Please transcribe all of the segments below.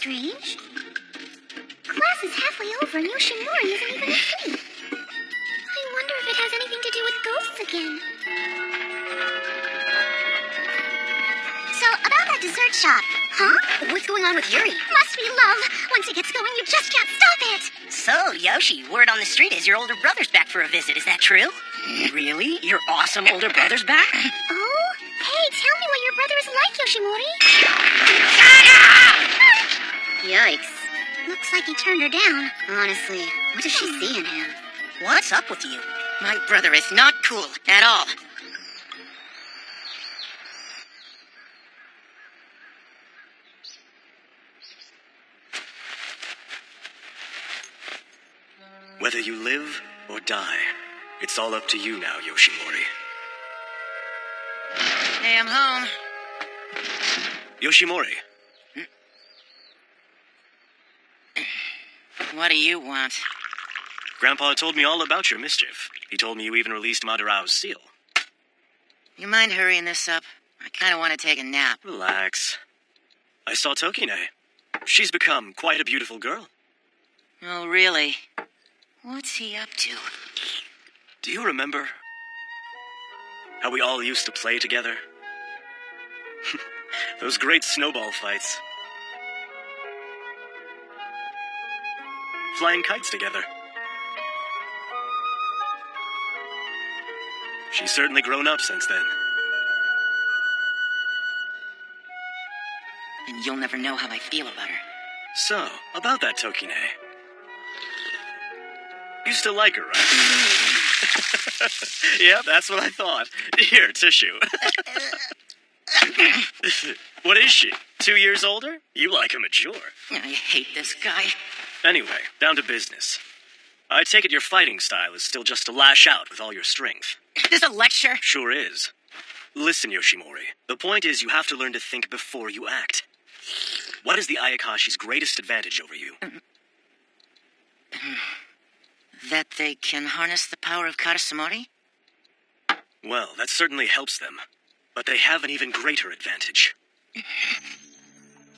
strange. Class is halfway over and Yoshimori isn't even asleep. I wonder if it has anything to do with ghosts again. So, about that dessert shop. Huh? What's going on with Yuri? Must be love. Once it gets going, you just can't stop it. So, Yoshi, word on the street is your older brother's back for a visit. Is that true? Really? Your awesome older brother's back? Oh? Hey, tell me what your brother is like, Yoshimori. Shut up! Yikes. Looks like he turned her down. Honestly, what does she see in him? What's up with you? My brother is not cool at all. Whether you live or die, it's all up to you now, Yoshimori. Hey, I'm home. Yoshimori. What do you want? Grandpa told me all about your mischief. He told me you even released Madarao's seal. You mind hurrying this up? I kind of want to take a nap. Relax. I saw Tokine. She's become quite a beautiful girl. Oh, really? What's he up to? Do you remember how we all used to play together? Those great snowball fights. Flying kites together. She's certainly grown up since then. And you'll never know how I feel about her. So, about that Tokine. You still like her, right? Yeah, that's what I thought. Here, tissue. What is she? 2 years older? You like her mature. I hate this guy. Anyway, down to business. I take it your fighting style is still just to lash out with all your strength. Is this a lecture? Sure is. Listen, Yoshimori. The point is you have to learn to think before you act. What is the Ayakashi's greatest advantage over you? That they can harness the power of Karasumori? Well, that certainly helps them. But they have an even greater advantage.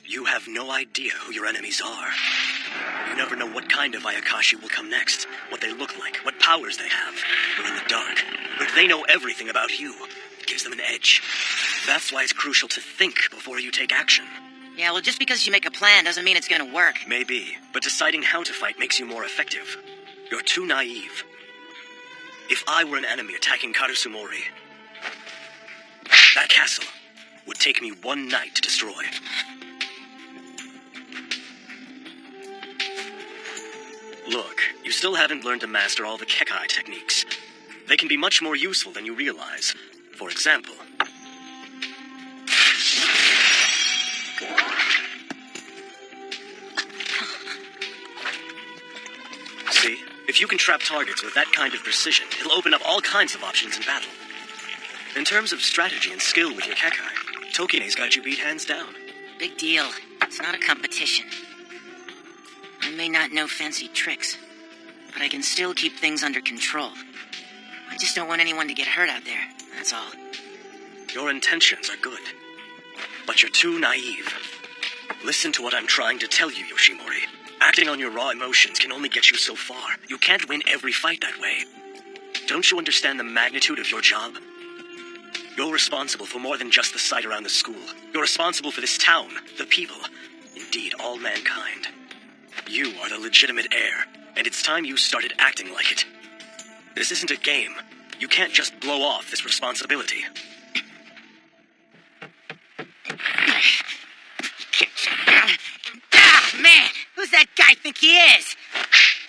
You have no idea who your enemies are. You never know what kind of Ayakashi will come next, what they look like, what powers they have. You're in the dark, but they know everything about you. It gives them an edge. That's why it's crucial to think before you take action. Yeah, well, just because you make a plan doesn't mean it's gonna work. Maybe, but deciding how to fight makes you more effective. You're too naive. If I were an enemy attacking Karasumori, that castle would take me one night to destroy. Look, you still haven't learned to master all the Kekkai techniques. They can be much more useful than you realize. For example... See? If you can trap targets with that kind of precision, it'll open up all kinds of options in battle. In terms of strategy and skill with your Kekkai, Tokine's got you beat hands down. Big deal. It's not a competition. I may not know fancy tricks, but I can still keep things under control. I just don't want anyone to get hurt out there, that's all. Your intentions are good, but you're too naive. Listen to what I'm trying to tell you, Yoshimori. Acting on your raw emotions can only get you so far. You can't win every fight that way. Don't you understand the magnitude of your job? You're responsible for more than just the site around the school. You're responsible for this town, the people, indeed all mankind. You are the legitimate heir, and it's time you started acting like it. This isn't a game. You can't just blow off this responsibility. Man! Who's that guy think he is?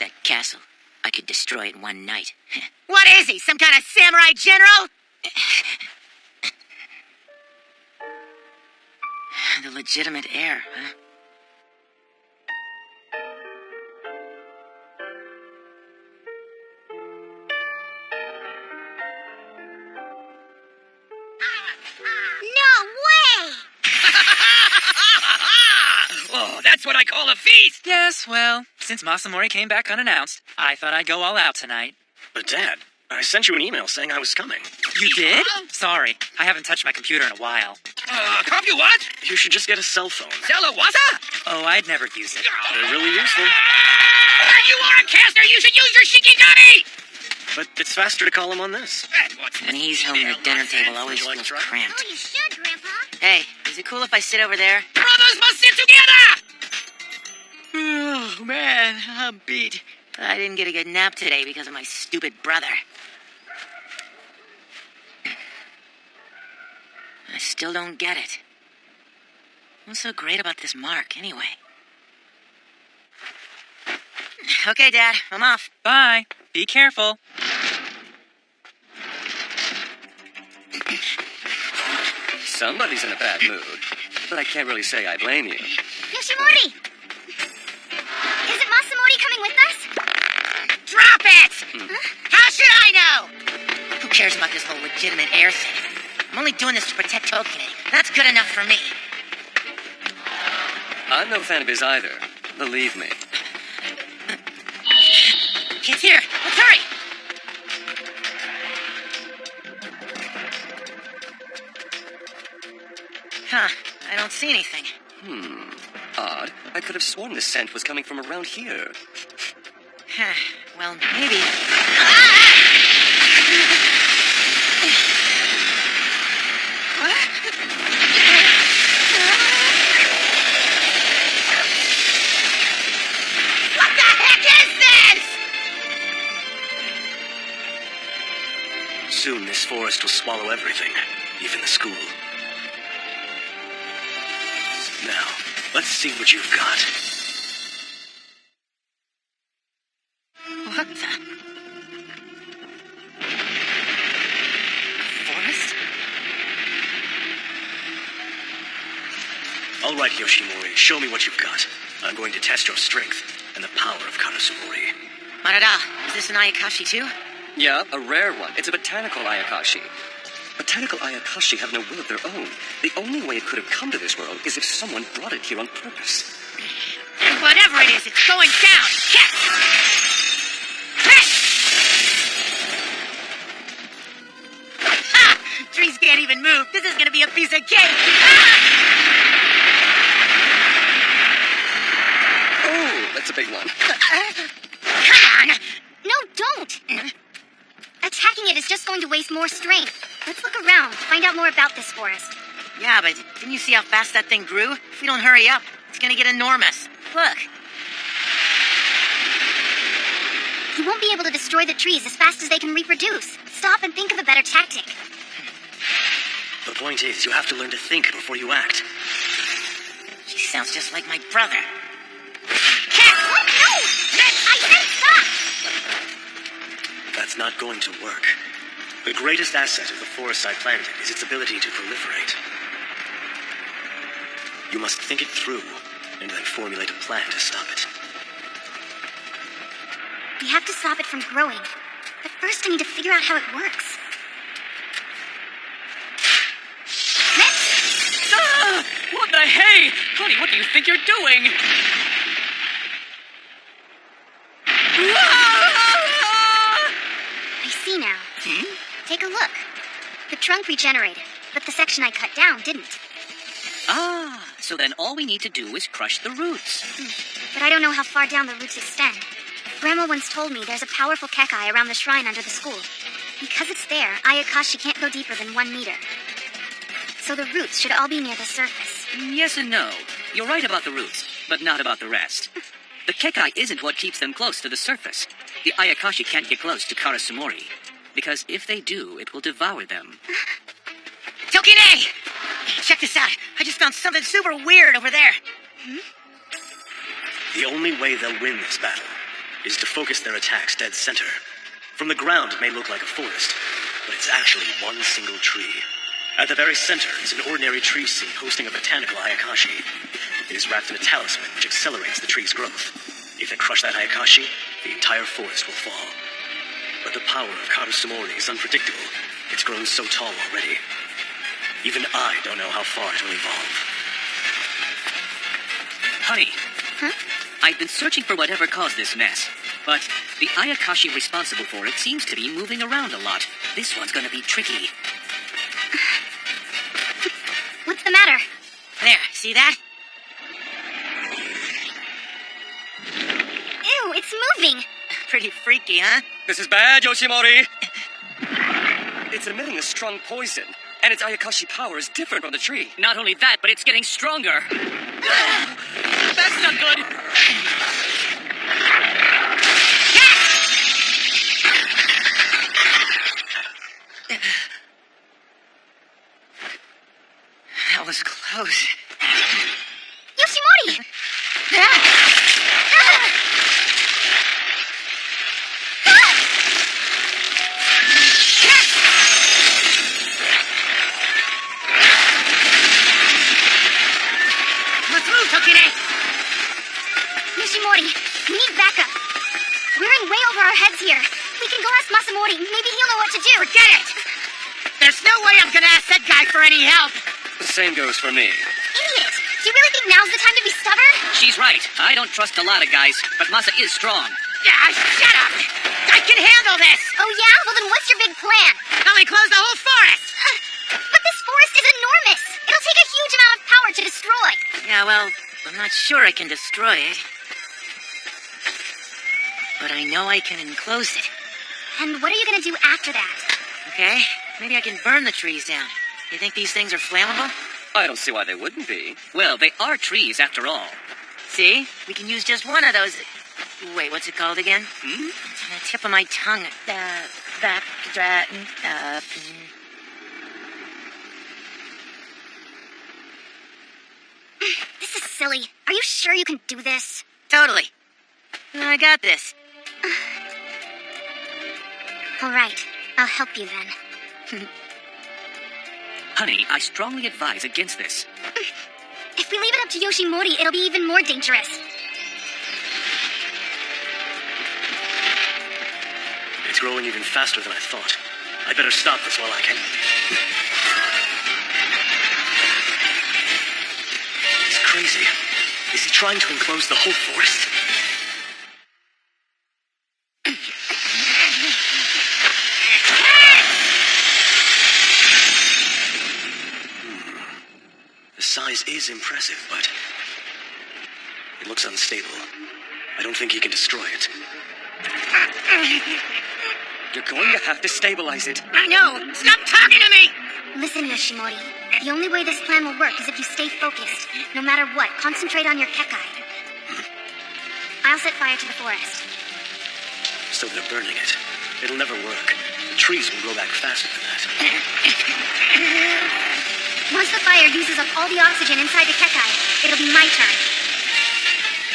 That castle, I could destroy in one night. What is he, some kind of samurai general? The legitimate heir, huh? Oh, that's what I call a feast! Yes, well, since Masamori came back unannounced, I thought I'd go all out tonight. But Dad, I sent you an email saying I was coming. You did? Sorry, I haven't touched my computer in a while. Copy what? You should just get a cell phone. Sell a what? Oh, I'd never use it. They're really useful. You are a caster, you should use your shikigami! But it's faster to call him on this. When he's home, your dinner table always Would you like feels to try? cramped. Oh, you should, Grandpa. Hey, is it cool if I sit over there? Brothers must sit together! Oh, man, I'm beat. I didn't get a good nap today because of my stupid brother. I still don't get it. What's so great about this mark, anyway? Okay, Dad, I'm off. Bye. Be careful. Somebody's in a bad mood, but I can't really say I blame you. Yoshimori! Is it Masamori coming with us? Drop it! How should I know? Who cares about this whole legitimate heir thing? I'm only doing this to protect Tokine. That's good enough for me. I'm no fan of his either, believe me. Kids here, let's hurry! Huh, I don't see anything. Odd. I could have sworn the scent was coming from around here. Well, maybe. What the heck is this? Soon this forest will swallow everything, even the school. Now, let's see what you've got. What the? Forest? All right, Yoshimori, show me what you've got. I'm going to test your strength and the power of Karasumori. Marada, is this an Ayakashi too? Yeah, a rare one. It's a botanical Ayakashi. Botanical Ayakashi have no will of their own. The only way it could have come to this world is if someone brought it here on purpose. Whatever it is, it's going down! Yes! Ha! Trees can't even move. This is gonna be a piece of cake! Oh, that's a big one. Come on! No, don't! Attacking it is just going to waste more strength. Let's look around, find out more about this forest. Yeah, but didn't you see how fast that thing grew? If we don't hurry up, it's gonna get enormous. Look. You won't be able to destroy the trees as fast as they can reproduce. Stop and think of a better tactic. The point is, you have to learn to think before you act. She sounds just like my brother. What? No! I said stop! That's not going to work. The greatest asset of the forest I planted is its ability to proliferate. You must think it through, and then formulate a plan to stop it. We have to stop it from growing. But first I need to figure out how it works. What the hey? Honey, what do you think you're doing? I see now. Take a look. The trunk regenerated, but the section I cut down didn't. Ah, so then all we need to do is crush the roots. But I don't know how far down the roots extend. Grandma once told me there's a powerful Kekkai around the shrine under the school. Because it's there, Ayakashi can't go deeper than 1 meter. So the roots should all be near the surface. Yes and no. You're right about the roots, but not about the rest. The Kekkai isn't what keeps them close to the surface. The Ayakashi can't get close to Karasumori, because if they do, it will devour them. Tokine! Check this out. I just found something super weird over there. The only way they'll win this battle is to focus their attacks dead center. From the ground, it may look like a forest, but it's actually one single tree. At the very center is an ordinary tree seed hosting a botanical Ayakashi. It is wrapped in a talisman which accelerates the tree's growth. If they crush that Ayakashi, the entire forest will fall. But the power of Karasumori is unpredictable. It's grown so tall already. Even I don't know how far it will evolve. Honey, I've been searching for whatever caused this mess, but the Ayakashi responsible for it seems to be moving around a lot. This one's gonna be tricky. See that? Ew, it's moving. Pretty freaky, huh? This is bad, Yoshimori. It's emitting a strong poison, and its Ayakashi power is different from the tree. Not only that, but it's getting stronger. That's not good. That was close. Yoshimori! Let's move, Tokine! Yoshimori, we need backup. We're in way over our heads here. We can go ask Masamori. Maybe he'll know what to do. Forget it! There's no way I'm gonna ask that guy for any help! The same goes for me. Idiot! Do you really think now's the time to be stubborn? She's right. I don't trust a lot of guys, but Masa is strong. Yeah, shut up! I can handle this! Oh yeah? Well then what's your big plan? I'll enclose the whole forest! But this forest is enormous! It'll take a huge amount of power to destroy! Yeah, well, I'm not sure I can destroy it. But I know I can enclose it. And what are you gonna do after that? Okay? Maybe I can burn the trees down. You think these things are flammable? I don't see why they wouldn't be. Well, they are trees after all. See? We can use just one of those. Wait, what's it called again? Hmm? It's on the tip of my tongue. This is silly. Are you sure you can do this? Totally. I got this. Alright, I'll help you then. Honey, I strongly advise against this. If we leave it up to Yoshimori, it'll be even more dangerous. It's growing even faster than I thought. I better stop this while I can. He's crazy. Is he trying to enclose the whole forest? The size is impressive, but it looks unstable. I don't think he can destroy it. You're going to have to stabilize it. I know! Stop talking to me! Listen, Yoshimori. The only way this plan will work is if you stay focused. No matter what, concentrate on your Kekkai. I'll set fire to the forest. So they're burning it. It'll never work. The trees will grow back faster than that. Once the fire uses up all the oxygen inside the Kekkai, it'll be my turn.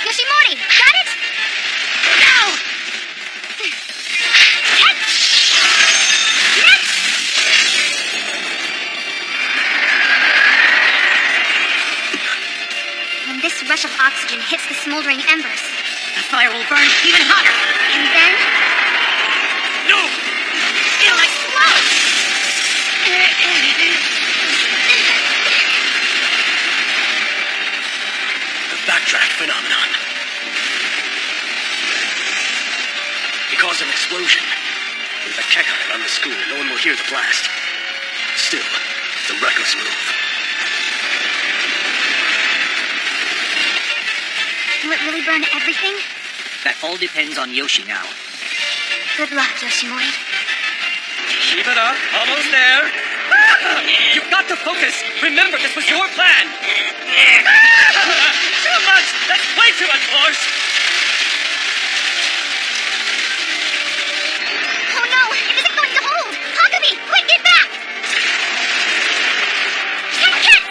Yoshimori, got it? No! When this rush of oxygen hits the smoldering embers, The fire will burn even hotter! and then No! It'll explode! The backdraft phenomenon. It caused an explosion. With a Kekkai around the school, no one will hear the blast. Still, it's a reckless move. will it really burn everything? That all depends on Yoshi now. Good luck, Yoshimori. Keep it up. Almost there. You've got to focus. Remember, this was your plan. Too much. That's way too much force. Oh no! It isn't going to hold! Takumi! Quick, get back! Ken!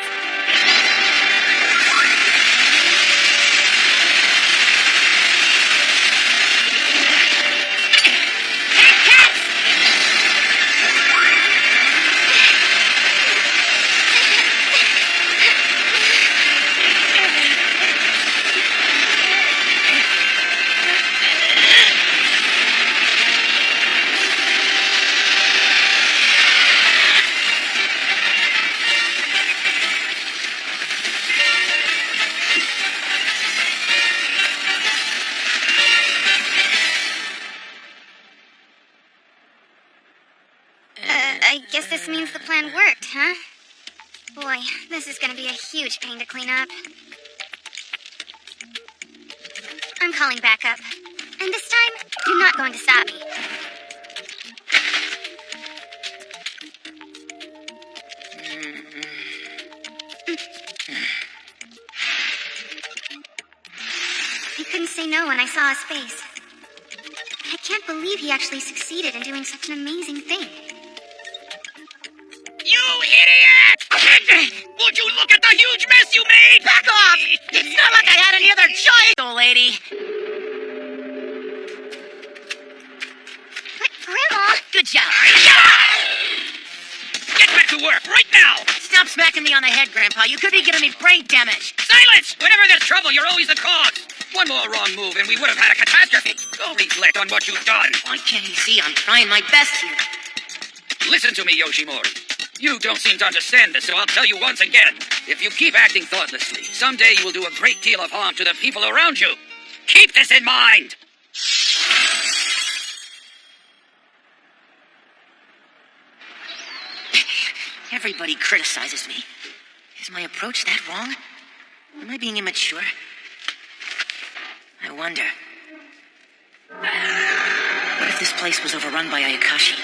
I guess this means the plan worked, huh? Boy, boy, this is gonna be a huge pain to clean up. I'm calling backup. And this time, you're not going to stop me. I couldn't say no when I saw his face. I can't believe he actually succeeded in doing such an amazing thing. You idiot! Would you look at the huge mess you made? Back off! It's not like I had any other choice, old lady. But, Grandma! Good job. Get back to work right now! Stop smacking me on the head, Grandpa. You could be giving me brain damage. Silence! Whenever there's trouble, you're always the cause. One more wrong move and we would have had a catastrophe. Go reflect on what you've done. Why can't he see I'm trying my best here? Listen to me, Yoshimori. You don't seem to understand this, so I'll tell you once again. If you keep acting thoughtlessly, someday you will do a great deal of harm to the people around you. Keep this in mind! Everybody criticizes me. Is my approach that wrong? Am I being immature? I wonder. What if this place was overrun by Ayakashi?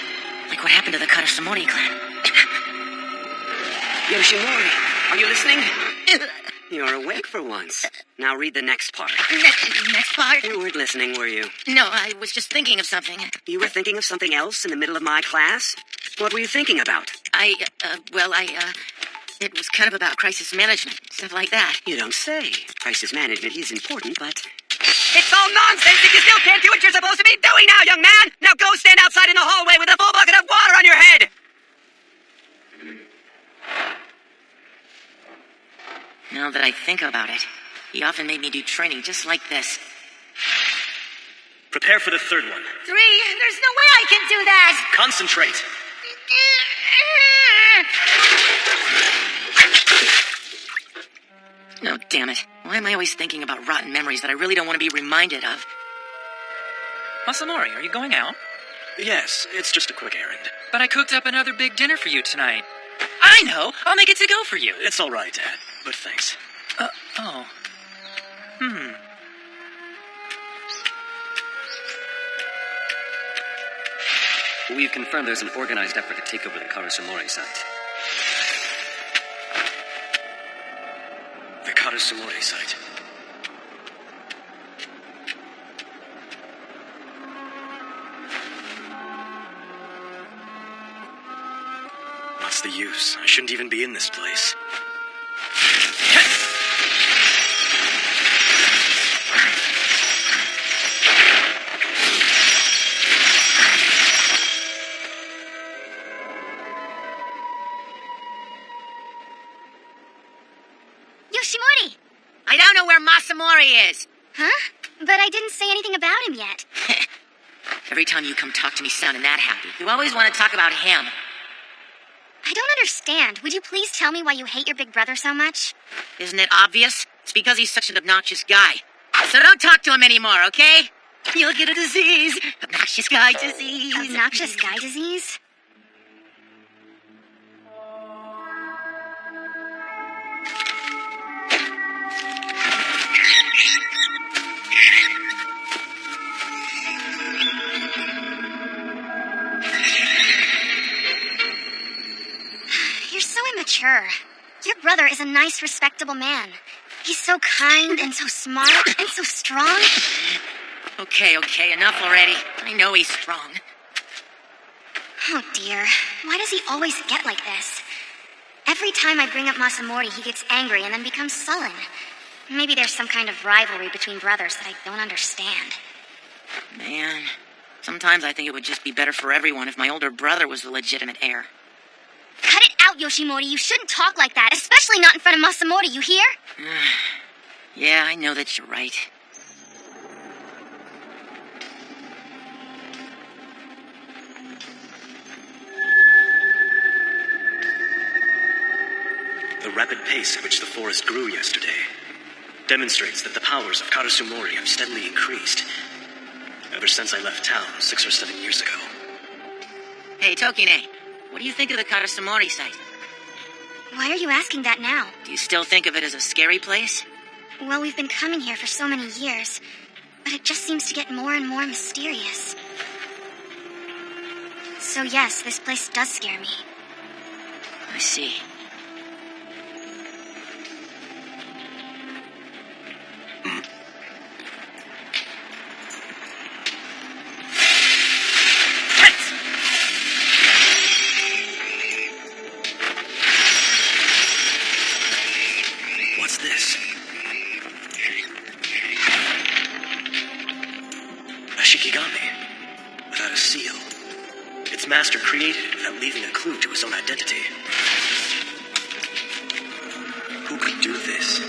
Like what happened to the Karasumori clan? Yoshimori, are you listening? You're awake for once. Now read the next part. Next part? You weren't listening, were you? No, I was just thinking of something. You were thinking of something else in the middle of my class? What were you thinking about? It was kind of about crisis management, stuff like that. You don't say. Crisis management is important, but... It's all nonsense if you still can't do what you're supposed to be doing now, young man! Now go stand outside in the hallway with a full bucket of water on your head! Now that I think about it, he often made me do training just like this. Prepare for the third one. 3, there's no way I can do that! Concentrate. No, damn it. Why am I always thinking about rotten memories that I really don't want to be reminded of? Masamori, are you going out? Yes, it's just a quick errand. But I cooked up another big dinner for you tonight. I know! I'll make it to go for you. It's all right, Dad, but thanks. Oh. We've confirmed there's an organized effort to take over the Karasumori site. The Karasumori site. What's the use? I shouldn't even be in this place. Yoshimori! I don't know where Masamori is. Huh? But I didn't say anything about him yet. Every time you come talk to me sounding that happy, you always want to talk about him. I don't understand. Would you please tell me why you hate your big brother so much? Isn't it obvious? It's because he's such an obnoxious guy. So don't talk to him anymore, okay? You'll get a disease. Obnoxious guy disease. Obnoxious guy disease? You're so immature. Your brother is a nice, respectable man. He's so kind and so smart and so strong. Okay, enough already. I know he's strong. Oh dear, why does he always get like this? Every time I bring up Masamori, he gets angry and then becomes sullen. Maybe there's some kind of rivalry between brothers that I don't understand. Man, sometimes I think it would just be better for everyone if my older brother was the legitimate heir. Cut it out, Yoshimori. You shouldn't talk like that, especially not in front of Masamori, you hear? Yeah, I know that you're right. The rapid pace at which the forest grew yesterday demonstrates that the powers of Karasumori have steadily increased ever since I left town 6 or 7 years ago. Hey, Tokine, what do you think of the Karasumori site? Why are you asking that now? Do you still think of it as a scary place? Well, we've been coming here for so many years, but it just seems to get more and more mysterious. So yes, this place does scare me. I see. What's this? A Shikigami. Without a seal. Its master created it without leaving a clue to his own identity. Who could do this?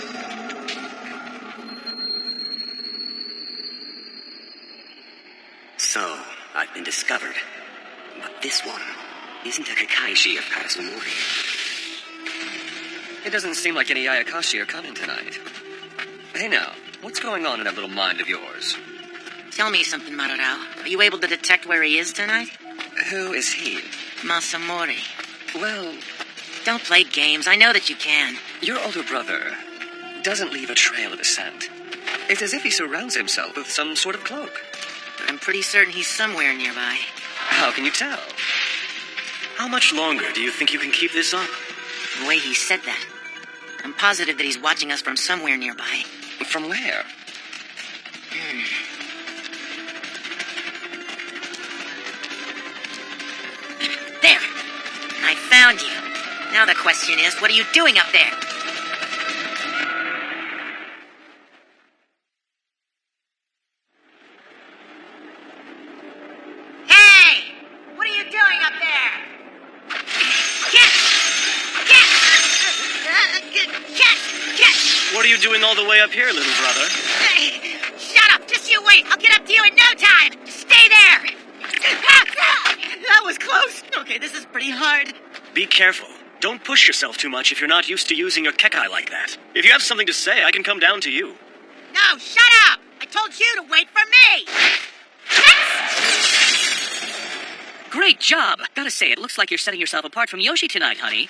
So, I've been discovered. But this one isn't a Kekkaishi of Karasumori. It doesn't seem like any Ayakashi are coming tonight. Hey now, what's going on in that little mind of yours? Tell me something, Marurao. Are you able to detect where he is tonight? Who is he? Masamori. Well, Don't play games. I know that you can. your older brother doesn't leave a trail of the scent. It's as if he surrounds himself with some sort of cloak. But I'm pretty certain he's somewhere nearby. How can you tell? How much longer do you think you can keep this up? The way he said that, I'm positive that he's watching us from somewhere nearby. From where? There! I found you. Now the question is, what are you doing up there? Hey! What are you doing up there? Catch! What are you doing all the way up here, little brother? Hey, shut up! Just you wait! I'll get up to you in no time! Stay there! That was close! Okay, this is pretty hard. Be careful. Don't push yourself too much if you're not used to using your Kekkai like that. If you have something to say, I can come down to you. No, shut up! I told you to wait for me! Great job! Gotta say, it looks like you're setting yourself apart from Yoshi tonight, honey.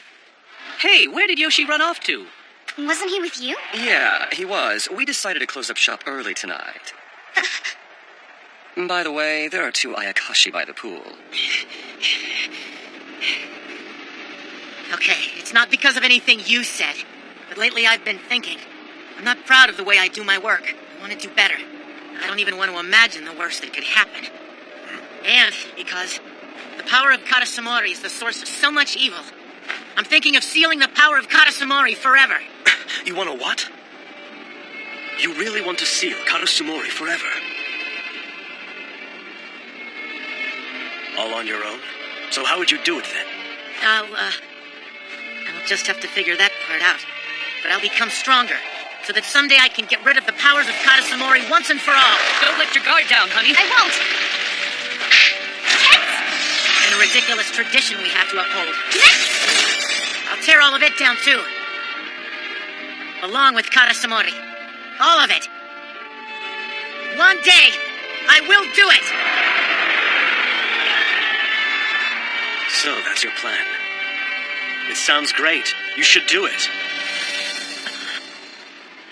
Hey, where did Yoshi run off to? Wasn't he with you? Yeah, he was. We decided to close up shop early tonight. By the way, there are 2 Ayakashi by the pool. Okay, it's not because of anything you said, but lately I've been thinking. I'm not proud of the way I do my work. I want to do better. I don't even want to imagine the worst that could happen. And because the power of Karasumori is the source of so much evil, I'm thinking of sealing the power of Karasumori forever. You want to what? You really want to seal Karasumori forever? All on your own? So how would you do it then? I'll just have to figure that part out. But I'll become stronger, so that someday I can get rid of the powers of Karasumori once and for all. Don't let your guard down, honey. I won't. And a ridiculous tradition we have to uphold. I'll tear all of it down too. Along with Karasumori. All of it. One day, I will do it! So that's your plan. It sounds great. You should do it.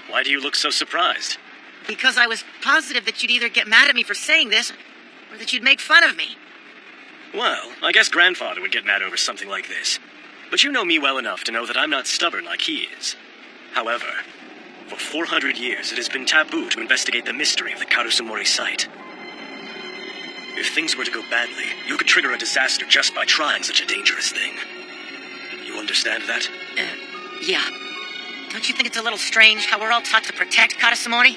Why do you look so surprised? Because I was positive that you'd either get mad at me for saying this, or that you'd make fun of me. Well, I guess Grandfather would get mad over something like this. But you know me well enough to know that I'm not stubborn like he is. However, for 400 years it has been taboo to investigate the mystery of the Karasumori site. If things were to go badly, you could trigger a disaster just by trying such a dangerous thing. You understand that? Yeah. Don't you think it's a little strange how we're all taught to protect Karasumori?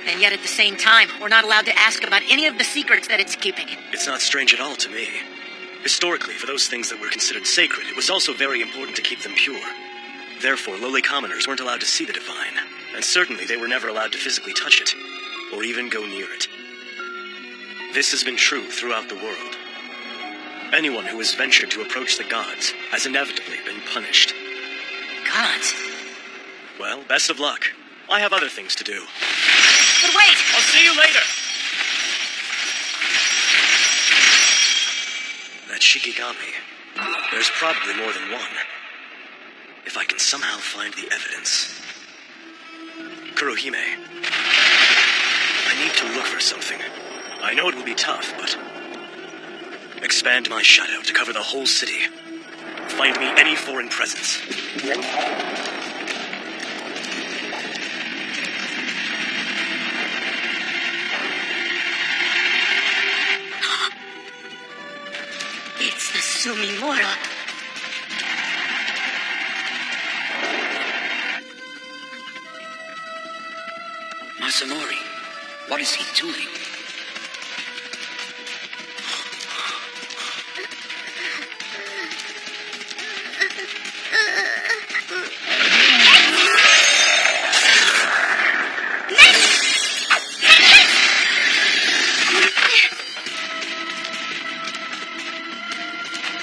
And yet at the same time, we're not allowed to ask about any of the secrets that it's keeping. It's not strange at all to me. Historically, for those things that were considered sacred, it was also very important to keep them pure. Therefore, lowly commoners weren't allowed to see the divine, and certainly they were never allowed to physically touch it, or even go near it. This has been true throughout the world. Anyone who has ventured to approach the gods has inevitably been punished. Gods? Well, best of luck. I have other things to do. But wait! I'll see you later! That Shikigami. There's probably more than one. if I can somehow find the evidence. Kurohime, I need to look for something. I know it will be tough, but... expand my shadow to cover the whole city. Find me any foreign presence. It's the Sumimura. Masamori, what is he doing?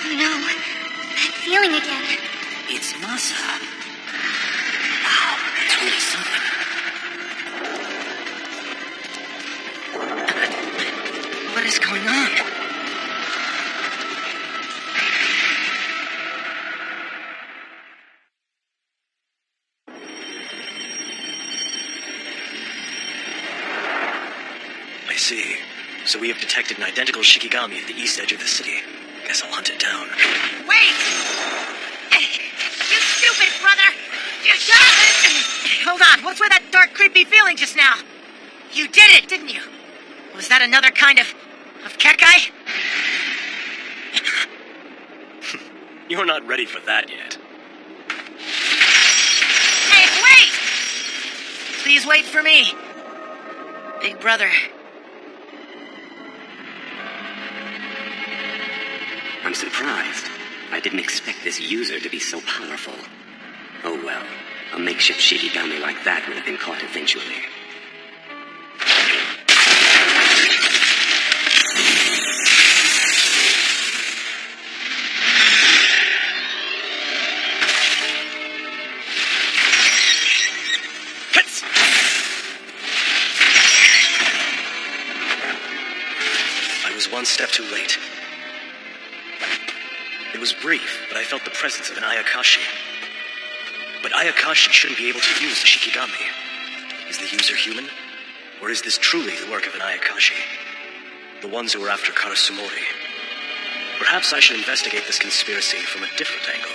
Oh no, that feeling again. It's Masa. Wow, it's really something. What is going on? I see. So we have detected an identical Shikigami at the east edge of the city. Guess I'll hunt it down. Wait! You stupid brother! Hold on, what's with that dark, creepy feeling just now? You did it, didn't you? Was that another kind of Kekkai? You're not ready for that yet. Hey, wait! Please wait for me. Big brother. I'm surprised. I didn't expect this user to be so powerful. Oh well, a makeshift Shikigami like that would have been caught eventually. I was one step too late. It was brief, but I felt the presence of an Ayakashi. But Ayakashi shouldn't be able to use the Shikigami. Is the user human? Or is this truly the work of an Ayakashi? The ones who are after Karasumori. Perhaps I should investigate this conspiracy from a different angle.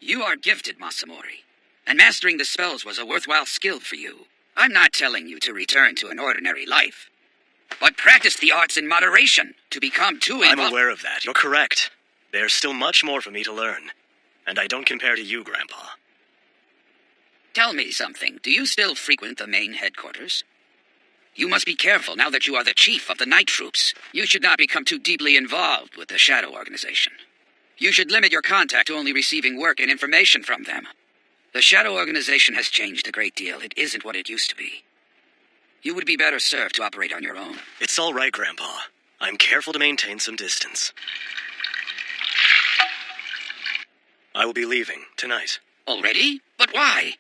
You are gifted, Masamori, and mastering the spells was a worthwhile skill for you. I'm not telling you to return to an ordinary life, but practice the arts in moderation to become too I'm aware of that. You're correct. There's still much more for me to learn. And I don't compare to you, Grandpa. Tell me something. Do you still frequent the main headquarters? You must be careful now that you are the chief of the night troops. You should not become too deeply involved with the Shadow Organization. You should limit your contact to only receiving work and information from them. The Shadow Organization has changed a great deal. It isn't what it used to be. You would be better served to operate on your own. It's all right, Grandpa. I'm careful to maintain some distance. I will be leaving tonight. Already? But why?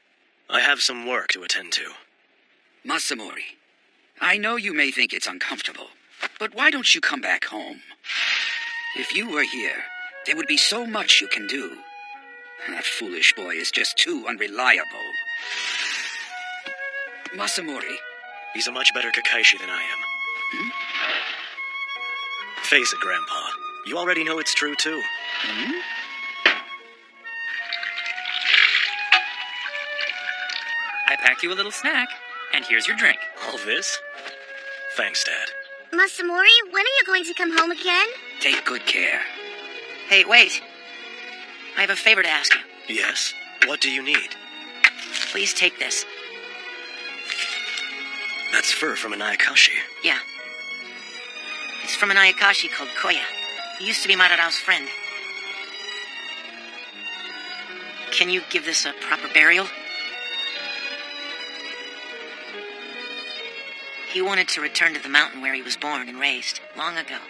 I have some work to attend to. Masamori, I know you may think it's uncomfortable, but why don't you come back home? If you were here, there would be so much you can do. That foolish boy is just too unreliable. Masamori. He's a much better Kekkaishi than I am. Hmm? Face it, Grandpa. You already know it's true, too. Hmm? I packed you a little snack, and here's your drink. All this? Thanks, Dad. Masamori, when are you going to come home again? Take good care. Hey, wait. I have a favor to ask you. Yes? What do you need? Please take this. That's fur from an Ayakashi. Yeah. It's from an Ayakashi called Koya. He used to be Mararao's friend. Can you give this a proper burial? He wanted to return to the mountain where he was born and raised, long ago.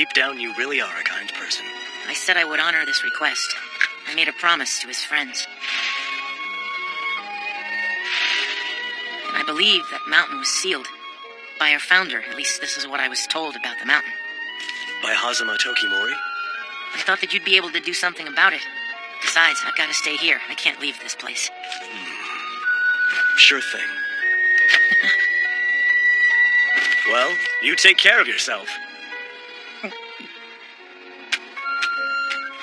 Deep down, you really are a kind person. I said I would honor this request. I made a promise to his friends. And I believe that mountain was sealed by our founder. At least this is what I was told about the mountain. By Hazama Tokimori? I thought that you'd be able to do something about it. Besides, I've got to stay here. I can't leave this place. Sure thing. Well, you take care of yourself.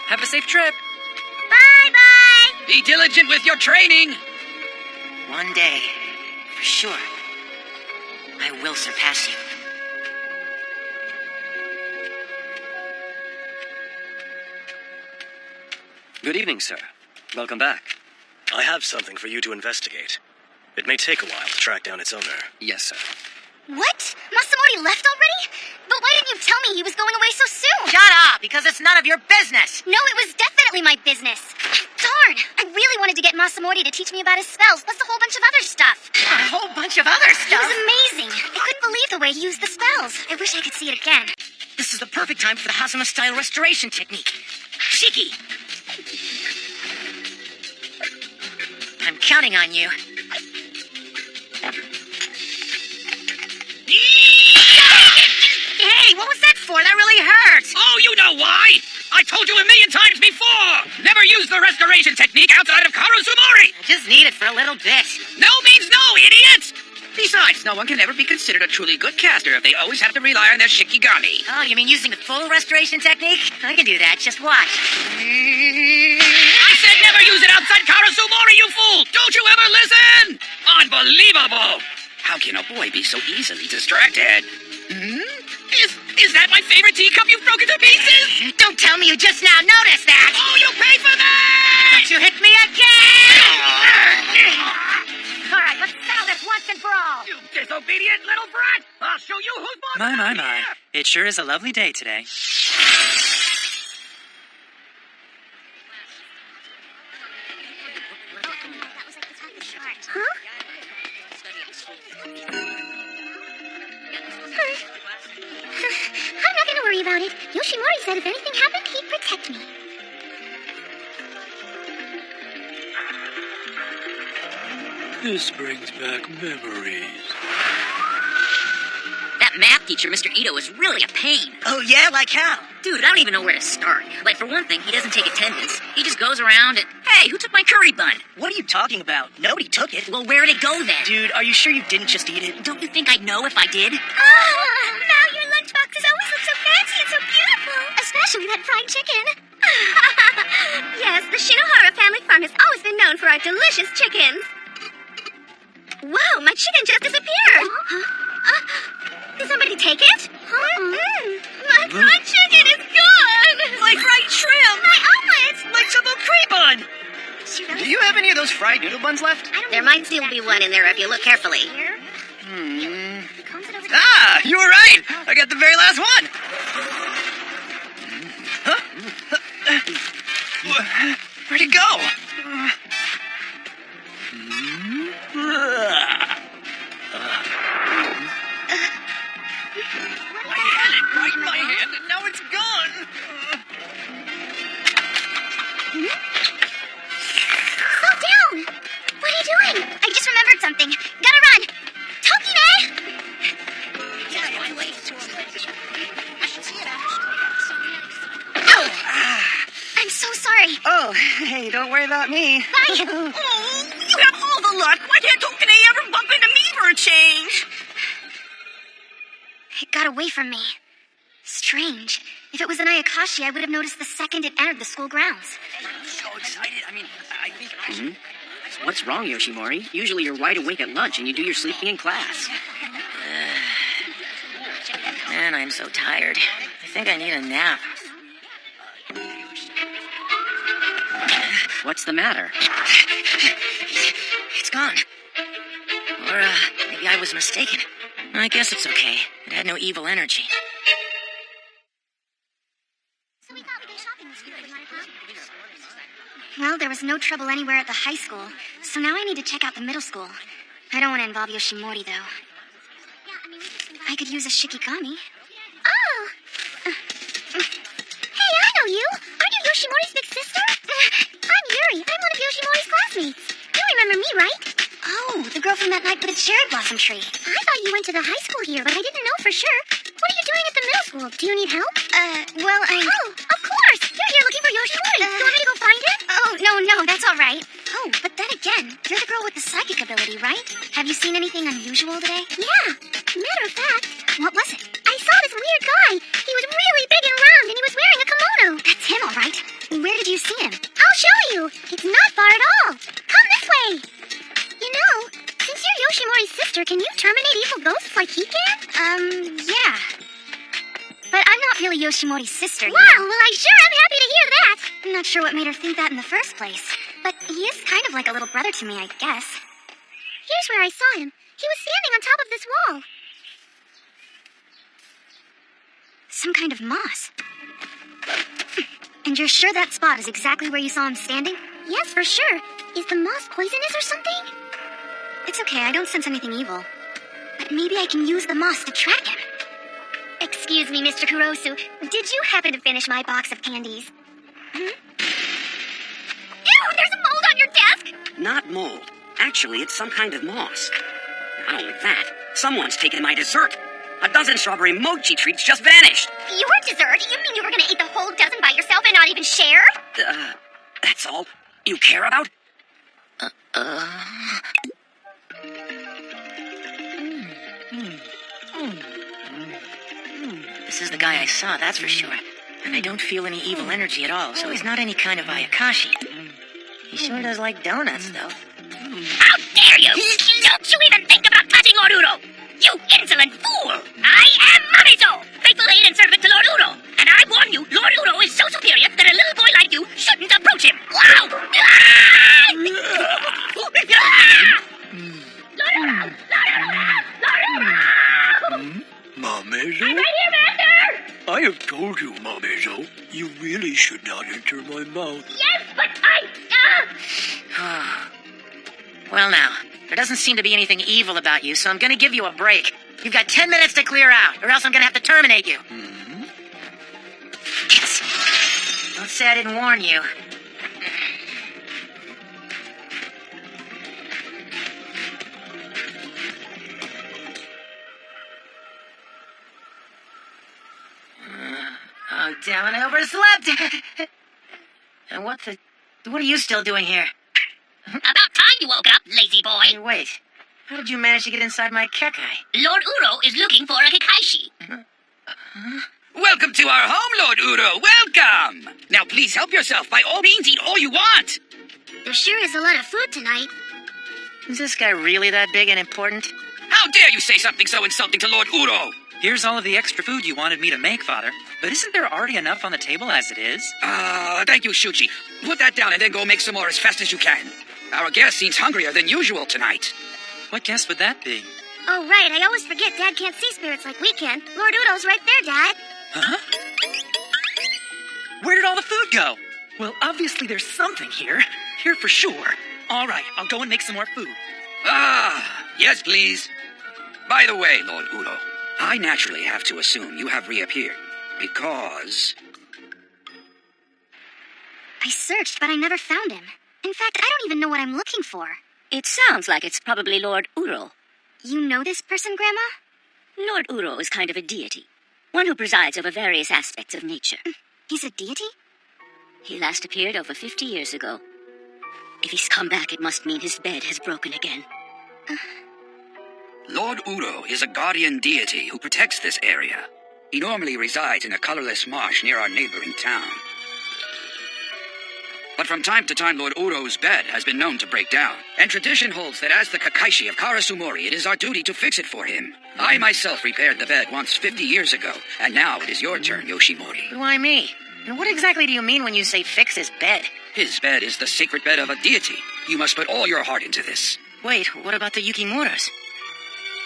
Have a safe trip. Bye-bye! Be diligent with your training. One day, for sure, I will surpass you. Good evening, sir. Welcome back. I have something for you to investigate. It may take a while to track down its owner. Yes, sir. What? Masamori left already? But why didn't you tell me he was going away so soon? Shut up, because it's none of your business. No, it was definitely my business. Darn! I really wanted to get Masamori to teach me about his spells, plus a whole bunch of other stuff. A whole bunch of other It stuff. was amazing. I couldn't believe the way he used the spells. I wish I could see it again. This is the perfect time for the Hazama-style restoration technique. Shiki! I'm counting on you. Hey, what was that for? That really hurts. Oh, you know why? I told you a million times before. Never use the restoration technique outside of Karasumori. I just need it for a little bit. No means no, idiot! Besides, no one can ever be considered a truly good caster if they always have to rely on their shikigami. Oh, you mean using the full restoration technique? I can do that. Just watch. I said never use it outside Karasumori, you fool! Don't you ever listen? Unbelievable! How can a boy be so easily distracted? Is that my favorite teacup you've broken to pieces? Don't tell me you just now noticed that. Oh, you pay for that! Don't you hit me again! All right, let's settle this once and for all. You disobedient little brat! I'll show you who's boss My, around my, my. here. It sure is a lovely day today. Huh? I'm not gonna worry about it. Yoshimori said if anything happened, he'd protect me. This brings back memories. That math teacher, Mr. Ito, is really a pain. Oh, yeah? Like how? Dude, I don't even know where to start. Like, for one thing, he doesn't take attendance. He just goes around and, hey, who took my curry bun? What are you talking about? Nobody took it. Well, where'd it go then? Dude, are you sure you didn't just eat it? Don't you think I'd know if I did? Oh, now your lunchboxes always look so fancy and so beautiful. Especially that fried chicken. Yes, the Shinohara family farm has always been known for our delicious chickens. Whoa, my chicken just disappeared. Did somebody take it? My fried chicken is gone. My fried shrimp! My omelet. My double cream bun! She really Do you have any of those fried noodle buns left? There might still be one in there if you look carefully. Ah, you were right! I got the very last one! Huh? Where'd it go? I had it right in my hand and now it's gone! Slow down! What are you doing? I just remembered something. Gotta run! Tokine! I'm so sorry. Oh, hey, don't worry about me. Bye! Oh, you have all the luck! Why can't Tokine ever bump into me for a change? It got away from me. Strange. If it was an Ayakashi, I would have noticed the second it entered the school grounds. I'm so excited. I think What's wrong, Yoshimori? Usually you're wide awake at lunch and you do your sleeping in class. Man, I'm so tired. I think I need a nap. What's the matter? It's gone. Or, maybe I was mistaken. I guess it's okay. It had no evil energy. So we thought we'd go shopping this weekend, Well, there was no trouble anywhere at the high school, so now I need to check out the middle school. I don't want to involve Yoshimori, though. I could use a shikigami. Oh! Like the cherry blossom tree. I thought you went to the high school here, but I didn't know for sure. What are you doing at the middle school? Do you need help? Well, Oh, of course! You're here looking for Yoshinori. Do you want me to go find him? Oh, no, that's all right. Oh, but then again, you're the girl with the psychic ability, right? Have you seen anything unusual today? Yeah. Matter of fact. What was it? I saw this weird guy. He was really big and round, and he was wearing a kimono. That's him, all right. Where did you see him? I'll show you. It's not far at all. Come this way. You know, since you're Yoshimori's sister, can you terminate evil ghosts like he can? Yeah. But I'm not really Yoshimori's sister. Wow, well, I sure am happy to hear that. I'm not sure what made her think that in the first place. But he is kind of like a little brother to me, I guess. Here's where I saw him. He was standing on top of this wall. Some kind of moss. And you're sure that spot is exactly where you saw him standing? Yes, for sure. Is the moss poisonous or something? It's okay, I don't sense anything evil. But maybe I can use the moss to track him. Excuse me, Mr. Kurosu. Did you happen to finish my box of candies? Hmm? Ew, there's a mold on your desk! Not mold. Actually, it's some kind of moss. Not only that, someone's taken my dessert. A dozen strawberry mochi treats just vanished. Your dessert? You mean you were gonna eat the whole dozen by yourself and not even share? That's all you care about? This is the guy I saw, that's for sure. And I don't feel any evil energy at all, so he's not any kind of Ayakashi. He sure does like donuts, though. How dare you! Don't you even think about touching Lord Uro! You insolent fool! I am Mamizo, faithful aide and servant to Lord Uro. And I warn you, Lord Uro is so superior that a little boy like you shouldn't approach him. Wow! Mamezo? I'm right here, Master! I have told you, Mamezo, you really should not enter my mouth. Yes, but Well now, there doesn't seem to be anything evil about you, so I'm gonna give you a break. You've got 10 minutes to clear out, or else I'm gonna have to terminate you. Hmm? Yes. Don't say I didn't warn you. Oh, damn it, I overslept! And what are you still doing here? About time you woke up, lazy boy. Hey, wait. How did you manage to get inside my Kekkai? Lord Uro is looking for a Kekkaishi. Welcome to our home, Lord Uro. Welcome! Now please help yourself. By all means, eat all you want. There sure is a lot of food tonight. Is this guy really that big and important? How dare you say something so insulting to Lord Uro? Here's all of the extra food you wanted me to make, Father. But isn't there already enough on the table as it is? Thank you, Shuchi. Put that down and then go make some more as fast as you can. Our guest seems hungrier than usual tonight. What guest would that be? Oh, right. I always forget Dad can't see spirits like we can. Lord Uro's right there, Dad. Huh? Where did all the food go? Well, obviously there's something here. Here for sure. All right, I'll go and make some more food. Yes, please. By the way, Lord Uro, I naturally have to assume you have reappeared, because... I searched, but I never found him. In fact, I don't even know what I'm looking for. It sounds like it's probably Lord Uro. You know this person, Grandma? Lord Uro is kind of a deity, one who presides over various aspects of nature. He's a deity? He last appeared over 50 years ago. If he's come back, it must mean his bed has broken again. Lord Uro is a guardian deity who protects this area. He normally resides in a colorless marsh near our neighboring town. But from time to time, Lord Uro's bed has been known to break down, and tradition holds that as the Kekkaishi of Karasumori, it is our duty to fix it for him. I myself repaired the bed once 50 years ago, and now it is your turn, Yoshimori. Why me? And what exactly do you mean when you say fix his bed? His bed is the sacred bed of a deity. You must put all your heart into this. Wait, what about the Yukimuras?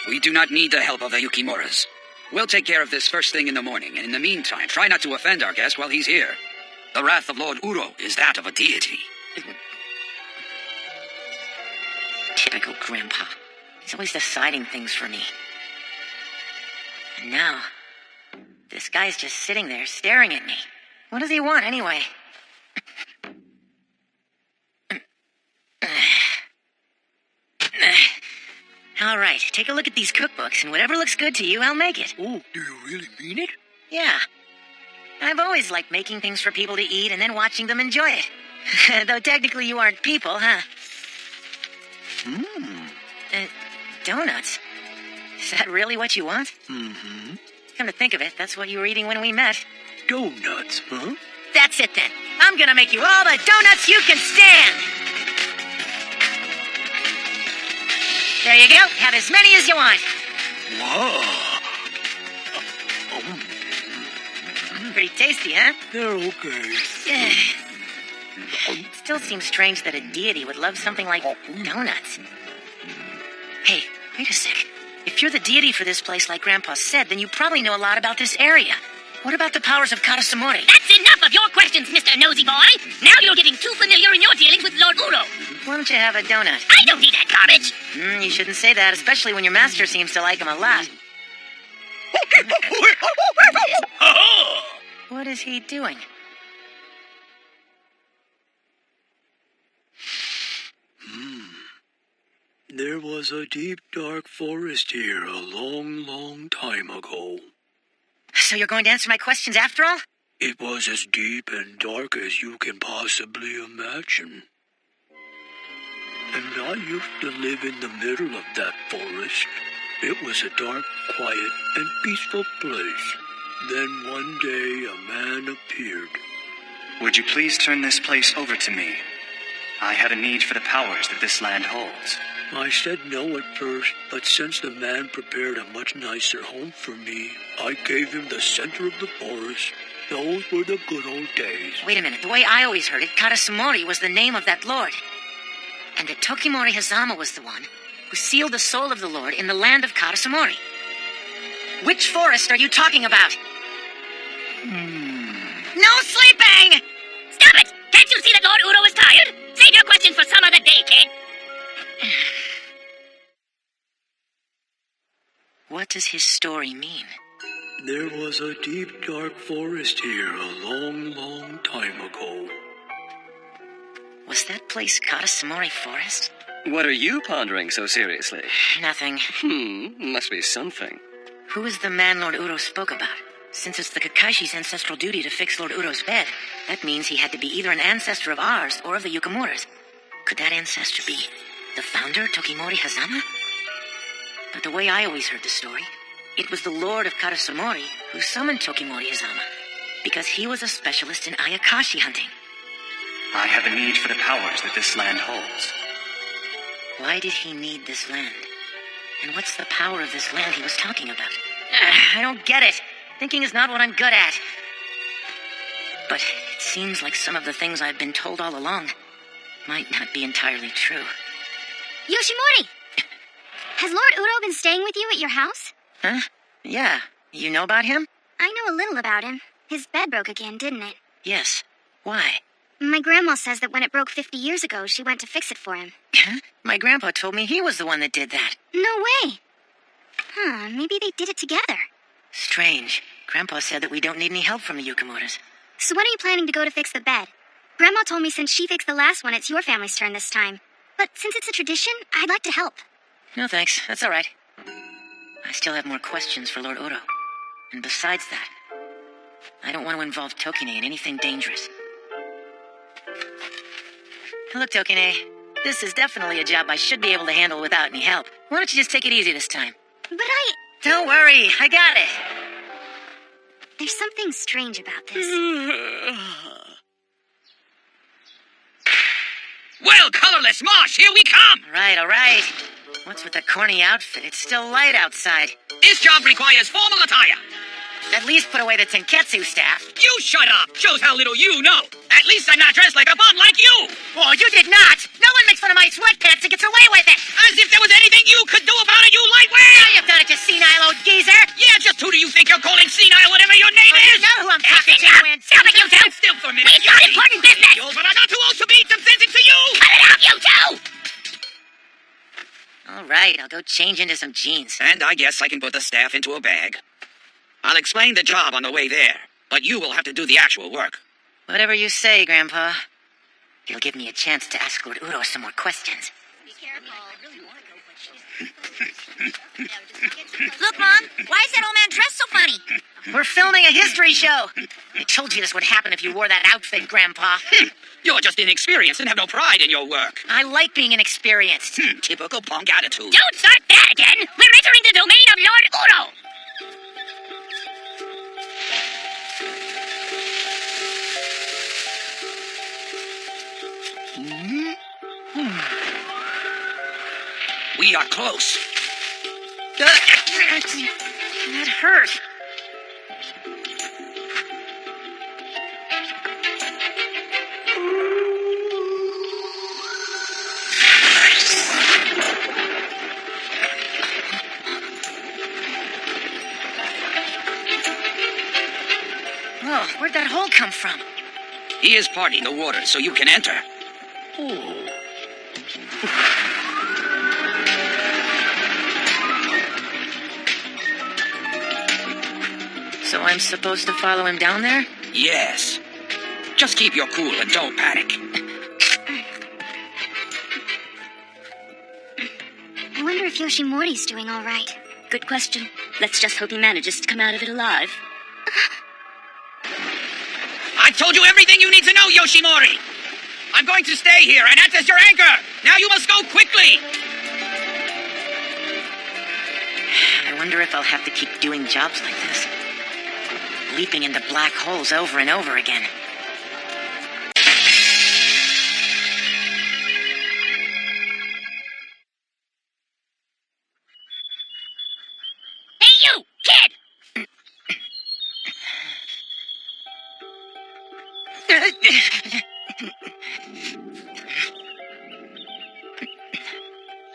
We do not need the help of the Yukimuras. We'll take care of this first thing in the morning, and in the meantime, try not to offend our guest while he's here. The wrath of Lord Uro is that of a deity. Typical Grandpa. He's always deciding things for me. And now, this guy's just sitting there staring at me. What does he want, anyway? All right, take a look at these cookbooks, and whatever looks good to you, I'll make it. Oh, do you really mean it? Yeah. I've always liked making things for people to eat and then watching them enjoy it. Though technically you aren't people, huh? Donuts. Is that really what you want? Mm-hmm. Come to think of it, that's what you were eating when we met. Donuts, huh? That's it then. I'm gonna make you all the donuts you can stand. There you go. Have as many as you want. Wow. Pretty tasty, huh? They're okay. Still seems strange that a deity would love something like donuts. Hey, wait a sec. If you're the deity for this place like Grandpa said, then you probably know a lot about this area. What about the powers of Karasumori? That's enough of your questions, Mr. Nosy Boy. Now you're getting too familiar in your dealings with Lord Uro. Why don't you have a donut? I don't need that garbage. You shouldn't say that, especially when your master seems to like him a lot. What is he doing? There was a deep, dark forest here a long, long time ago. So you're going to answer my questions after all? It was as deep and dark as you can possibly imagine. And I used to live in the middle of that forest. It was a dark, quiet, and peaceful place. Then one day a man appeared. Would you please turn this place over to me? I have a need for the powers that this land holds. I said no at first, but since the man prepared a much nicer home for me, I gave him the center of the forest. Those were the good old days. Wait a minute. The way I always heard it, Karasumori was the name of that lord. And that Tokimori Hazama was the one who sealed the soul of the lord in the land of Karasumori. Which forest are you talking about? No sleeping! Stop it! Can't you see that Lord Uro is tired? Save your questions for some other day, kid. What does his story mean? There was a deep, dark forest here a long, long time ago. Was that place Karasumori Forest? What are you pondering so seriously? Nothing. Must be something. Who is the man Lord Uro spoke about? Since it's the Kekkaishi's ancestral duty to fix Lord Uro's bed, that means he had to be either an ancestor of ours or of the Yukamura's. Could that ancestor be the founder, Tokimori Hazama? But the way I always heard the story, it was the Lord of Karasumori who summoned Tokimori Hazama, because he was a specialist in Ayakashi hunting. I have a need for the powers that this land holds. Why did he need this land? And what's the power of this land he was talking about? I don't get it. Thinking is not what I'm good at. But it seems like some of the things I've been told all along might not be entirely true. Yoshimori! Has Lord Uro been staying with you at your house? Huh? Yeah. You know about him? I know a little about him. His bed broke again, didn't it? Yes. Why? My grandma says that when it broke 50 years ago, she went to fix it for him. My grandpa told me he was the one that did that. No way! Huh, maybe they did it together. Strange. Grandpa said that we don't need any help from the Yukamuras. So when are you planning to go to fix the bed? Grandma told me since she fixed the last one, it's your family's turn this time. But since it's a tradition, I'd like to help. No thanks, that's all right. I still have more questions for Lord Uro. And besides that, I don't want to involve Tokine in anything dangerous. Look, Tokine, this is definitely a job I should be able to handle without any help. Why don't you just take it easy this time? But Don't worry, I got it. There's something strange about this. Well, colorless mosh, here we come! All right. What's with the corny outfit? It's still light outside. This job requires formal attire. At least put away the Tenketsu staff. You shut up! Shows how little you know. At least I'm not dressed like a bum like you! Oh, you did not! No one makes fun of my sweatpants and gets away with it! As if there was anything you could do about it, you lightweight! Now you've done it, you senile old geezer! Yeah, just who do you think you're calling senile, whatever your name You is? know who I'm talking to, enough! Win. Stop it, you two! Stand still for a minute. We've got important business! But I'm not too old to beat some sense into you! Cut it out, you two! All right, I'll go change into some jeans. And I guess I can put the staff into a bag. I'll explain the job on the way there, but you will have to do the actual work. Whatever you say, Grandpa. You'll give me a chance to ask Lord Uro some more questions. Be careful. Look, Mom, why is that old man dressed so funny? We're filming a history show. I told you this would happen if you wore that outfit, Grandpa. You're just inexperienced and have no pride in your work. I like being inexperienced. Typical punk attitude. Don't start that again! We're entering the domain of Lord Udo! We are close. That hurt. Whoa, where'd that hole come from? He is parting the water so you can enter. So I'm supposed to follow him down there? Yes. Just keep your cool and don't panic. I wonder if Yoshimori's doing all right. Good question. Let's just hope he manages to come out of it alive. I've told you everything you need to know, Yoshimori! I'm going to stay here and act as your anchor! Now you must go quickly! I wonder if I'll have to keep doing jobs like this. Leaping into black holes over and over again. Hey, you! Kid!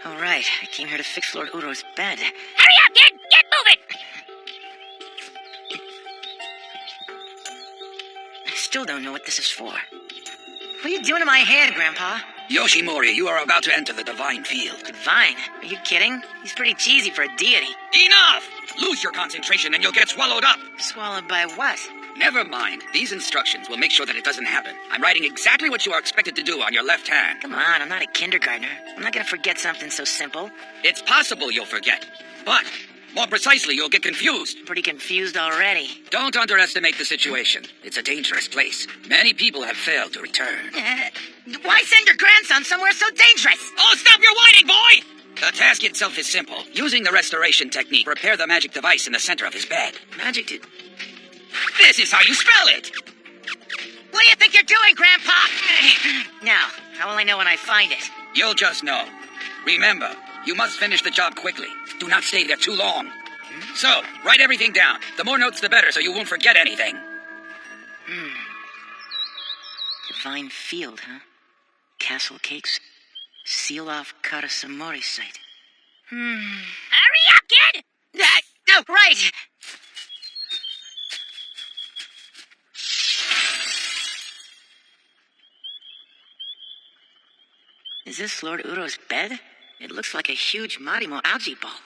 All right, I came here to fix Lord Uro's bed. Hurry up, kid! Get moving! I still don't know what this is for. What are you doing to my hand, Grandpa? Yoshimori, you are about to enter the divine field. Divine? Are you kidding? He's pretty cheesy for a deity. Enough! Lose your concentration and you'll get swallowed up. Swallowed by what? Never mind. These instructions will make sure that it doesn't happen. I'm writing exactly what you are expected to do on your left hand. Come on, I'm not a kindergartner. I'm not gonna forget something so simple. It's possible you'll forget. But, more precisely, you'll get confused. Pretty confused already. Don't underestimate the situation. It's a dangerous place. Many people have failed to return. Why send your grandson somewhere so dangerous? Oh, stop your whining, boy! The task itself is simple. Using the restoration technique, repair the magic device in the center of his bed. Magic to... This is how you spell it! What do you think you're doing, Grandpa? Now, how will I know when I find it? You'll just know. Remember, you must finish the job quickly. Do not stay there too long. So, write everything down. The more notes, the better, so you won't forget anything. Divine field, huh? Castle cakes. Seal off Karasumori site. Hurry up, kid! No, right! Is this Lord Uro's bed? It looks like a huge Marimo algae ball.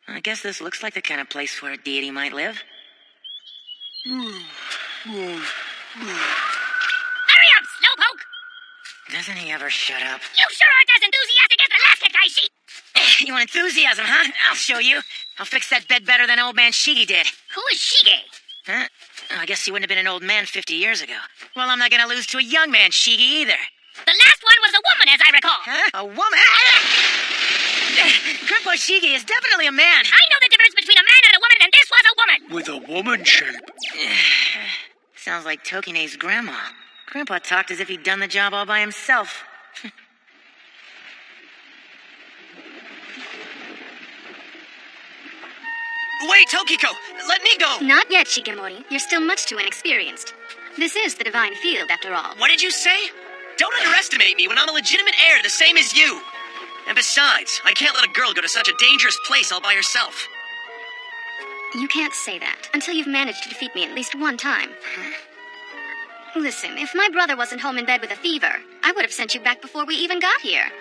I guess this looks like the kind of place where a deity might live. Hurry up, slowpoke! Doesn't he ever shut up? You sure aren't as enthusiastic as the last Kekkaishi! You want enthusiasm, huh? I'll show you. I'll fix that bed better than old man Shigi did. Who is Shige? Huh? I guess he wouldn't have been an old man 50 years ago. Well, I'm not gonna lose to a young man Shigi either. The last one was a woman, as I recall. Huh? A woman? Grandpa Shigi is definitely a man. I know the difference between a man and a woman, and this was a woman. With a woman shape. Sounds like Tokine's grandma. Grandpa talked as if he'd done the job all by himself. Wait, Tokiko! Let me go! Not yet, Shigemori. You're still much too inexperienced. This is the divine field, after all. What did you say? Don't underestimate me when I'm a legitimate heir the same as you. And besides, I can't let a girl go to such a dangerous place all by herself. You can't say that until you've managed to defeat me at least one time. Listen, if my brother wasn't home in bed with a fever, I would have sent you back before we even got here.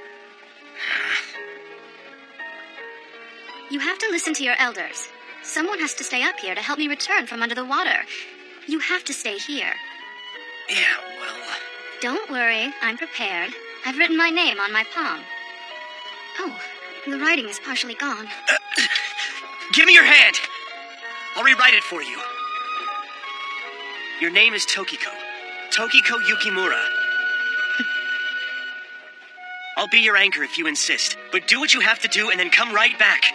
You have to listen to your elders. Someone has to stay up here to help me return from under the water. You have to stay here. Yeah, well... Don't worry, I'm prepared. I've written my name on my palm. Oh, The writing is partially gone. Give me your hand! I'll rewrite it for you. Your name is Tokiko. Tokiko Yukimura. I'll be your anchor if you insist, but do what you have to do and then come right back.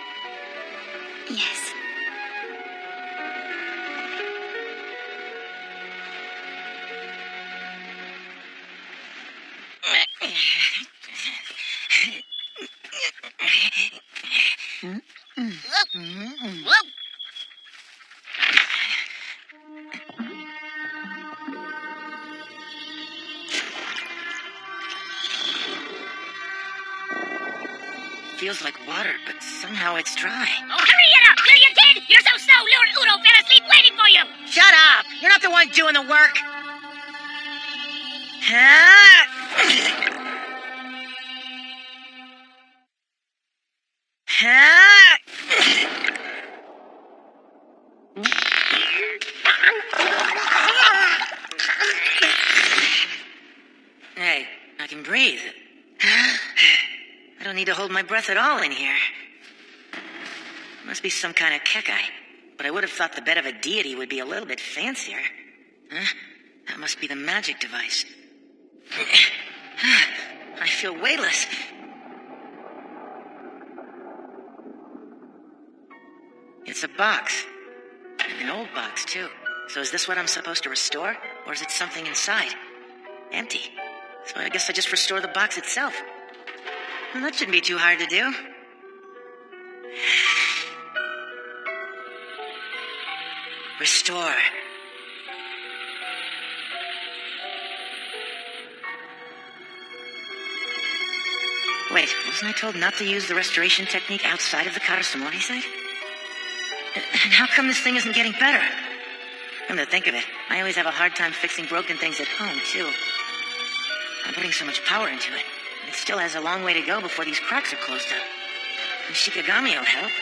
Yes. Feels like water, but somehow it's dry. Oh, hurry it up, will you, kid? You're so slow, Lord Udo fell asleep waiting for you. Shut up! You're not the one doing the work. Hey, I can breathe. I don't need to hold my breath at all in here. Must be some kind of Kekkai. But I would have thought the bed of a deity would be a little bit fancier. Huh? That must be the magic device. I feel weightless. It's a box. An old box, too. So is this what I'm supposed to restore? Or is it something inside? Empty. So I guess I just restore the box itself. Well, that shouldn't be too hard to do. Restore. Wait, wasn't I told not to use the restoration technique outside of the Karasumori site? And how come this thing isn't getting better? Come to think of it, I always have a hard time fixing broken things at home, too. I'm putting so much power into it, and it still has a long way to go before these cracks are closed up. And Shikigami will help.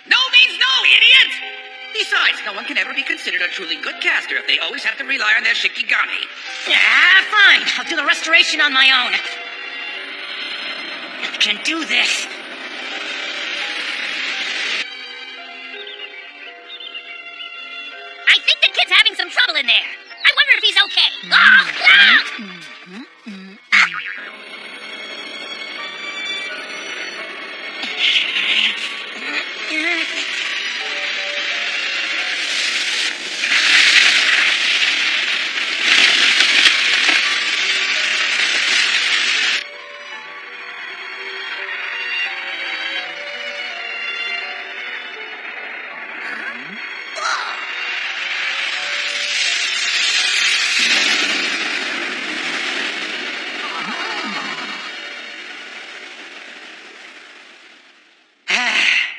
No means no, idiot! Besides, no one can ever be considered a truly good caster if they always have to rely on their Shikigami. Fine. I'll do the restoration on my own. I can do this. I think the kid's having some trouble in there. I wonder if he's okay. Ah! Ah!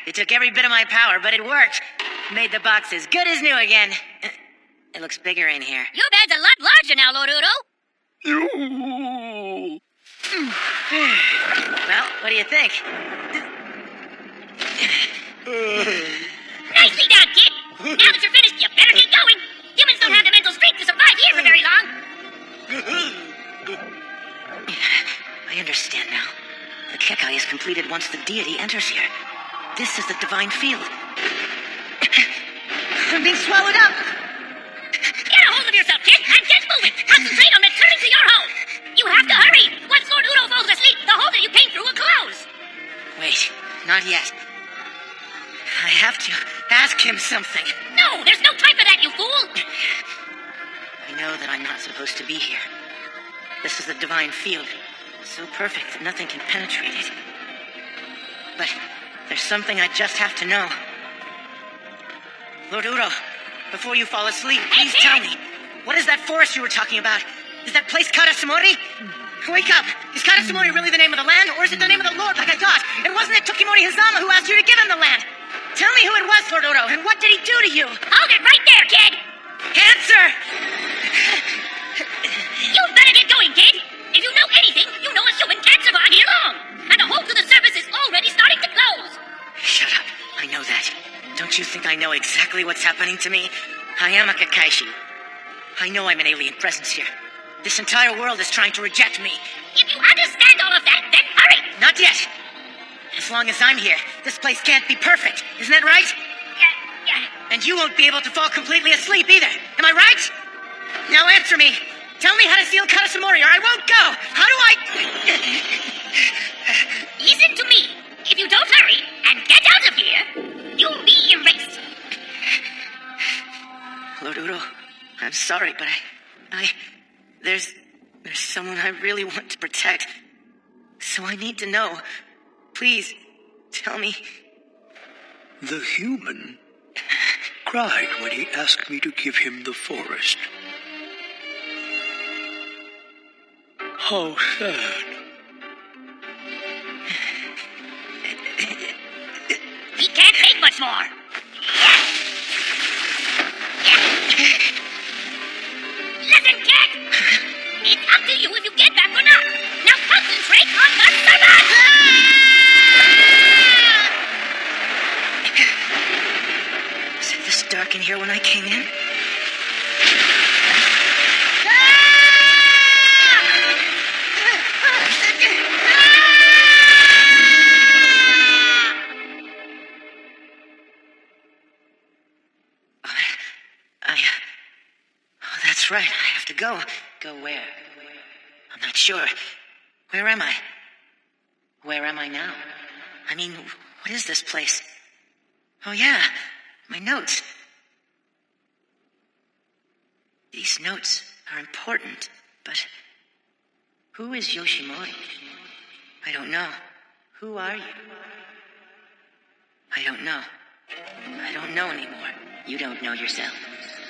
It took every bit of my power, but it worked. Made the box as good as new again. It looks bigger in here. Your bed's a lot larger now, Lord Udo. Well, what do you think? Nicely done, kid. Now that you're finished, you better get going. Humans don't have the mental strength to survive here for very long. I understand now. The Kekkai is completed once the deity enters here. This is the divine field. I'm being swallowed up. Get a hold of yourself, kid, and get moving. Concentrate on returning to your home. You have to hurry. Once Lord Udo falls asleep, the hole that you came through will close. Wait, not yet. I have to ask him something. No, there's no time for that, you fool. I know that I'm not supposed to be here. This is the divine field. So perfect that nothing can penetrate it. But there's something I just have to know. Lord Udo, before you fall asleep, please tell me, what is that forest you were talking about? Is that place Karasumori? Wake up! Is Karasumori really the name of the land, or is it the name of the Lord like I thought? And wasn't it Tokimori Hizama who asked you to give him the land? Tell me who it was, Lord Udo, and what did he do to you? Hold it right there, kid! Answer! You better get going, kid! If you know anything, you know a human can't survive here long! And the hole to the surface is already starting to close! Shut up. I know that. Don't you think I know exactly what's happening to me? I am a Kekkaishi. I know I'm an alien presence here. This entire world is trying to reject me. If you understand all of that, then hurry! Not yet. As long as I'm here, this place can't be perfect. Isn't that right? Yeah. And you won't be able to fall completely asleep either. Am I right? Now answer me. Tell me how to seal Karasumori or I won't go. How do I... Listen to me. If you don't hurry and get out of here, you'll be erased. Lord Uro, I'm sorry, but there's someone I really want to protect. So I need to know. Please, tell me. The human cried when he asked me to give him the forest. How sad. He can't take much more. Listen, kid. It's up to you if you get back or not. Now concentrate on the survival. Was it this dark in here when I came in? That's right, I have to go. Go where? I'm not sure. Where am I? Where am I now? I mean, what is this place? Oh yeah, my notes. These notes are important, but who is Yoshimori? I don't know. Who are you? I don't know. I don't know anymore. You don't know yourself.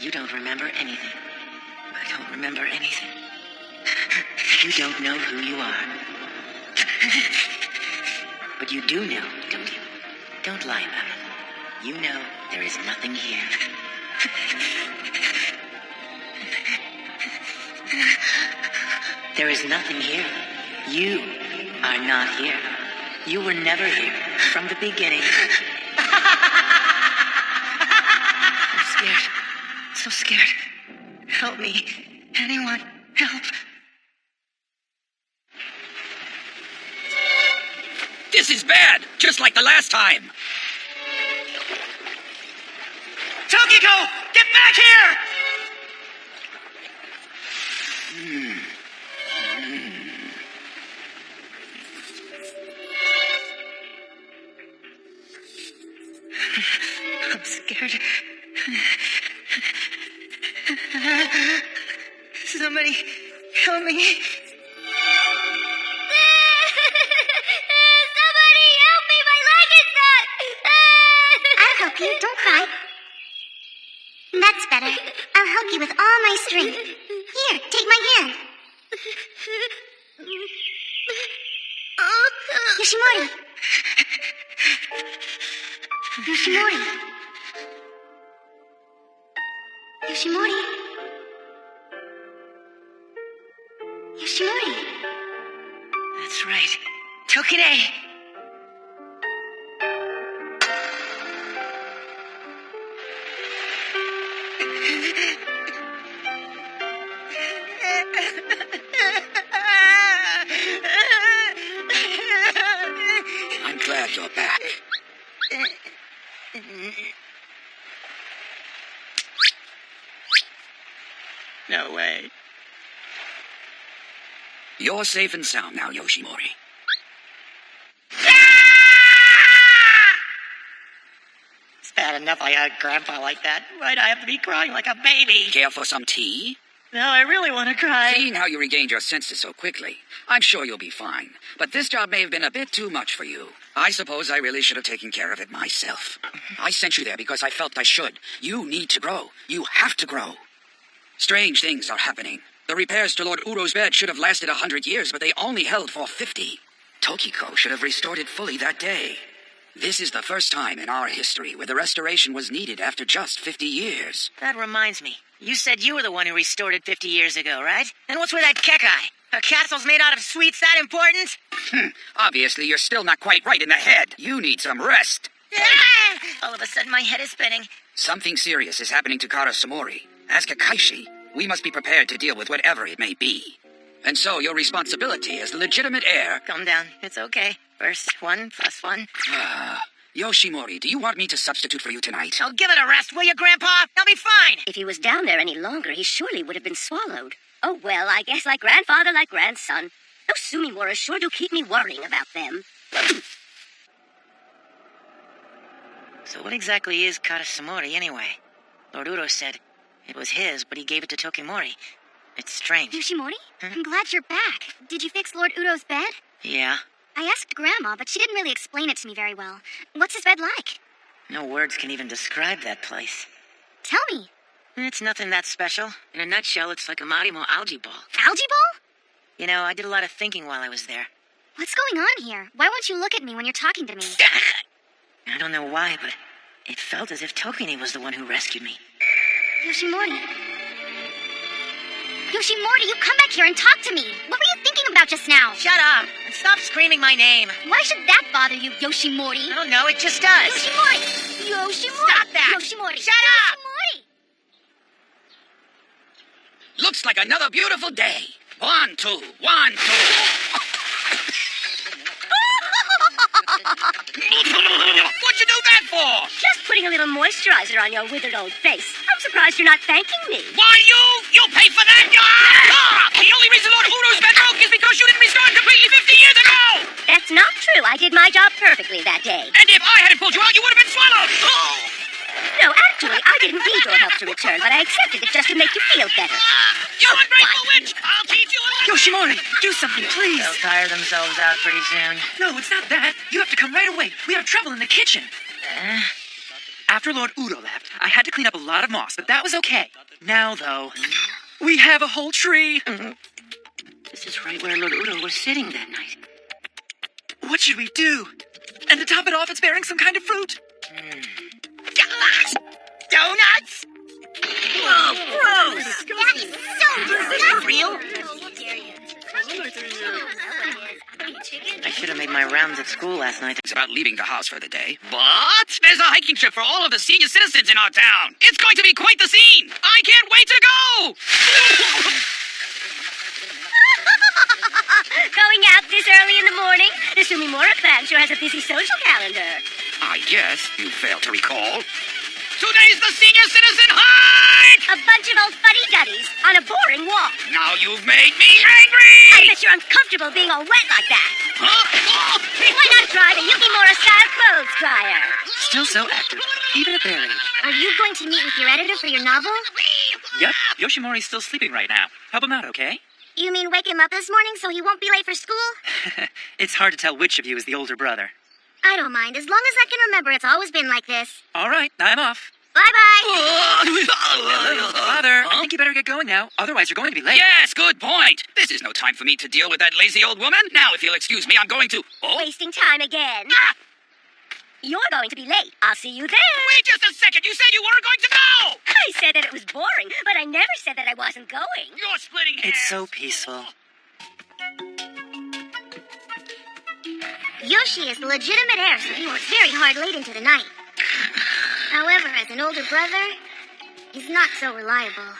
You don't remember anything. I don't remember anything. You don't know who you are. But you do know, don't you? Don't lie about it. You know there is nothing here. There is nothing here. You are not here. You were never here from the beginning. I'm scared. So scared. Help me. Anyone, help. This is bad, just like the last time. Tokiko, get back here! I'm scared. Somebody help me. Somebody help me! My leg is stuck! I'll help you. Don't cry. That's better. I'll help you with all my strength. Here, take my hand. Yoshimori. Yoshimori. Yoshimori. Yoshimori. That's right. Tokide. I'm glad you're back. No way. You're safe and sound now, Yoshimori. It's bad enough I had Grandpa like that. Why'd I have to be crying like a baby? Care for some tea? No, I really want to cry. Seeing how you regained your senses so quickly, I'm sure you'll be fine. But this job may have been a bit too much for you. I suppose I really should have taken care of it myself. I sent you there because I felt I should. You need to grow. You have to grow. Strange things are happening. The repairs to Lord Uro's bed should have lasted 100 years, but they only held for 50. Tokiko should have restored it fully that day. This is the first time in our history where the restoration was needed after just 50 years. That reminds me. You said you were the one who restored it 50 years ago, right? And what's with that Kekkai? A castle's made out of sweets that important? Obviously, you're still not quite right in the head. You need some rest. All of a sudden, my head is spinning. Something serious is happening to Karasumori. As Kekkaishi, we must be prepared to deal with whatever it may be. And so your responsibility as the legitimate heir... Calm down. It's okay. First, 1 + 1. Yoshimori, do you want me to substitute for you tonight? Oh, give it a rest, will you, Grandpa? I'll be fine. If he was down there any longer, he surely would have been swallowed. Oh, well, I guess like grandfather, like grandson. Those Sumimuras sure do keep me worrying about them. So what exactly is Karasumori, anyway? Lord Udo said it was his, but he gave it to Tokimori. It's strange. Yoshimori? I'm glad you're back. Did you fix Lord Udo's bed? Yeah. I asked Grandma, but she didn't really explain it to me very well. What's his bed like? No words can even describe that place. Tell me. It's nothing that special. In a nutshell, it's like a Marimo algae ball. Algae ball? You know, I did a lot of thinking while I was there. What's going on here? Why won't you look at me when you're talking to me? I don't know why, but it felt as if Tokini was the one who rescued me. Yoshimori. Yoshimori, you come back here and talk to me. What were you thinking about just now? Shut up and stop screaming my name. Why should that bother you, Yoshimori? I don't know, it just does. Yoshimori! Yoshimori! Stop that! Yoshimori! Shut up! Yoshimori! Looks like another beautiful day. 1, 2, 1, 2. What'd you do that for? Just putting a little moisturizer on your withered old face. I'm surprised you're not thanking me. Why, you pay for that? The only reason Lord Udo's been broke is because you didn't restore it completely 50 years ago! That's not true. I did my job perfectly that day. And if I hadn't pulled you out, you would have been swallowed! No, actually, I didn't need your help to return, but I accepted it just to make you feel better. You ungrateful witch! I'll teach you a lesson! Yoshimori, do something, please. They'll tire themselves out pretty soon. No, it's not that. You have to come right away. We have trouble in the kitchen. After Lord Udo left, I had to clean up a lot of moss, but that was okay. Now, though, we have a whole tree. This is right where Lord Udo was sitting that night. What should we do? And to top it off, it's bearing some kind of fruit. Donuts? Whoa, gross! That is so disgusting! Real? I should have made my rounds at school last night. It's about leaving the house for the day. But there's a hiking trip for all of the senior citizens in our town. It's going to be quite the scene. I can't wait to go! Going out this early in the morning? The Sumimura clan sure has a busy social calendar. I guess you failed to recall. Today's the senior citizen hike! A bunch of old fuddy-duddies on a boring walk. Now you've made me angry! I bet you're uncomfortable being all wet like that. Huh? Why not try the Yukimura-style clothes dryer? Still so active, even at their age. Are you going to meet with your editor for your novel? Yep, Yoshimori's still sleeping right now. Help him out, okay? You mean wake him up this morning so he won't be late for school? It's hard to tell which of you is the older brother. I don't mind. As long as I can remember, it's always been like this. All right, I'm off. Bye-bye! Father, I think you better get going now. Otherwise, you're going to be late. Yes, good point. This is no time for me to deal with that lazy old woman. Now, if you'll excuse me, I'm going to... Oh, Wasting time again. You're going to be late. I'll see you there. wait just a second. You said you weren't going to go! I said that it was boring, but I never said that I wasn't going. You're splitting hairs. It's so peaceful. Yoshi is the legitimate heir, so he works very hard late into the night. However, as an older brother, he's not so reliable.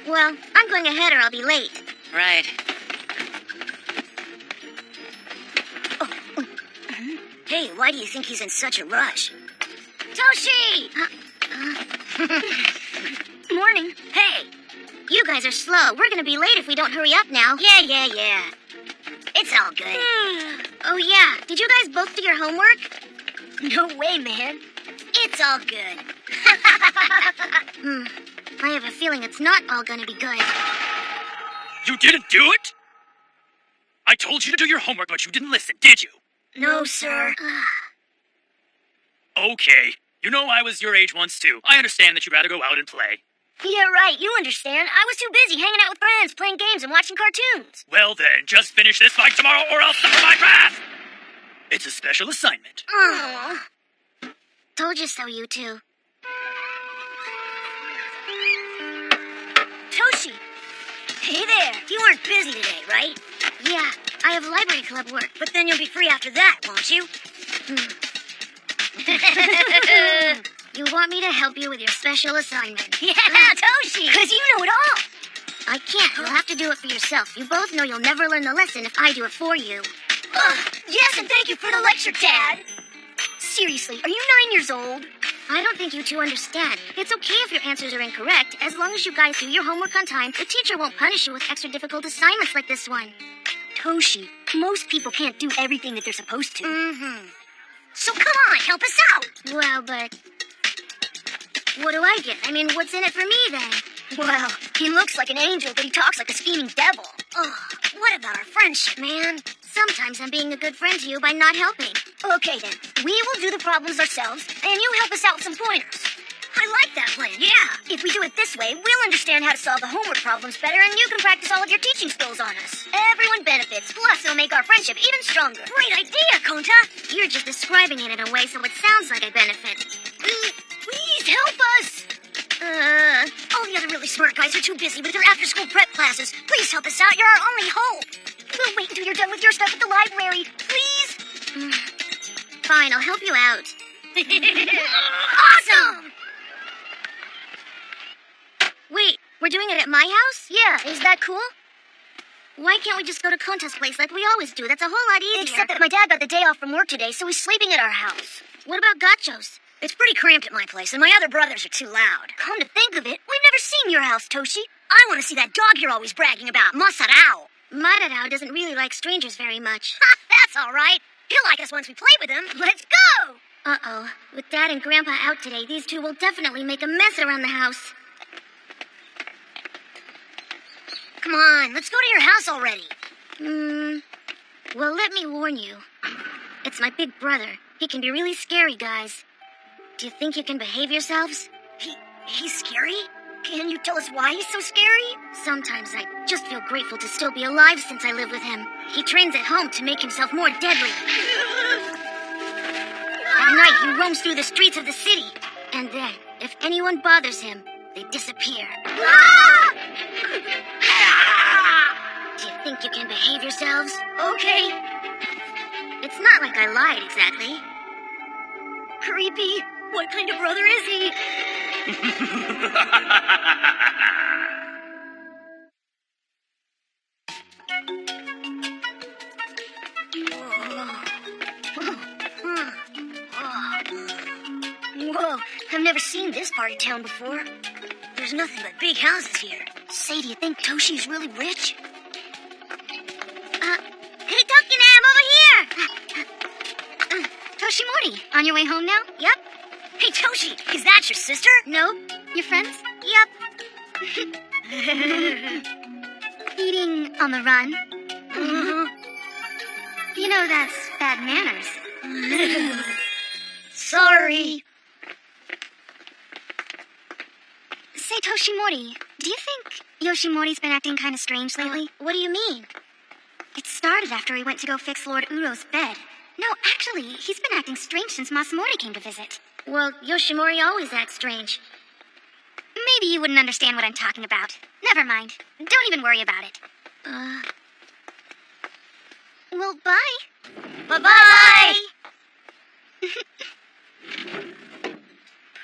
Well, I'm going ahead or I'll be late. Right. Hey, why do you think he's in such a rush? Toshi! Morning. Hey! You guys are slow. We're gonna be late if we don't hurry up now. Yeah. It's all good. Oh yeah, did you guys both do your homework? No way, man. It's all good. I have a feeling it's not all gonna be good. You didn't do it? I told you to do your homework, but you didn't listen, did you? No, sir. Okay. You know I was your age once, too. I understand that you'd rather go out and play. Yeah, right. You understand. I was too busy hanging out with friends, playing games, and watching cartoons. Well then, just finish this by tomorrow or I'll suffer my wrath! It's a special assignment. Aww. Told you so, you two. Toshi! Hey there. You weren't busy today, right? Yeah, I have library club work. But then you'll be free after that, won't you? You want me to help you with your special assignment? Yeah, Toshi. Because you know it all. I can't. You'll have to do it for yourself. You both know you'll never learn the lesson if I do it for you. Yes, and thank you for the lecture, Dad. Seriously, are you 9 years old? I don't think you two understand. It's okay if your answers are incorrect. As long as you guys do your homework on time, the teacher won't punish you with extra difficult assignments like this one. Toshi, most people can't do everything that they're supposed to. Mm-hmm. So come on, help us out. Well, but what do I get? I mean, what's in it for me, then? Well, he looks like an angel, but he talks like a scheming devil. Ugh, what about our friendship, man? Sometimes I'm being a good friend to you by not helping. Okay, then. We will do the problems ourselves, and you help us out with some pointers. I like that plan, yeah. If we do it this way, we'll understand how to solve the homework problems better, and you can practice all of your teaching skills on us. Everyone benefits, plus it'll make our friendship even stronger. Great idea, Konta. You're just describing it in a way so it sounds like I benefit. Please help us. All the other really smart guys are too busy with their after-school prep classes. Please help us out. You're our only hope. We'll wait until you're done with your stuff at the library. Please? Fine, I'll help you out. Awesome! Wait, we're doing it at my house? Yeah, is that cool? Why can't we just go to Konta's place like we always do? That's a whole lot easier. Except that my dad got the day off from work today, so he's sleeping at our house. What about Gachos? It's pretty cramped at my place, and my other brothers are too loud. Come to think of it, we've never seen your house, Toshi. I want to see that dog you're always bragging about, Masarao. Mararao doesn't really like strangers very much. Ha, that's all right. He'll like us once we play with him. Let's go! Uh-oh. With Dad and Grandpa out today, these two will definitely make a mess around the house. Come on, let's go to your house already. Well, let me warn you. It's my big brother. He can be really scary, guys. Do you think you can behave yourselves? He's scary? Can you tell us why he's so scary? Sometimes I just feel grateful to still be alive since I live with him. He trains at home to make himself more deadly. At night, he roams through the streets of the city. And then, if anyone bothers him, they disappear. Do you think you can behave yourselves? Okay. It's not like I lied exactly. Creepy. What kind of brother is he? Whoa, I've never seen this part of town before. There's nothing but big houses here. Say, do you think Toshi's really rich? Hey, Tokina, I'm over here! Toshimori, on your way home now? Yep. Hey, Toshi, is that your sister? Nope. Your friends? Yep. Eating on the run? You know that's bad manners. Sorry. Say, Toshimori, do you think Yoshimori's been acting kind of strange lately? What do you mean? It started after he went to go fix Lord Uro's bed. No, actually, he's been acting strange since Masamori came to visit. Well, Yoshimori always acts strange. Maybe you wouldn't understand what I'm talking about. Never mind. Don't even worry about it. Well, bye. Bye-bye!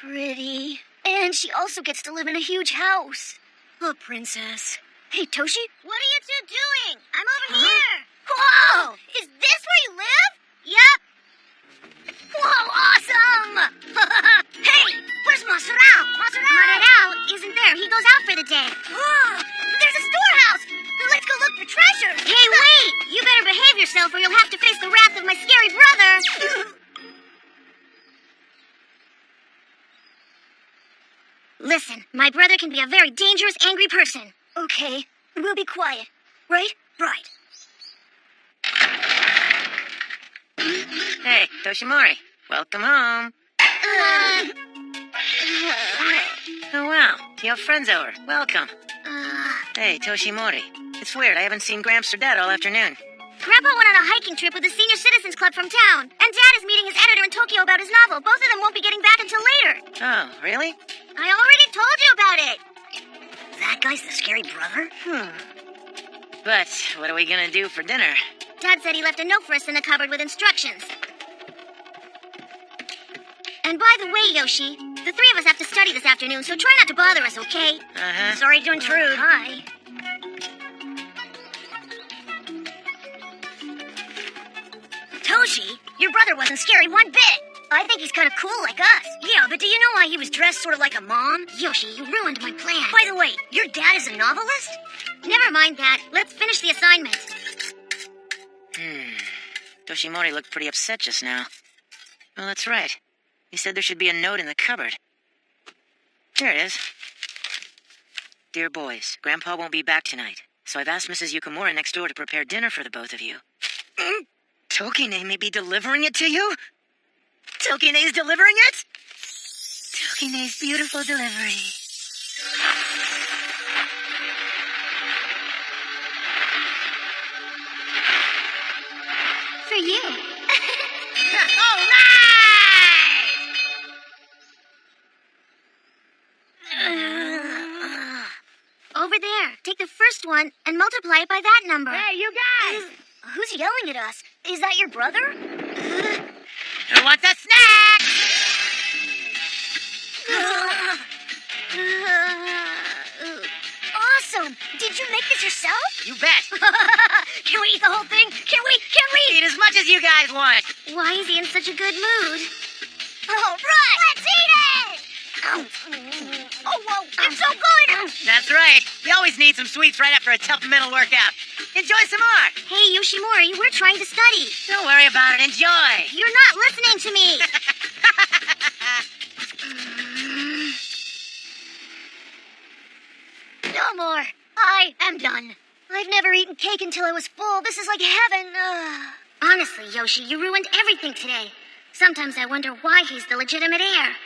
Pretty. And she also gets to live in a huge house. A princess. Hey, Toshi? What are you two doing? I'm over here. Whoa! Is this where you live? Yep. Whoa, awesome! Hey, where's Masarao? Mararao isn't there. He goes out for the day. There's a storehouse! Let's go look for treasure! Hey, wait! You better behave yourself or you'll have to face the wrath of my scary brother. Listen, my brother can be a very dangerous, angry person. Okay, we'll be quiet. Right? Right. Hey, Toshimori. Welcome home. Oh, wow. You have friends over. Welcome. Hey, Toshimori. It's weird. I haven't seen Gramps or Dad all afternoon. Grandpa went on a hiking trip with the Senior Citizens Club from town. And Dad is meeting his editor in Tokyo about his novel. Both of them won't be getting back until later. Oh, really? I already told you about it. That guy's the scary brother? But what are we gonna do for dinner? Dad said he left a note for us in the cupboard with instructions. And by the way, Yoshi, the three of us have to study this afternoon, so try not to bother us, okay? Uh-huh. Sorry to intrude. Hi. Toshi, your brother wasn't scary one bit. I think he's kind of cool like us. Yeah, but do you know why he was dressed sort of like a mom? Yoshi, you ruined my plan. By the way, your dad is a novelist? Never mind that. Let's finish the assignment. Toshimori looked pretty upset just now. Well, that's right. He said there should be a note in the cupboard. Here it is. Dear boys, Grandpa won't be back tonight, so I've asked Mrs. Yukamura next door to prepare dinner for the both of you. Tokine may be delivering it to you? Tokine's delivering it? Tokine's beautiful delivery. For you. All right! Over there. Take the first one and multiply it by that number. Hey, you guys! Who's yelling at us? Is that your brother? Who wants a snack? Awesome! Did you make this yourself? You bet. Can we eat the whole thing? Can we? Eat as much as you guys want. Why is he in such a good mood? All right! Let's eat it! Oh, whoa, it's so good! That's right. You always need some sweets right after a tough mental workout. Enjoy some more. Hey, Yoshimori, we're trying to study. Don't worry about it. Enjoy. You're not listening to me. No more. I am done. I've never eaten cake until I was full. This is like heaven. Honestly, Yoshi, you ruined everything today. Sometimes I wonder why he's the legitimate heir.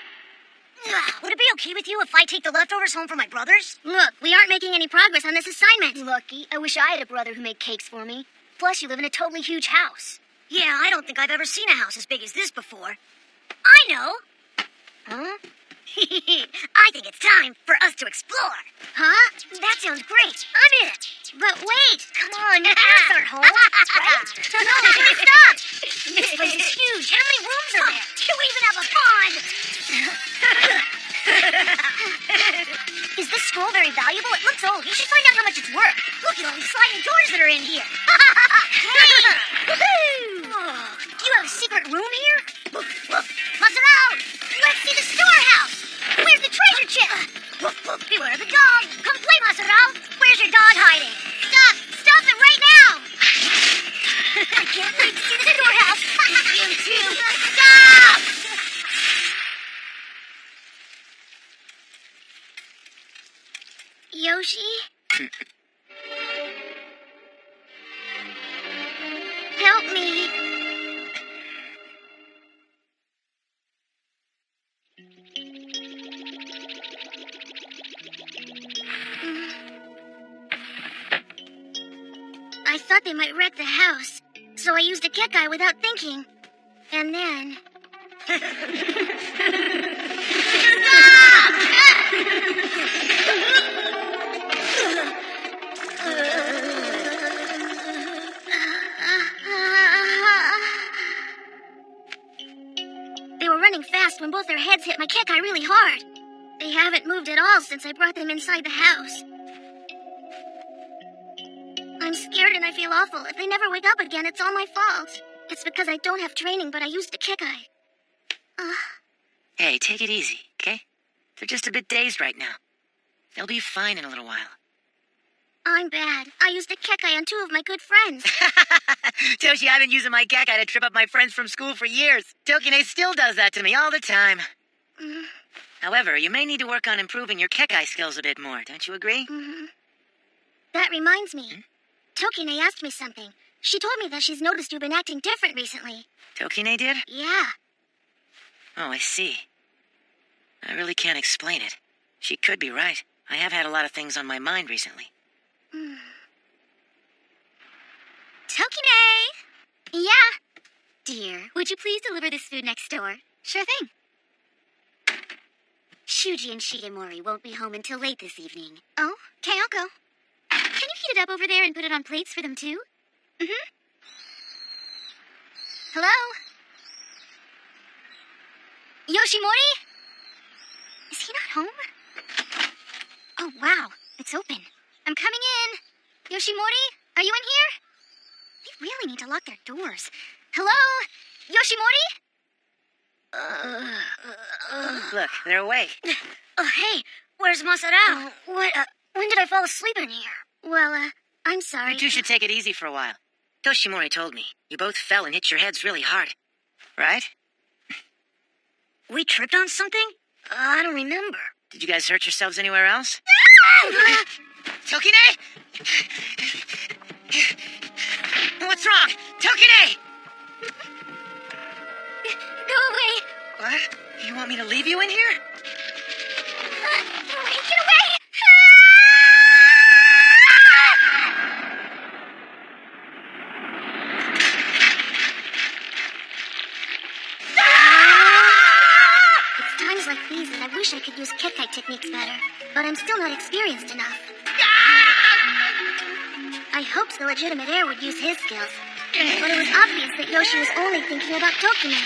Would it be okay with you if I take the leftovers home for my brothers? Look, we aren't making any progress on this assignment. Lucky. I wish I had a brother who made cakes for me. Plus, you live in a totally huge house. Yeah, I don't think I've ever seen a house as big as this before. I know. Huh? I think it's time for us to explore. Huh? That sounds great. I'm in it. But wait. Come on, you can't start home. Right? No, please stop. This place is huge. How many rooms are there? Do we even have a pond? Is this scroll very valuable? It looks old. You should find out how much it's worth. Look at all these sliding doors that are in here. Hey! Woohoo! Oh, do you have a secret room here? Masaro! Let's see the storehouse! Where's the treasure chest? Beware the dog! Come play, Masaro! Where's your dog hiding? Stop! Stop it right now! I can't wait to see the storehouse! You too! Stop! Yoshi? Help me. I thought they might wreck the house, so I used a Kekkai without thinking. And then... They were running fast when both their heads hit my Kekkai really hard. They haven't moved at all since I brought them inside the house. I'm scared and I feel awful. If they never wake up again, it's all my fault. It's because I don't have training, but I used a Kekkai. Hey, take it easy, okay? They're just a bit dazed right now. They'll be fine in a little while. I'm bad. I used a Kekkai on two of my good friends. Toshi, I've been using my Kekkai to trip up my friends from school for years. Tokine still does that to me all the time. However, you may need to work on improving your Kekkai skills a bit more, don't you agree? That reminds me. Tokine asked me something. She told me that she's noticed you've been acting different recently. Tokine did? Yeah. Oh, I see. I really can't explain it. She could be right. I have had a lot of things on my mind recently. Tokine! Yeah? Dear, would you please deliver this food next door? Sure thing. Shuji and Shigemori won't be home until late this evening. Oh, okay, I'll go. Can you heat it up over there and put it on plates for them too? Hello? Yoshimori? Is he not home? Oh, wow. It's open. I'm coming in. Yoshimori, are you in here? They really need to lock their doors. Hello? Yoshimori? Look, they're awake. Oh, hey, where's Masarao? When did I fall asleep in here? Well, I'm sorry. You two should take it easy for a while. Toshimori told me. You both fell and hit your heads really hard. Right? We tripped on something? I don't remember. Did you guys hurt yourselves anywhere else? Tokine? What's wrong? Tokine! Go away! What? You want me to leave you in here? Get away! It's times like these that I wish I could use Kekkai techniques better, but I'm still not experienced enough. I hoped the legitimate heir would use his skills, but it was obvious that Yoshi was only thinking about Tokime.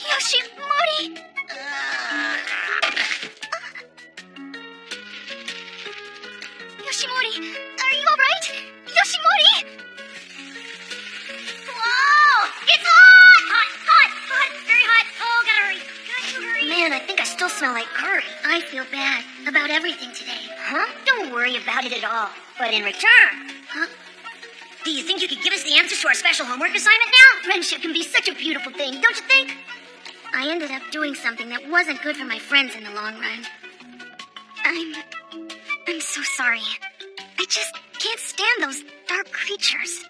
Yoshimori! Yoshimori, are you alright? Yoshimori! Whoa! It's hot! Hot! Very hot! Oh, gotta hurry. Gotta hurry. Man, I think I still smell like curry. I feel bad about everything today. Huh? Don't worry about it at all. But in return... Huh? Do you think you could give us the answers to our special homework assignment now? Friendship can be such a beautiful thing, don't you think? I ended up doing something that wasn't good for my friends in the long run. I'm so sorry. I just can't stand those dark creatures.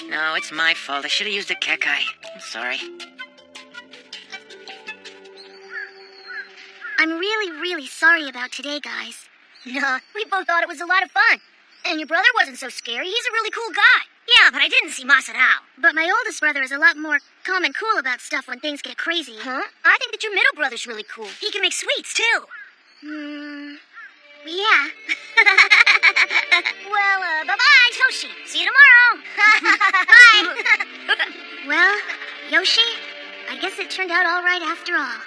No, it's my fault. I should have used a Kekkai. I'm sorry. I'm really, really sorry about today, guys. No, we both thought it was a lot of fun. And your brother wasn't so scary. He's a really cool guy. Yeah, but I didn't see Masarao. But my oldest brother is a lot more calm and cool about stuff when things get crazy. Huh? I think that your middle brother's really cool. He can make sweets, too. Yeah. Well, bye-bye, Toshi. See you tomorrow. Bye. Well, Yoshi, I guess it turned out all right after all.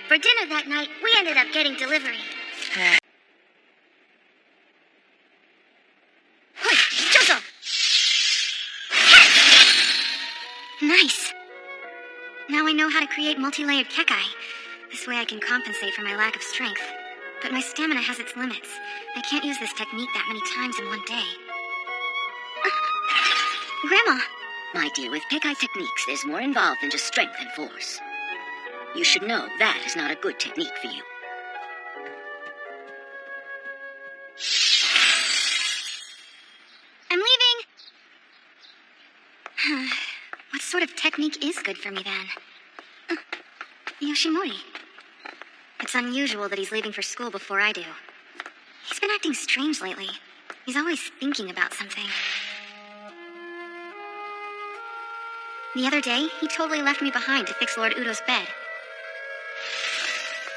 For dinner that night, we ended up getting delivery. Hey, Jojo! Nice. Now I know how to create multi-layered Kekkai. This way I can compensate for my lack of strength. But my stamina has its limits. I can't use this technique that many times in one day. Grandma! My dear, with Kekkai techniques, there's more involved than just strength and force. You should know that is not a good technique for you. I'm leaving! What sort of technique is good for me, then? Yoshimori. It's unusual that he's leaving for school before I do. He's been acting strange lately. He's always thinking about something. The other day, he totally left me behind to fix Lord Udo's bed.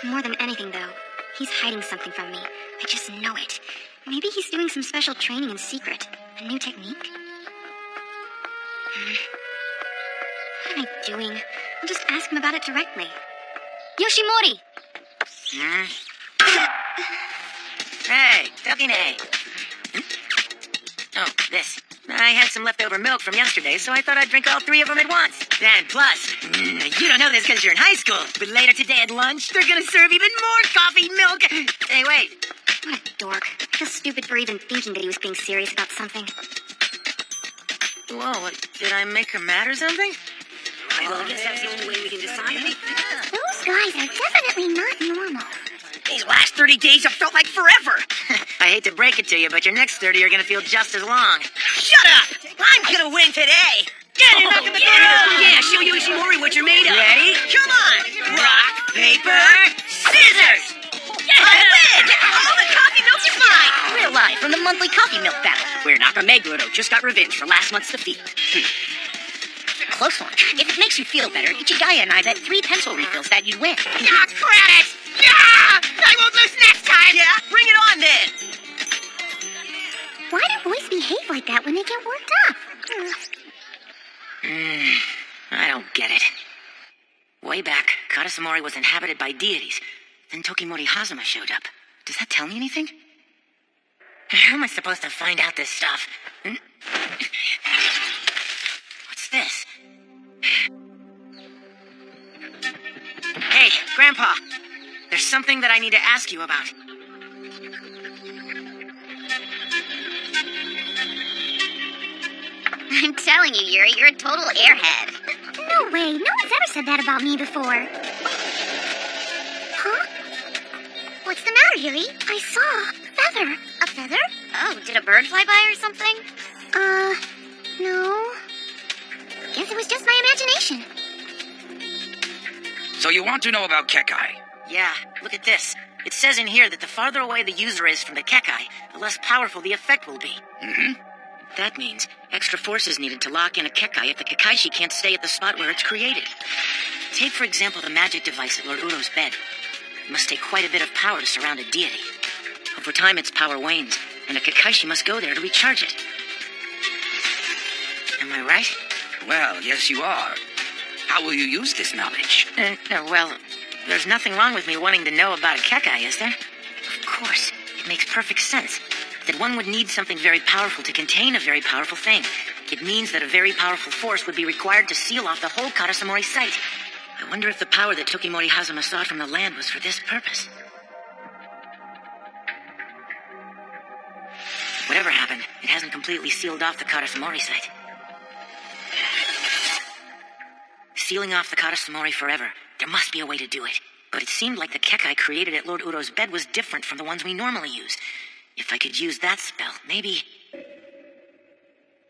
More than anything, though, he's hiding something from me. I just know it. Maybe he's doing some special training in secret. A new technique? What am I doing? I'll just ask him about it directly. Yoshimori! Hey, Tokine. Oh, this. I had some leftover milk from yesterday, so I thought I'd drink all 3 of them at once. And plus, you don't know this because you're in high school, but later today at lunch, they're gonna serve even more coffee milk. Hey, wait. What a dork. I feel stupid for even thinking that he was being serious about something. Whoa, what, did I make her mad or something? Well, I guess that's the only way we can decide it. Those guys are definitely not normal. These last 30 days have felt like forever. I hate to break it to you, but your next 30 are gonna feel just as long. Shut up! I'm gonna win today! Get it, knock the door off! Yeah, show Yoshimori what you're made of. Ready? Come on! Rock, paper, scissors! I win! All the coffee milk is mine! We're live from the monthly coffee milk battle, where Nakameguro just got revenge for last month's defeat. Close one. If it makes you feel better, Ichigaya and I bet 3 pencil refills that you'd win. Yeah, credit! Yeah! I won't lose next time! Yeah, bring it on then! Why do boys behave like that when they get worked up? I don't get it. Way back, Karasumori was inhabited by deities. Then Tokimori Hazama showed up. Does that tell me anything? How am I supposed to find out this stuff? What's this? Hey, Grandpa. There's something that I need to ask you about. I'm telling you, Yuri, you're a total airhead. No way. No one's ever said that about me before. Huh? What's the matter, Yuri? I saw a feather. A feather? Oh, did a bird fly by or something? No. Guess it was just my imagination. So you want to know about Kekkai? Yeah, look at this. It says in here that the farther away the user is from the Kekkai, the less powerful the effect will be. Mm-hmm. That means extra force is needed to lock in a Kekkai if the Kekkaishi can't stay at the spot where it's created. Take, for example, the magic device at Lord Uro's bed. It must take quite a bit of power to surround a deity. Over time, its power wanes, and a Kekkaishi must go there to recharge it. Am I right? Well, yes, you are. How will you use this knowledge? Well, there's nothing wrong with me wanting to know about a Kekkai, is there? Of course. It makes perfect sense. That one would need something very powerful to contain a very powerful thing. It means that a very powerful force would be required to seal off the whole Karasumori site. I wonder if the power that Tokimori Hazama sought from the land was for this purpose. Whatever happened, it hasn't completely sealed off the Karasumori site. Sealing off the Karasumori forever. There must be a way to do it. But it seemed like the Kekkai created at Lord Uro's bed was different from the ones we normally use. If I could use that spell, maybe...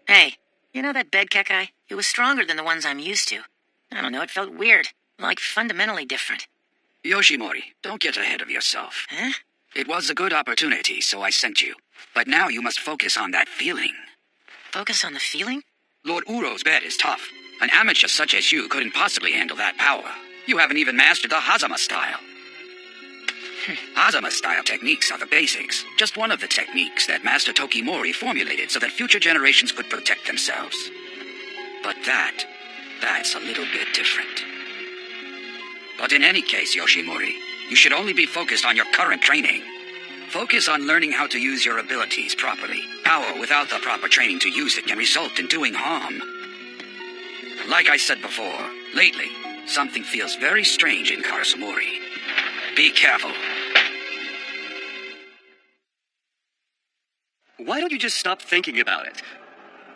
Hey, you know that bed Kekkai? It was stronger than the ones I'm used to. I don't know, it felt weird. Like fundamentally different. Yoshimori, don't get ahead of yourself. Huh? It was a good opportunity, so I sent you. But now you must focus on that feeling. Focus on the feeling? Lord Uro's bed is tough. An amateur such as you couldn't possibly handle that power. You haven't even mastered the Hazama style. Hazama style techniques are the basics. Just one of the techniques that Master Tokimori formulated so that future generations could protect themselves. But that's a little bit different. But in any case, Yoshimori, you should only be focused on your current training. Focus on learning how to use your abilities properly. Power without the proper training to use it can result in doing harm. Like I said before, lately, something feels very strange in Karasumori. Be careful. Why don't you just stop thinking about it?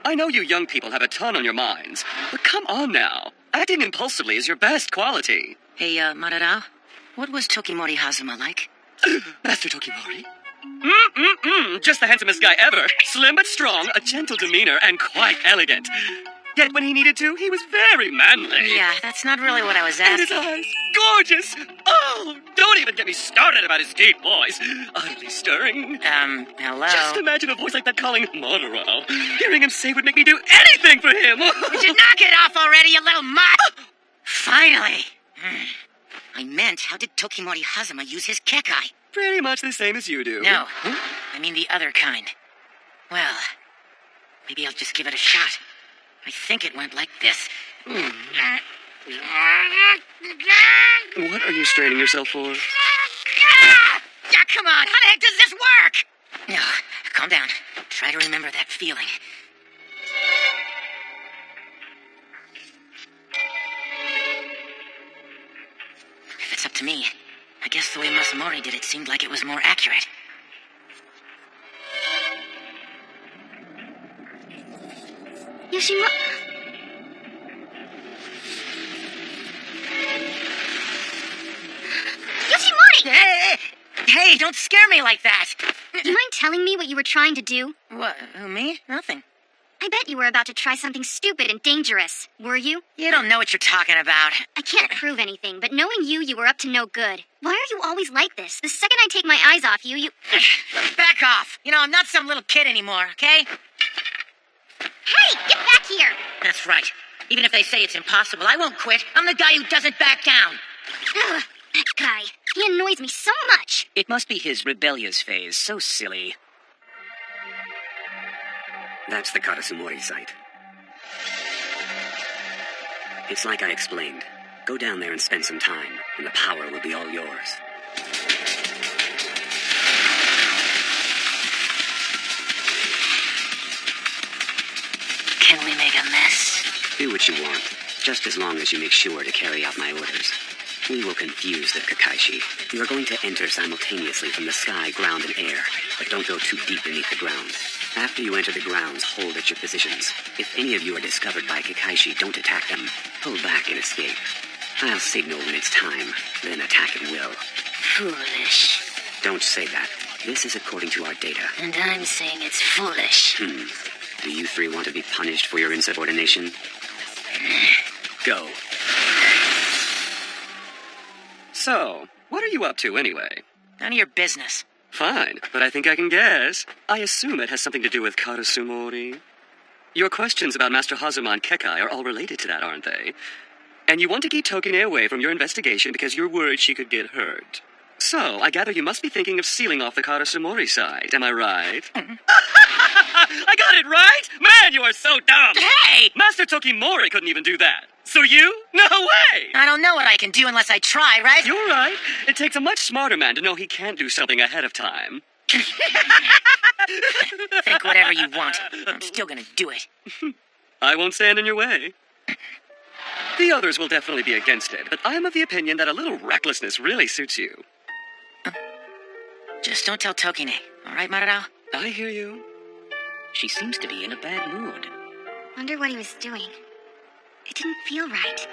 I know you young people have a ton on your minds, but come on now. Acting impulsively is your best quality. Hey, Mararao, what was Tokimori Hazama like? Master Tokimori? Just the handsomest guy ever. Slim but strong, a gentle demeanor, and quite elegant. Yet when he needed to, he was very manly. Yeah, that's not really what I was And asking. his eyes, gorgeous. Oh, don't even get me started about his deep voice. Utterly stirring. Hello? Just imagine a voice like that calling Mororo. Hearing him say would make me do anything for him. Would you knock it off already, you little mutt? Finally. I meant, how did Tokimori Hazama use his Kekkai? Pretty much the same as you do. No, I mean the other kind. Well, maybe I'll just give it a shot. I think it went like this. What are you straining yourself for? Yeah, come on, how the heck does this work? No, calm down. Try to remember that feeling. If it's up to me, I guess the way Masamori did it seemed like it was more accurate. Yoshimori... Hey, don't scare me like that. Do you mind telling me what you were trying to do? What, me? Nothing. I bet you were about to try something stupid and dangerous. Were you? You don't know what you're talking about. I can't prove anything, but knowing you were up to no good. Why are you always like this? The second I take my eyes off you... Back off. You know, I'm not some little kid anymore, okay? Hey, get back here! That's right. Even if they say it's impossible, I won't quit. I'm the guy who doesn't back down. Ugh, that guy. He annoys me so much. It must be his rebellious phase. So silly. That's the Karasumori site. It's like I explained. Go down there and spend some time, and the power will be all yours. Can we make a mess? Do what you want, just as long as you make sure to carry out my orders. We will confuse the Kekkaishi. You are going to enter simultaneously from the sky, ground, and air, but don't go too deep beneath the ground. After you enter the grounds, hold at your positions. If any of you are discovered by Kekkaishi, don't attack them. Pull back and escape. I'll signal when it's time, then attack at will. Foolish. Don't say that. This is according to our data. And I'm saying it's foolish. Do you three want to be punished for your insubordination? Go. So, what are you up to anyway? None of your business. Fine, but I think I can guess. I assume it has something to do with Karasumori. Your questions about Master Hazuma and Kekkai are all related to that, aren't they? And you want to keep Tokine away from your investigation because you're worried she could get hurt. So, I gather you must be thinking of sealing off the Karasumori side, am I right? I got it right! Man, you are so dumb! Hey! Master Tokimori couldn't even do that. So you? No way! I don't know what I can do unless I try, right? You're right. It takes a much smarter man to know he can't do something ahead of time. Think whatever you want. I'm still gonna do it. I won't stand in your way. The others will definitely be against it, but I am of the opinion that a little recklessness really suits you. Just don't tell Tokine, all right, Maruo? I hear you. She seems to be in a bad mood. Wonder what he was doing. It didn't feel right.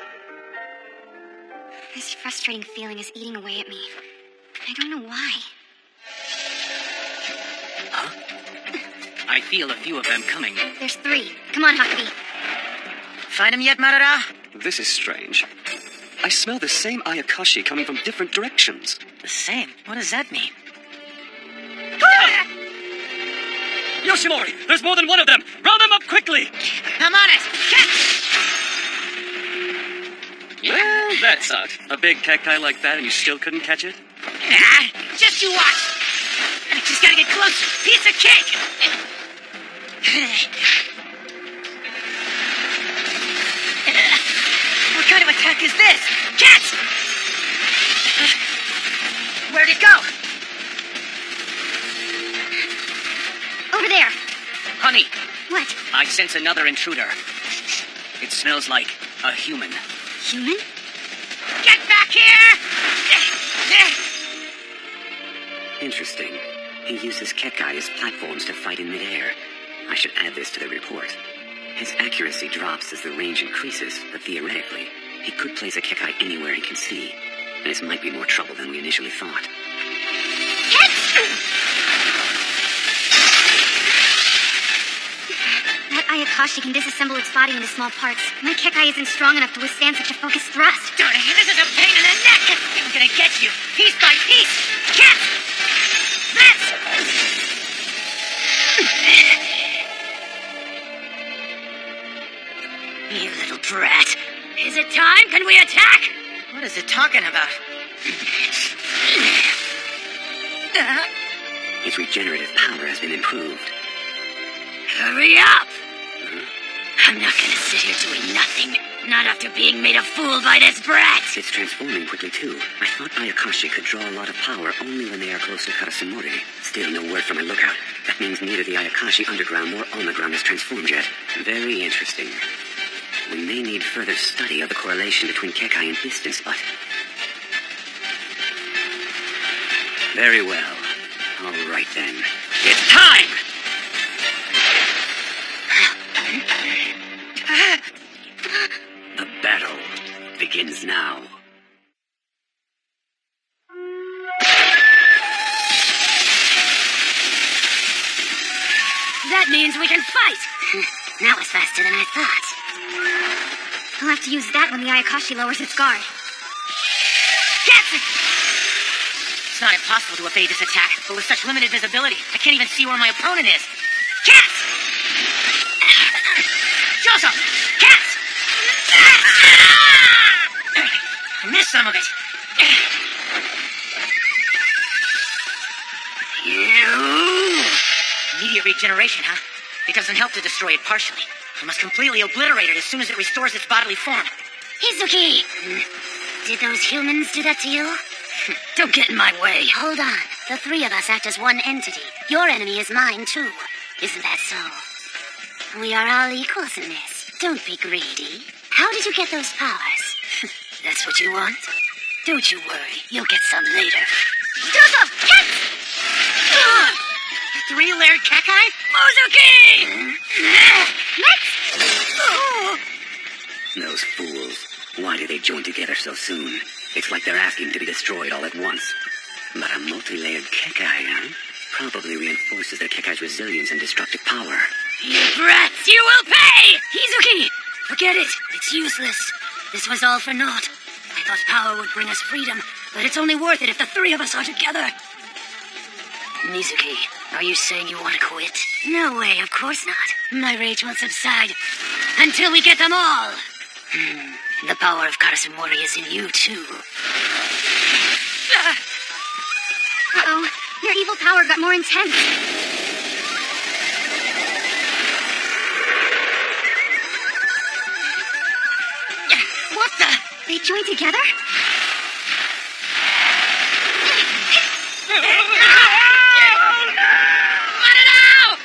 This frustrating feeling is eating away at me. I don't know why. Huh? I feel a few of them coming. There's 3. Come on, Hakubi. Find him yet, Maruo? This is strange. I smell the same Ayakashi coming from different directions. The same? What does that mean? Yoshimori, there's more than one of them! Round them up quickly! I'm on it! Well, that sucked. A big Kekkai like that and you still couldn't catch it? Just you watch! I just gotta get closer! Piece of cake! What kind of attack is this? Catch! Where'd it go? Over there. Honey, What? I sense another intruder. It smells like a human. Human? Get back here! Interesting. He uses Kekkai as platforms to fight in midair. I should add this to the report. His accuracy drops as the range increases, but theoretically, he could place a Kekkai anywhere he can see. And this might be more trouble than we initially thought. That Ayakashi can disassemble its body into small parts. My Kekkai isn't strong enough to withstand such a focused thrust. Darn it, this is a pain in the neck! I'm gonna get you, piece by piece! Catch! That's... You little brat. Is it time? Can we attack? What is it talking about? Its regenerative power has been improved. Hurry up! I'm not gonna sit here doing nothing. Not after being made a fool by this brat! It's transforming quickly, too. I thought Ayakashi could draw a lot of power only when they are close to Karasumori. Still no word from my lookout. That means neither the Ayakashi underground nor on the ground is transformed yet. Very interesting. We may need further study of the correlation between Kekkai and distance, but... Very well. All right, then. It's time! The battle begins now. That means we can fight! That was faster than I thought. I'll have to use that when the Ayakashi lowers its guard. It's not impossible to evade this attack, but with such limited visibility, I can't even see where my opponent is. Cats! Joseph! Cats! I missed some of it. Immediate regeneration, huh? It doesn't help to destroy it partially. I must completely obliterate it as soon as it restores its bodily form. Hizuki! Did those humans do that to you? Don't get in my way. Hold on. The three of us act as one entity. Your enemy is mine, too. Isn't that so? We are all equals in this. Don't be greedy. How did you get those powers? That's what you want? Don't you worry. You'll get some later. Joseph! Hit! Three-layered Kekkai? Mozuki! Next! Those fools. Why do they join together so soon? It's like they're asking to be destroyed all at once. But a multi-layered Kekkai, huh? Probably reinforces their Kekkai's resilience and destructive power. You brats, you will pay! Hizuki! Forget it. It's useless. This was all for naught. I thought power would bring us freedom, but it's only worth it if the three of us are together. Mizuki, are you saying you want to quit? No way, of course not. My rage won't subside until we get them all. The power of Karasumori is in you, too. Uh-oh. Your evil power got more intense. What the? They joined together? Let it out!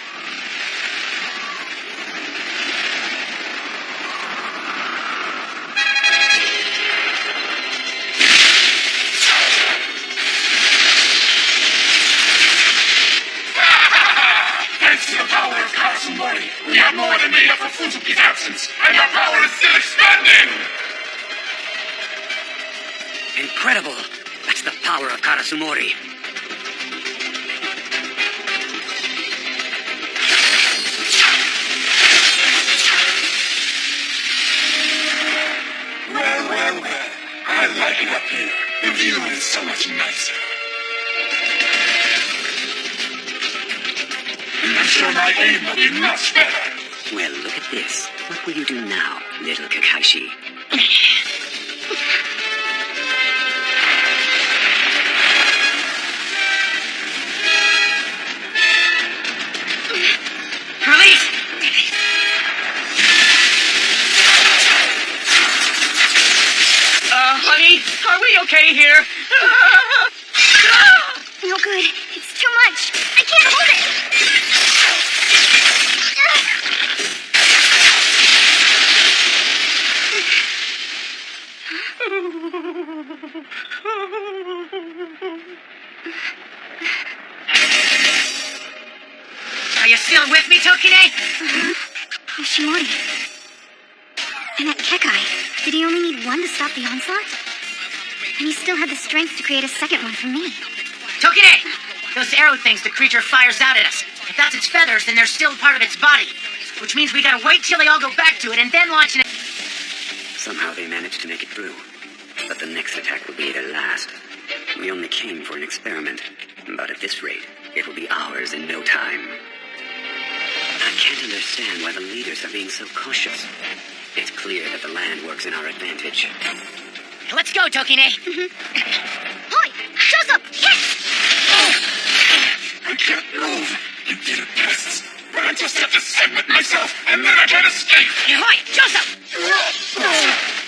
Thanks to the power of Karasumori, we have more than made up for Fuzuki's absence, and our power is still expanding! Incredible! That's the power of Karasumori. Well. I like it up here. The view is so much nicer. And I'm sure my aim will be much better. Well, look at this. What will you do now, little Kekkaishi? Release! Honey, are we okay here? No good. It's too much. I can't hold it. Are you still with me, Tokine? Yoshimori. And that Kekkai, did he only need one to stop the onslaught? And he still had the strength to create a second one for me. Tokine! Those arrow things the creature fires out at us. If that's its feathers, then they're still part of its body. Which means we gotta wait till they all go back to it and then launch an... Somehow they managed to make it through. But the next attack will be their last. We only came for an experiment. But at this rate, it will be ours in no time. I can't understand why the leaders are being so cautious. It's clear that the land works in our advantage. Let's go, Tokine! Hoi! Joseph! Hit! I can't move. You did it best. But I just have to segment myself, and then I can escape. Ahoy! Joseph!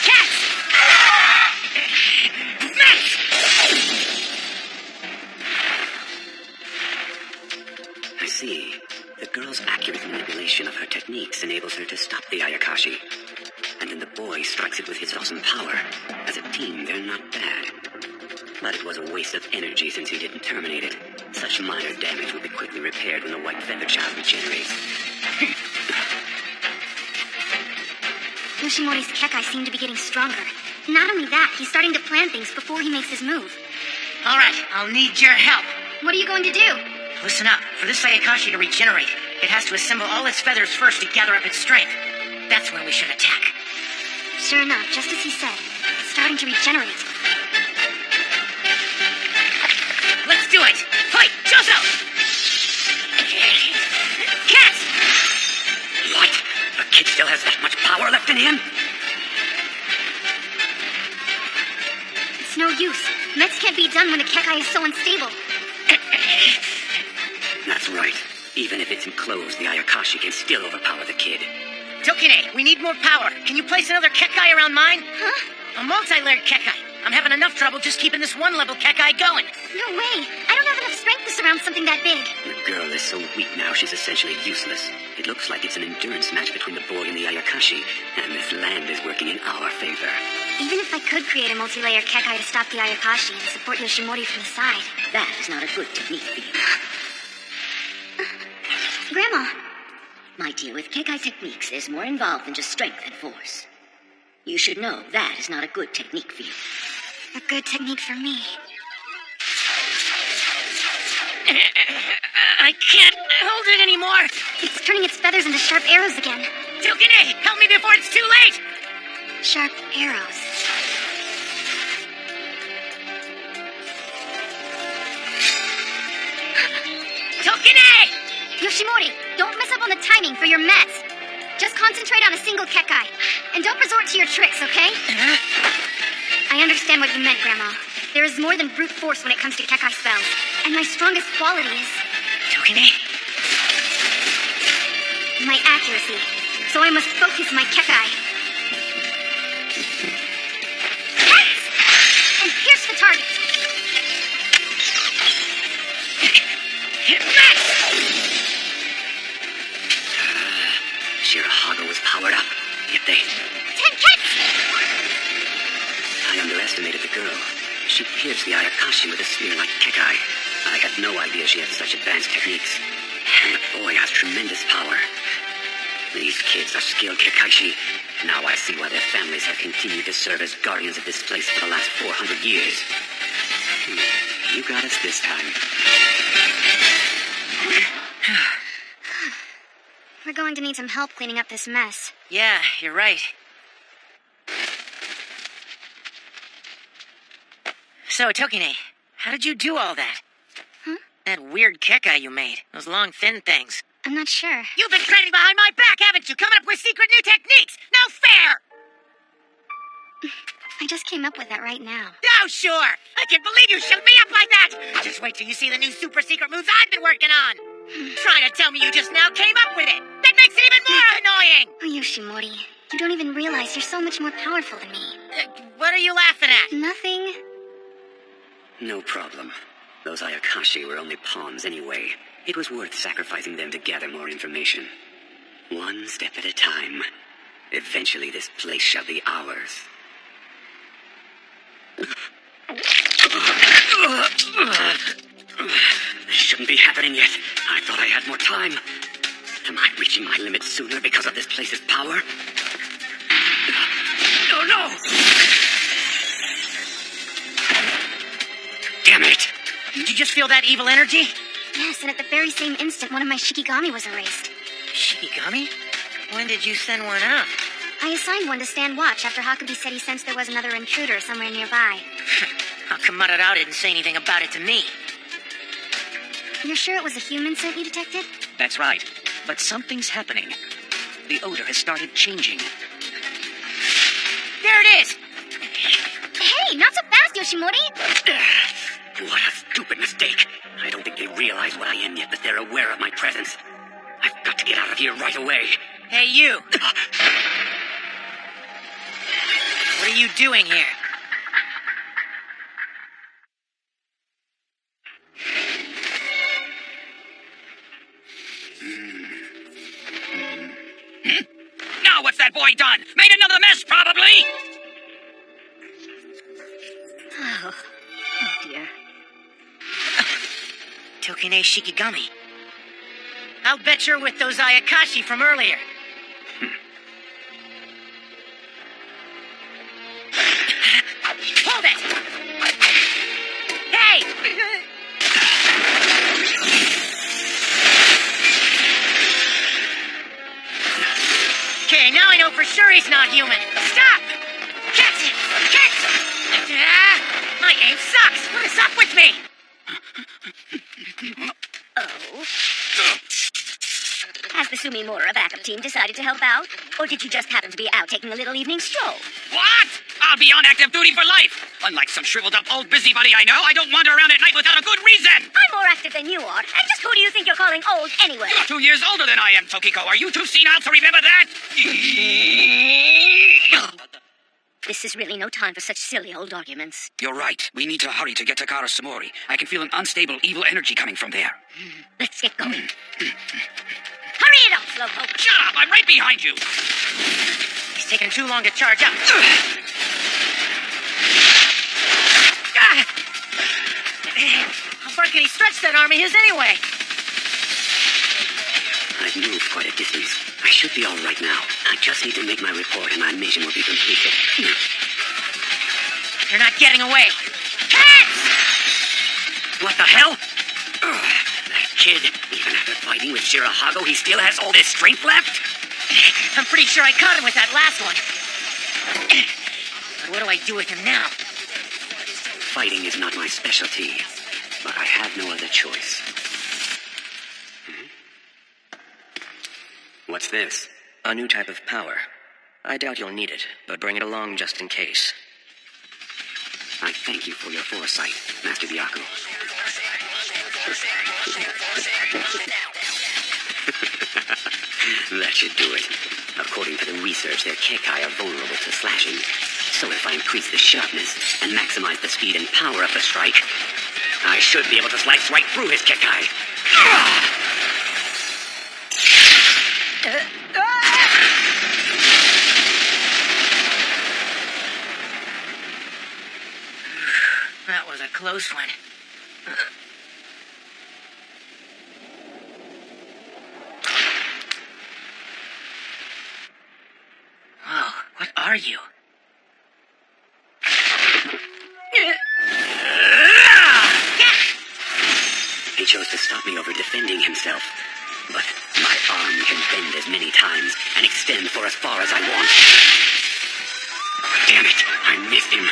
Cats! Max! I see. The girl's accurate manipulation of her techniques enables her to stop the Ayakashi. And then the boy strikes it with his awesome power. As a team, they're not bad. But it was a waste of energy since he didn't terminate it. Such minor damage will be quickly repaired when the white feather child regenerates. Yoshimori's Kekkai seemed to be getting stronger. Not only that, he's starting to plan things before he makes his move. Alright, I'll need your help. What are you going to do? Listen up. For this Ayakashi to regenerate, It has to assemble all its feathers first to gather up its strength. That's when we should attack. Sure enough, just as he said, it's starting to regenerate. Let's do it! Fight! Joso! Cat! What? The kid still has that much power left in him? It's no use. Mets can't be done when the Kekkai is so unstable. That's right. Even if it's enclosed, the Ayakashi can still overpower the kid. Tokine, we need more power. Can you place another Kekkai around mine? Huh? A multi-layered Kekkai. I'm having enough trouble just keeping this one-level Kekkai going. No way. I don't have enough strength to surround something that big. The girl is so weak now, she's essentially useless. It looks like it's an endurance match between the boy and the Ayakashi, and this land is working in our favor. Even if I could create a multi-layered Kekkai to stop the Ayakashi and support Yoshimori from the side. That is not a good technique for you. Grandma. My dear, with Kekkai techniques, there's more involved than just strength and force. You should know that is not a good technique for you. A good technique for me. I can't hold it anymore. It's turning its feathers into sharp arrows again. Tokine, help me before it's too late. Sharp arrows. Tokine! Yoshimori, don't mess up on the timing for your mets. Just concentrate on a single Kekkai. And don't resort to your tricks, okay? I understand what you meant, Grandma. There is more than brute force when it comes to Kekkai spells. And my strongest quality is... Tokine? my accuracy. So I must focus my Kekkai. Hits! And pierce the target. Shirahago was powered up, yet they... 10 hits! I underestimated the girl. She pierced the Ayakashi with a spear like Kekkai. I had no idea she had such advanced techniques. And the boy has tremendous power. These kids are skilled Kekkaishi. Now I see why their families have continued to serve as guardians of this place for the last 400 years. You got us this time. We're going to need some help cleaning up this mess. Yeah, you're right. So, Tokine, how did you do all that? Huh? That weird Kekkai you made. Those long, thin things. I'm not sure. You've been training behind my back, haven't you? Coming up with secret new techniques! No fair! I just came up with that right now. Oh, sure! I can't believe you shook me up like that! Just wait till you see the new super secret moves I've been working on! Trying to tell me you just now came up with it! That makes it even more annoying! Oh, Yoshimori, you don't even realize you're so much more powerful than me. What are you laughing at? Nothing. No problem. Those Ayakashi were only pawns anyway. It was worth sacrificing them to gather more information. One step at a time. Eventually this place shall be ours. This shouldn't be happening yet. I thought I had more time. Am I reaching my limit sooner because of this place's power? Oh no! Damn it! Did you just feel that evil energy? Yes, and at the very same instant, one of my Shikigami was erased. Shikigami? When did you send one up? I assigned one to stand watch after Hakubi said he sensed there was another intruder somewhere nearby. How come Madarao didn't say anything about it to me? You're sure it was a human scent you detected? That's right. But something's happening. The odor has started changing. There it is! Hey, not so fast, Yoshimori! What a stupid mistake. I don't think they realize what I am yet, but they're aware of my presence. I've got to get out of here right away. Hey, you! What are you doing here? Now what's that boy done? Made another mess, probably! Oh dear. Tokine Shikigami. I'll bet you're with those Ayakashi from earlier. Hold it! Hey! know for sure he's not human. Stop! Get! My aim sucks! What is up with me? Oh. Has the Sumimura backup team decided to help out? Or did you just happen to be out taking a little evening stroll? What? I'll be on active duty for life. Unlike some shriveled up old busybody I know, I don't wander around at night without a good reason. I'm more active than you are. And just who do you think you're calling old anyway? You're 2 years older than I am, Tokiko. Are you too senile to remember that? This is really no time for such silly old arguments. You're right. We need to hurry to get to Karasumori. I can feel an unstable, evil energy coming from there. Let's get going. Hurry it up, Slowpoke. Shut up! I'm right behind you. He's taking too long to charge up. How far can he stretch that arm of his anyway? I've moved quite a distance. I should be all right now. I just need to make my report and my mission will be completed. You're not getting away. Cats! What the hell? That kid, even after fighting with Shirahago, he still has all this strength left? I'm pretty sure I caught him with that last one. But what do I do with him now? Fighting is not my specialty, but I have no other choice. What's this? A new type of power. I doubt you'll need it, but bring it along just in case. I thank you for your foresight, Master Byaku. That should do it. According to the research, their Kekkai are vulnerable to slashing. So if I increase the sharpness and maximize the speed and power of the strike, I should be able to slice right through his Kekkai. That was a close one. Whoa, what are you? He chose to stop me over defending himself. But my arm can bend as many times and extend for as far as I want. Damn it, I missed him.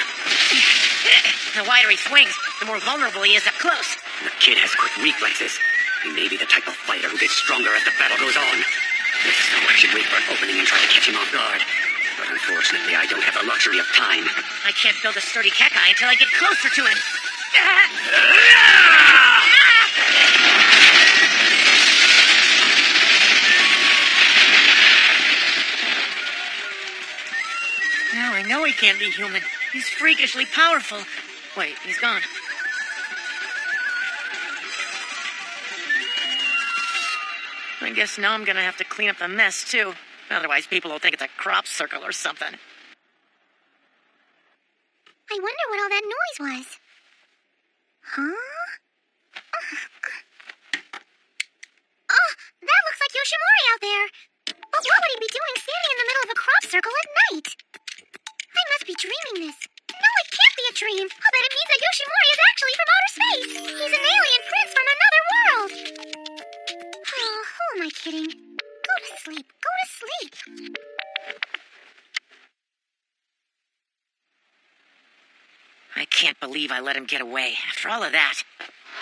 The wider he swings, the more vulnerable he is up close. The kid has quick reflexes. He may be the type of fighter who gets stronger as the battle goes on. If so, I should wait for an opening and try to catch him off guard. But unfortunately, I don't have the luxury of time. I can't build a sturdy Kekkai until I get closer to him. Now I know he can't be human. He's freakishly powerful. Wait, he's gone. I guess now I'm gonna have to clean up the mess, too. Otherwise, people will think it's a crop circle or something. I wonder what all that noise was. Huh? Oh, that looks like Yoshimori out there. But what would he be doing standing in the middle of a crop circle at night? I must be dreaming this. No, it can't be a dream. I'll bet it means that Yoshimori is actually from outer space. He's an alien prince from another world. Oh, who am I kidding? Go to sleep. Go to sleep. I can't believe I let him get away after all of that.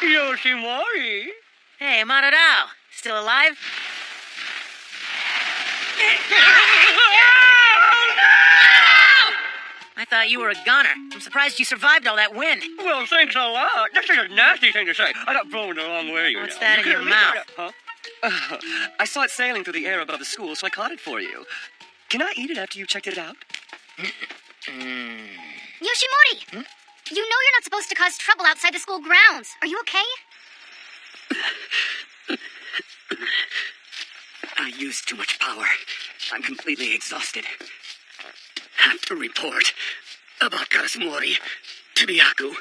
Yoshimori! Hey, Madarao. Still alive? I thought you were a gunner. I'm surprised you survived all that wind. Well, thanks a lot. That's such a nasty thing to say. I got thrown the wrong way, you What's know. that in your mouth? Huh? I saw it sailing through the air above the school, so I caught it for you. Can I eat it after you checked it out? Yoshimori! You know you're not supposed to cause trouble outside the school grounds. Are you okay? I used too much power. I'm completely exhausted. Have to report about Karasumori to Byaku.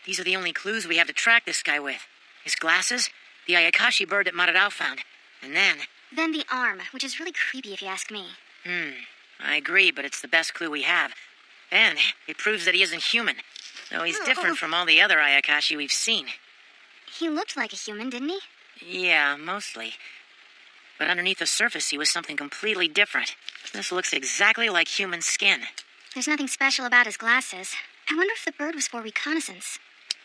These are the only clues we have to track this guy with. His glasses, the Ayakashi bird that Madarao found, and then the arm, which is really creepy if you ask me. I agree, but it's the best clue we have. And it proves that he isn't human, though he's different from all the other Ayakashi we've seen. He looked like a human, didn't he? Yeah, mostly. But underneath the surface, he was something completely different. This looks exactly like human skin. There's nothing special about his glasses. I wonder if the bird was for reconnaissance.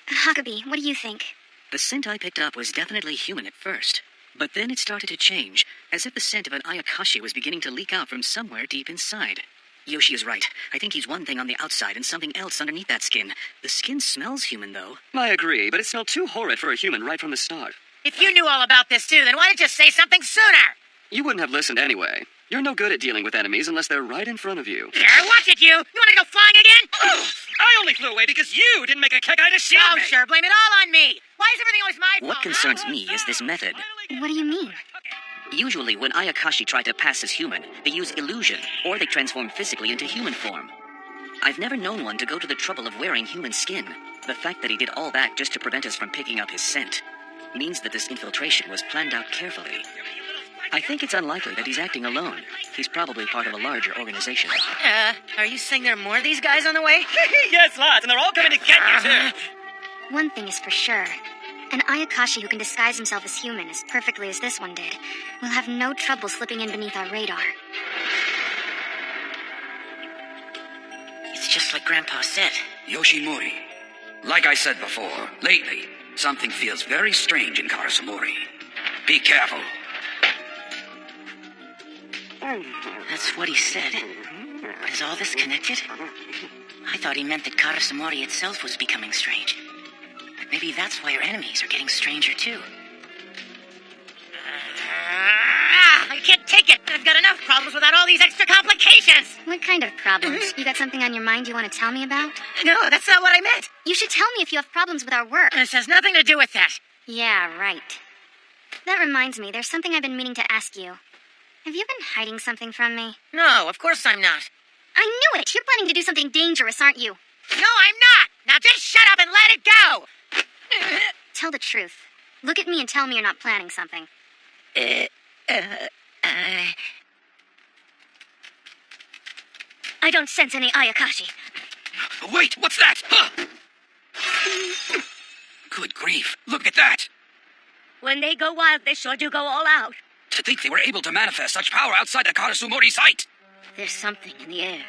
Huckabee, what do you think? The scent I picked up was definitely human at first. But then it started to change, as if the scent of an Ayakashi was beginning to leak out from somewhere deep inside. Yoshi is right. I think he's one thing on the outside and something else underneath that skin. The skin smells human, though. I agree, but it smelled too horrid for a human right from the start. If you knew all about this too, then why didn't you say something sooner? You wouldn't have listened anyway. You're no good at dealing with enemies unless they're right in front of you. Watch it, you! You want to go flying again? I only flew away because you didn't make a Kekkai to shield me! Sure, blame it all on me! Why is everything always my fault? What concerns me is this method. What do you mean? Usually, when Ayakashi try to pass as human, they use illusion, or they transform physically into human form. I've never known one to go to the trouble of wearing human skin. The fact that he did all that just to prevent us from picking up his scent means that this infiltration was planned out carefully. I think it's unlikely that he's acting alone. He's probably part of a larger organization. Are you saying there are more of these guys on the way? Yes, lots, and they're all coming to get you, too! One thing is for sure. An Ayakashi who can disguise himself as human as perfectly as this one did will have no trouble slipping in beneath our radar. It's just like Grandpa said. Yoshimori, like I said before, lately, something feels very strange in Karasumori. Be careful. That's what he said. But is all this connected? I thought he meant that Karasumori itself was becoming strange. But maybe that's why your enemies are getting stranger too. I can't take it! I've got enough problems without all these extra complications! What kind of problems? You got something on your mind you want to tell me about? No, that's not what I meant! You should tell me if you have problems with our work. This has nothing to do with that. Yeah, right. That reminds me, there's something I've been meaning to ask you. Have you been hiding something from me? No, of course I'm not. I knew it! You're planning to do something dangerous, aren't you? No, I'm not! Now just shut up and let it go! Tell the truth. Look at me and tell me you're not planning something. I don't sense any Ayakashi. Wait, what's that? Huh? Good grief, look at that! When they go wild, they sure do go all out. To think they were able to manifest such power outside the Karasumori site! There's something in the air.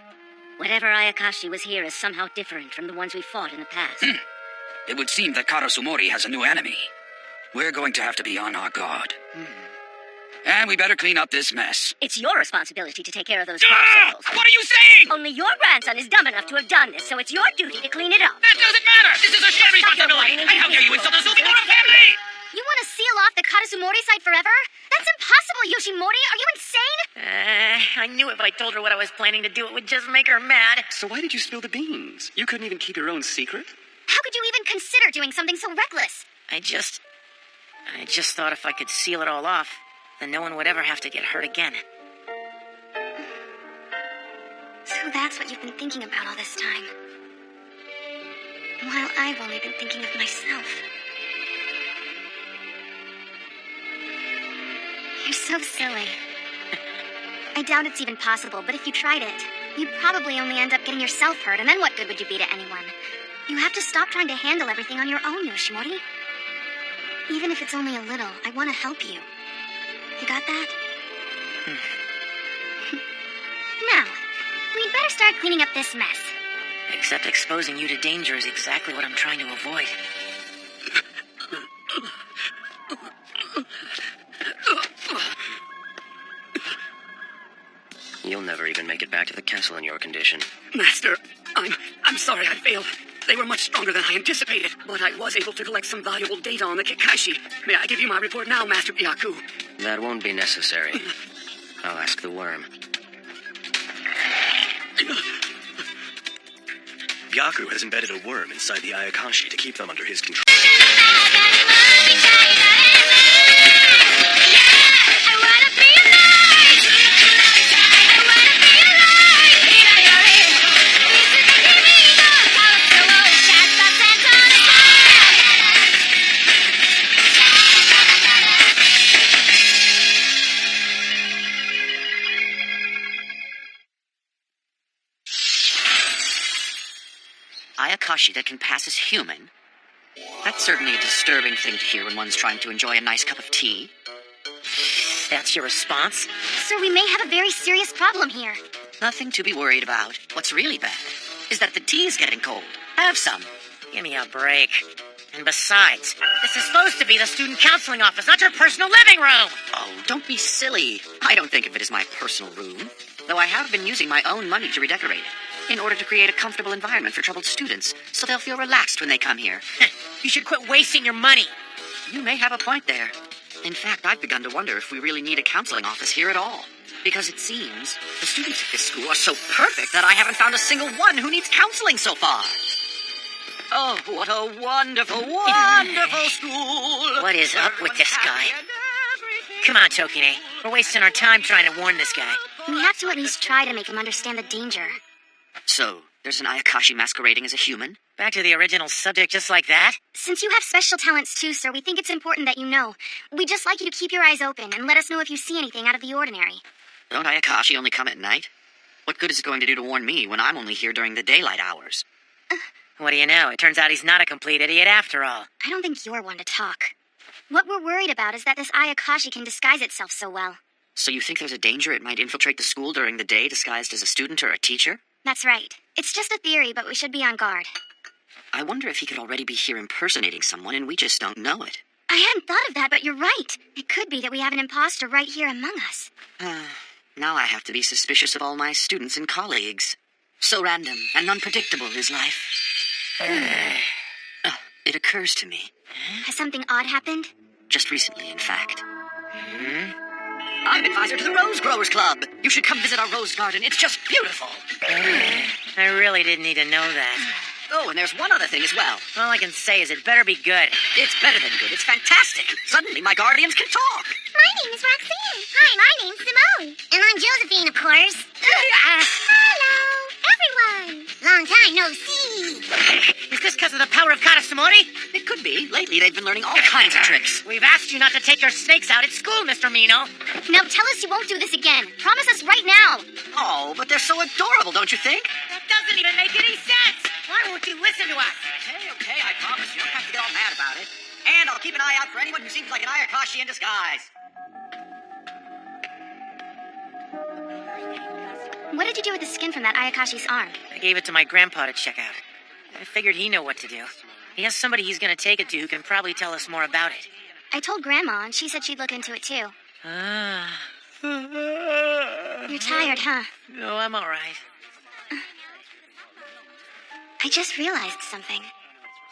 Whatever Ayakashi was here is somehow different from the ones we fought in the past. It would seem that Karasumori has a new enemy. We're going to have to be on our guard. And we better clean up this mess. It's your responsibility to take care of those popsicles. What are you saying? Only your grandson is dumb enough to have done this, so it's your duty to clean it up. That doesn't matter! This is a shared responsibility! And how dare you insult the Sugimura family! You want to seal off the Karasumori site forever? That's impossible, Yoshimori! Are you insane? I knew if I told her what I was planning to do, it would just make her mad. So why did you spill the beans? You couldn't even keep your own secret? How could you even consider doing something so reckless? I just thought if I could seal it all off, then no one would ever have to get hurt again. So that's what you've been thinking about all this time. While I've only been thinking of myself. You're so silly. I doubt it's even possible, but if you tried it, you'd probably only end up getting yourself hurt, and then what good would you be to anyone? You have to stop trying to handle everything on your own, Yoshimori. Even if it's only a little, I want to help you. You got that? Now, we'd better start cleaning up this mess. Except exposing you to danger is exactly what I'm trying to avoid. You'll never even make it back to the castle in your condition. Master, I'm sorry I failed. They were much stronger than I anticipated, but I was able to collect some valuable data on the Kekkaishi. May I give you my report now, Master Byaku? That won't be necessary. I'll ask the worm. Byaku has embedded a worm inside the Ayakashi to keep them under his control. Ayakashi that can pass as human? That's certainly a disturbing thing to hear when one's trying to enjoy a nice cup of tea. That's your response? Sir, we may have a very serious problem here. Nothing to be worried about. What's really bad is that the tea is getting cold. Have some. Give me a break. And besides, this is supposed to be the student counseling office, not your personal living room! Oh, don't be silly. I don't think of it as my personal room. Though I have been using my own money to redecorate it, in order to create a comfortable environment for troubled students, so they'll feel relaxed when they come here. You should quit wasting your money. You may have a point there. In fact, I've begun to wonder if we really need a counseling office here at all. Because it seems the students at this school are so perfect that I haven't found a single one who needs counseling so far. Oh, what a wonderful, wonderful school! What is up with this guy? Come on, Tokine. We're wasting our time trying to warn this guy. We have to at least try to make him understand the danger. So, there's an Ayakashi masquerading as a human? Back to the original subject just like that? Since you have special talents too, sir, we think it's important that you know. We'd just like you to keep your eyes open and let us know if you see anything out of the ordinary. Don't Ayakashi only come at night? What good is it going to do to warn me when I'm only here during the daylight hours? What do you know? It turns out he's not a complete idiot after all. I don't think you're one to talk. What we're worried about is that this Ayakashi can disguise itself so well. So you think there's a danger it might infiltrate the school during the day disguised as a student or a teacher? That's right. It's just a theory, but we should be on guard. I wonder if he could already be here impersonating someone and we just don't know it. I hadn't thought of that, but you're right. It could be that we have an imposter right here among us. Now I have to be suspicious of all my students and colleagues. So random and unpredictable is life. It occurs to me. Has something odd happened? Just recently, in fact. I'm advisor to the Rose Growers Club. You should come visit our rose garden. It's just beautiful. I really didn't need to know that. Oh, and there's one other thing as well. All I can say is it better be good. It's better than good. It's fantastic. Suddenly my guardians can talk. My name is Roxanne. Hi, my name's Simone. And I'm Josephine, of course. Hello, everyone. Long time no see. Is this because of the power of Karasumori? It could be. Lately, they've been learning all kinds of tricks. We've asked you not to take your snakes out at school, Mr. Mino. Now tell us you won't do this again. Promise us right now. Oh, but they're so adorable, don't you think? That doesn't even make any sense. Why won't you listen to us? Okay, I promise. You don't have to get all mad about it. And I'll keep an eye out for anyone who seems like an Ayakashi in disguise. What did you do with the skin from that Ayakashi's arm? I gave it to my grandpa to check out. I figured he knew what to do. He has somebody he's going to take it to who can probably tell us more about it. I told Grandma, and she said she'd look into it too. You're tired, huh? No, I'm all right. I just realized something.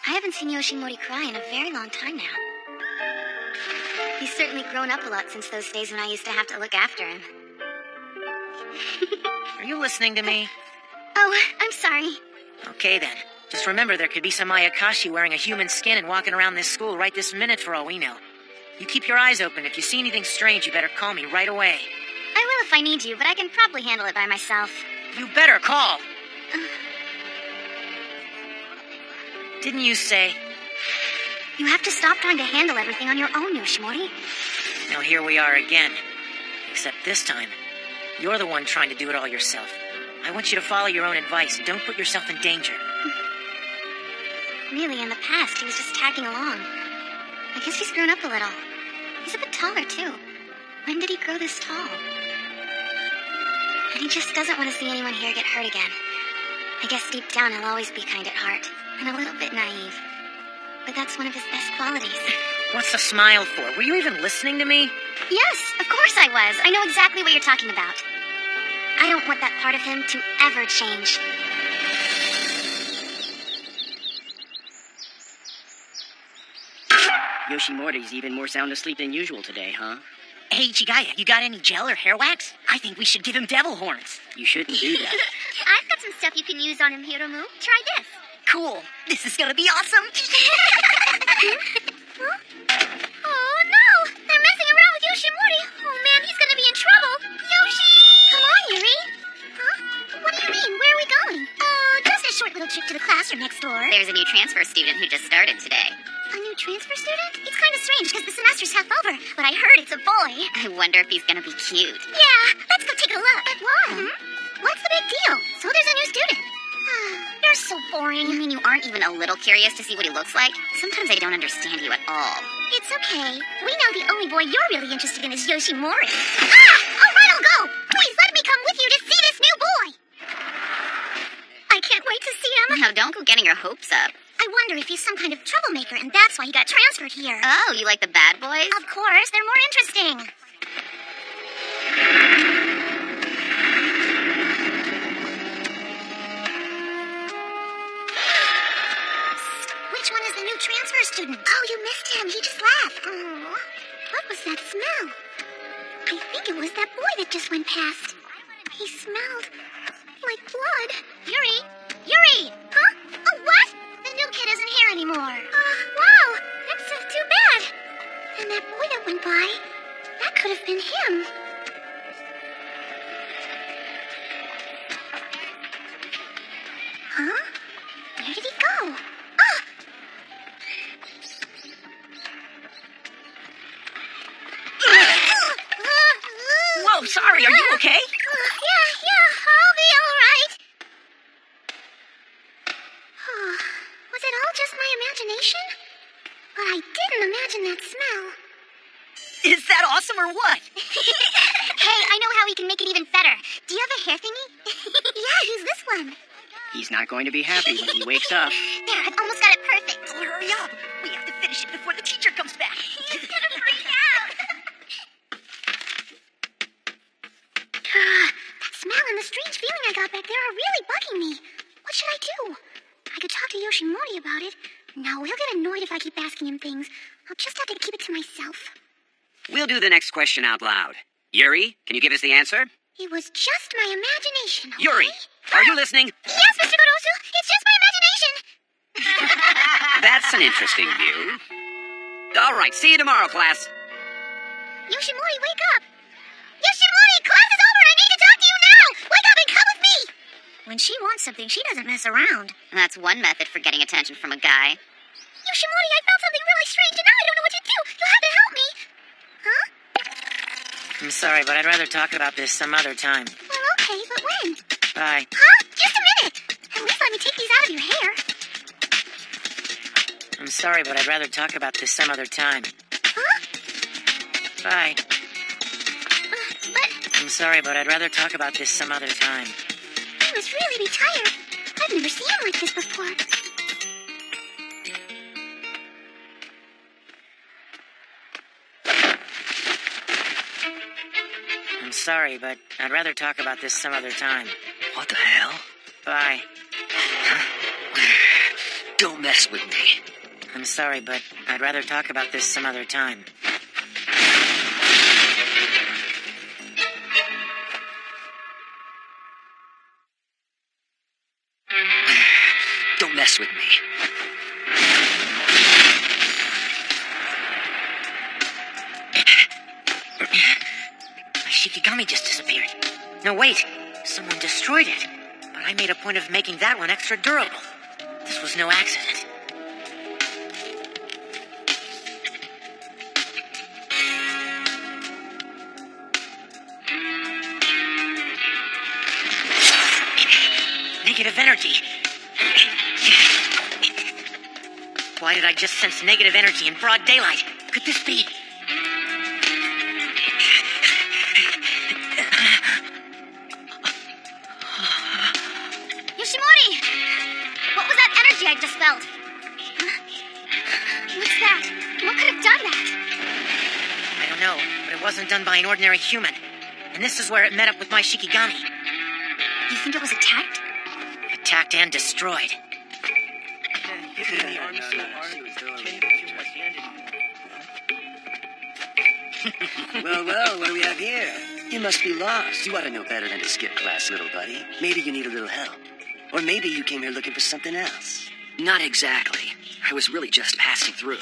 I haven't seen Yoshimori cry in a very long time now. He's certainly grown up a lot since those days when I used to have to look after him. Are you listening to me? Oh, I'm sorry. Okay, then. Just remember there could be some Ayakashi wearing a human skin and walking around this school right this minute for all we know. You keep your eyes open. If you see anything strange, you better call me right away. I will if I need you, but I can probably handle it by myself. You better call. Didn't you say? You have to stop trying to handle everything on your own, Yoshimori. Now here we are again. Except this time, you're the one trying to do it all yourself. I want you to follow your own advice and don't put yourself in danger. Really, in the past, he was just tagging along. I guess he's grown up a little. He's a bit taller, too. When did he grow this tall? And he just doesn't want to see anyone here get hurt again. I guess deep down he'll always be kind at heart, and a little bit naive. But that's one of his best qualities. What's the smile for? Were you even listening to me? Yes, of course I was. I know exactly what you're talking about. I don't want that part of him to ever change. Yoshimori's even more sound asleep than usual today, huh? Hey, Chigaya, you got any gel or hair wax? I think we should give him devil horns. You shouldn't do that. I've got some stuff you can use on him, Hiromu. Try this. Cool. This is gonna be awesome. Huh? Oh, no! They're messing around with Yoshimori. Oh, man, he's gonna be in trouble. Yoshi! Come on, Yuri. Huh? What do you mean? Where are we going? Oh, just a short little trip to the classroom next door. There's a new transfer student who just started today. A new transfer student? It's kind of strange because the semester's half over, but I heard it's a boy. I wonder if he's gonna be cute. Yeah, let's go take a look. But why? What's the big deal? So there's a new student. You're You're so boring. You mean you aren't even a little curious to see what he looks like? Sometimes I don't understand you at all. It's okay. We know the only boy you're really interested in is Yoshimori. Ah! All right, I'll go. Please let me come with you to see this new boy. I can't wait to see him. Now, don't go getting your hopes up. I wonder if he's some kind of troublemaker, and that's why he got transferred here. Oh, you like the bad boys? Of course, they're more interesting. Which one is the new transfer student? Oh, you missed him. He just left. Oh, what was that smell? I think it was that boy that just went past. He smelled like blood. Yuri! Yuri! Huh? Oh, what? The new kid isn't here anymore. Wow. That's too bad. And that boy that went by, that could have been him. Huh? Where did he go? Ah! Whoa, sorry, are you okay? Yeah, I'll be all right. Was it all just my imagination? But I didn't imagine that smell. Is that awesome or what? Hey, I know how we can make it even better. Do you have a hair thingy? Yeah, use this one. He's not going to be happy when he wakes up. There, I've almost got it perfect. Oh, hurry up. We have to finish it before the teacher comes back. He's gonna freak out. That smell and the strange feeling I got back there are really bugging me. What should I do? I could talk to Yoshimori about it. No, he'll get annoyed if I keep asking him things. I'll just have to keep it to myself. We'll do the next question out loud. Yuri, can you give us the answer? It was just my imagination, okay? Yuri, are you listening? Yes, Mr. Gorosu. It's just my imagination. That's an interesting view. All right, see you tomorrow, class. Yoshimori, wake up. Yoshimori, class is over. I need to talk to you now. Wake up and come with me. When she wants something, she doesn't mess around. That's one method for getting attention from a guy. Yoshimori, I felt something really strange, and now I don't know what to do. You'll have to help me. Huh? I'm sorry, but I'd rather talk about this some other time. Well, okay, but when? Bye. Huh? Just a minute. At least let me take these out of your hair. I'm sorry, but I'd rather talk about this some other time. Huh? Bye. But I'm sorry, but I'd rather talk about this some other time. he must really be tired. I've never seen him like this before. I'm sorry, but I'd rather talk about this some other time. What the hell? Bye. Don't mess with me. I'm sorry, but I'd rather talk about this some other time. Don't mess with me. My Shikigami just disappeared. No, wait. Someone destroyed it. But I made a point of making that one extra durable. This was no accident. Negative energy. Why did I just sense negative energy in broad daylight? Could this be... Yoshimori! What was that energy I just felt? What's that? What could have done that? I don't know, but it wasn't done by an ordinary human. And this is where it met up with my Shikigami. You think it was attacked? Attacked and destroyed. Well, what do we have here? You must be lost. You ought to know better than to skip class, little buddy. Maybe you need a little help. Or maybe you came here looking for something else. Not exactly. I was really just passing through.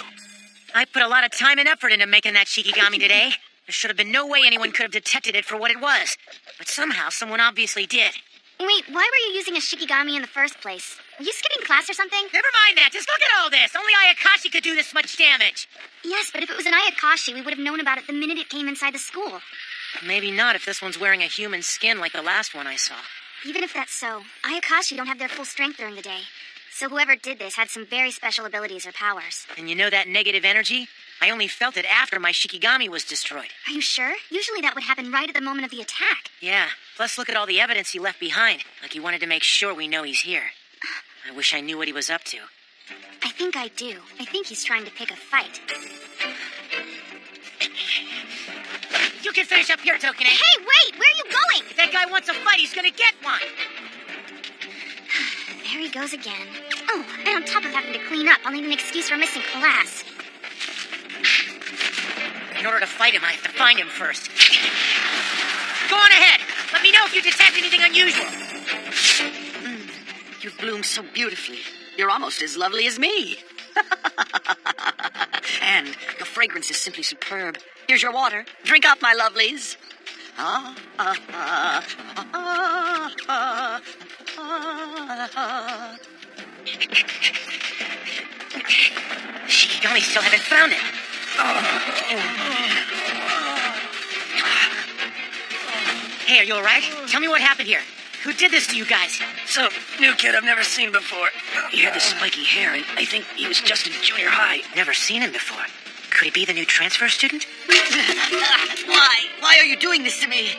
I put a lot of time and effort into making that Shikigami today. There should have been no way anyone could have detected it for what it was. But somehow, someone obviously did. Wait, why were you using a Shikigami in the first place? Were you skipping class or something? Never mind that. Just look at all this. Only Ayakashi could do this much damage. Yes, but if it was an Ayakashi, we would have known about it the minute it came inside the school. Maybe not if this one's wearing a human skin like the last one I saw. Even if that's so, Ayakashi don't have their full strength during the day. So whoever did this had some very special abilities or powers. And you know that negative energy? I only felt it after my Shikigami was destroyed. Are you sure? Usually that would happen right at the moment of the attack. Yeah, plus look at all the evidence he left behind. Like he wanted to make sure we know he's here. I wish I knew what he was up to. I think I do. I think he's trying to pick a fight. You can finish up here, Tokine. Hey, wait! Where are you going? If that guy wants a fight, he's gonna get one. There he goes again. Oh, and on top of having to clean up, I'll need an excuse for missing class. In order to fight him, I have to find him first. Go on ahead. Let me know if you detect anything unusual. You've bloomed so beautifully. You're almost as lovely as me. And your fragrance is simply superb. Here's your water. Drink up, my lovelies. Shikigami still haven't found it. Hey, are you alright? Tell me what happened here. Who did this to you guys? Some new kid I've never seen before. He had this spiky hair, and I think he was just in junior high. Never seen him before. Could he be the new transfer student? Why? Why are you doing this to me?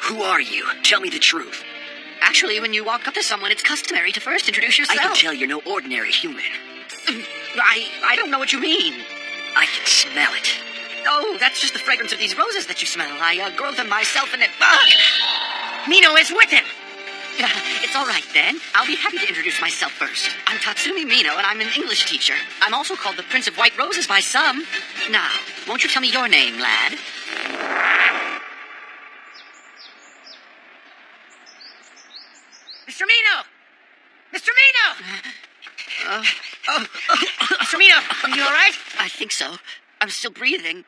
Who are you? Tell me the truth. Actually, when you walk up to someone, it's customary to first introduce yourself. I can tell you're no ordinary human. I don't know what you mean. I can smell it. Oh, that's just the fragrance of these roses that you smell. I grow them myself, and it... Mino is with him! It's all right, then. I'll be happy to introduce myself first. I'm Tatsumi Mino, and I'm an English teacher. I'm also called the Prince of White Roses by some. Now, won't you tell me your name, lad? Mr. Mino! Mr. Mino! Mr. Mino, are you all right? I think so. I'm still breathing.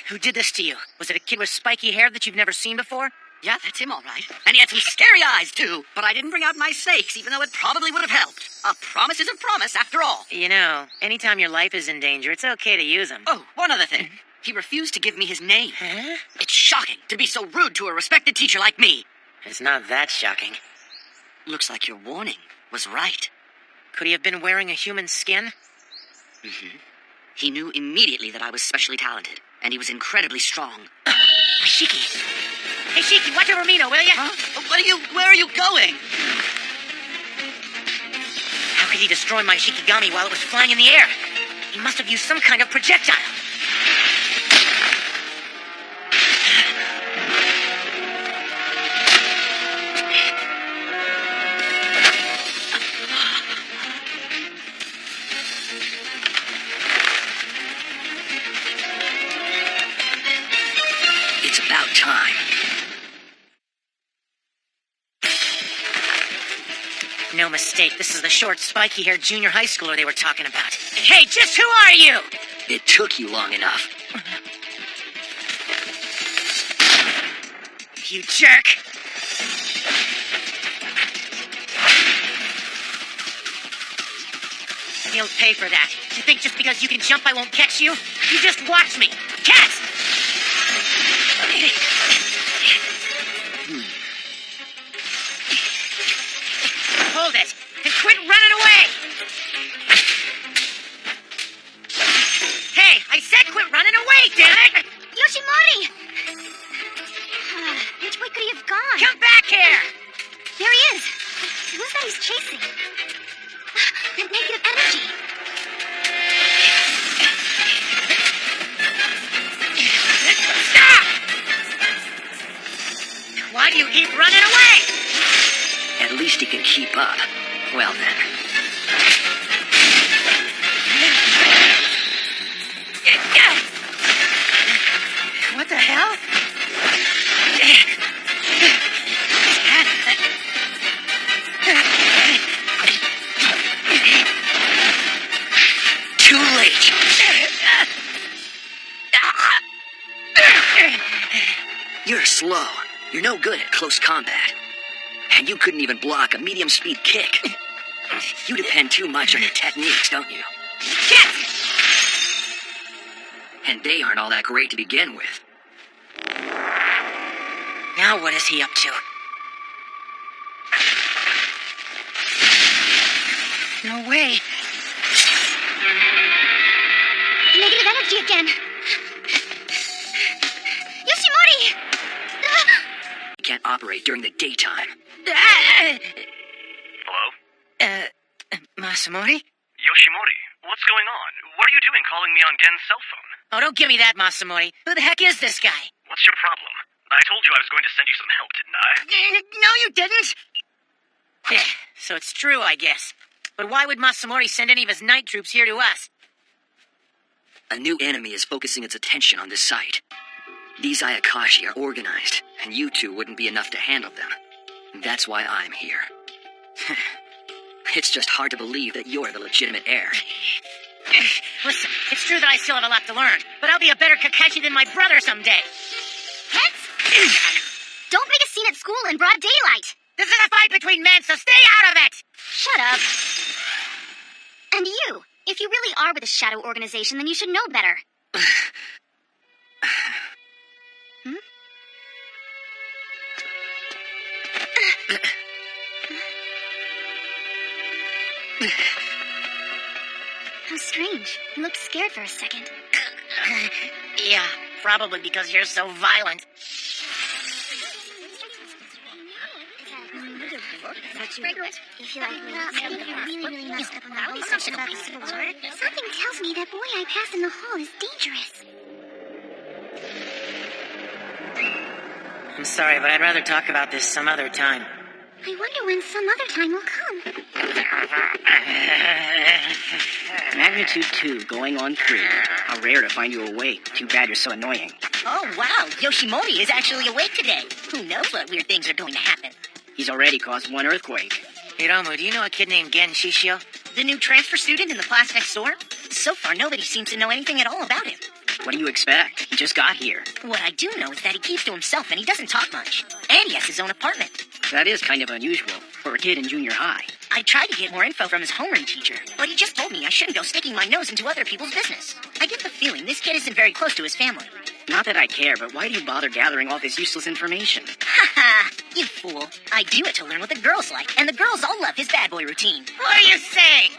Who did this to you? Was it a kid with spiky hair that you've never seen before? Yeah, that's him, all right. And he had some scary eyes, too. But I didn't bring out my snakes, even though it probably would have helped. A promise is a promise, after all. You know, anytime your life is in danger, it's okay to use them. Oh, one other thing. He refused to give me his name. Huh? It's shocking to be so rude to a respected teacher like me. It's not that shocking. Looks like your warning was right. Could he have been wearing a human skin? Mm-hmm. He knew immediately that I was specially talented, and he was incredibly strong. Shiki! Hey, Shiki, watch over Mino, will ya? Huh? Where are you going? How could he destroy my Shikigami while it was flying in the air? He must have used some kind of projectile. It's about time. No mistake, this is the short, spiky-haired junior high schooler they were talking about. Hey, just who are you? It took you long enough. You jerk! You'll pay for that. You think just because you can jump I won't catch you? You just watch me! Catch! Hold it! And quit running away! Hey, I said quit running away, damn it! Yoshimori! Which way could he have gone? Come back here! There he is! Who's that he's chasing? That negative energy! Stop! Why do you keep running away? At least he can keep up. Well then. What the hell? Too late. You're slow. You're no good at close combat. And you couldn't even block a medium-speed kick. You depend too much on your techniques, don't you? And they aren't all that great to begin with. Now what is he up to? No way. Negative energy again. Yoshimori! You can't operate during the daytime. Hello? Masamori? Yoshimori, what's going on? What are you doing calling me on Gen's cell phone? Oh, don't give me that, Masamori. Who the heck is this guy? What's your problem? I told you I was going to send you some help, didn't I? No, you didn't. So it's true, I guess. But why would Masamori send any of his night troops here to us? A new enemy is focusing its attention on this site. These Ayakashi are organized, and you two wouldn't be enough to handle them. That's why I'm here. It's just hard to believe that you're the legitimate heir. Listen, it's true that I still have a lot to learn, but I'll be a better Kekkaishi than my brother someday. Heads? Don't make a scene at school in broad daylight. This is a fight between men, so stay out of it! Shut up. And you, if you really are with a shadow organization, then you should know better. How strange. You looked scared for a second. Yeah, probably because you're so violent. Something tells me that boy I passed in the hall is dangerous. I'm sorry, but I'd rather talk about this some other time. I wonder when some other time will come. Magnitude 2, going on 3. How rare to find you awake. Too bad you're so annoying. Oh, wow. Yoshimori is actually awake today. Who knows what weird things are going to happen? He's already caused one earthquake. Hiromu, do you know a kid named Gen Shishio? The new transfer student in the class next door? So far, nobody seems to know anything at all about him. What do you expect? He just got here. What I do know is that he keeps to himself and he doesn't talk much. And he has his own apartment. That is kind of unusual for a kid in junior high. I tried to get more info from his homeroom teacher, but he just told me I shouldn't go sticking my nose into other people's business. I get the feeling this kid isn't very close to his family. Not that I care, but why do you bother gathering all this useless information? Haha, you fool. I do it to learn what the girls like, and the girls all love his bad boy routine. What are you saying?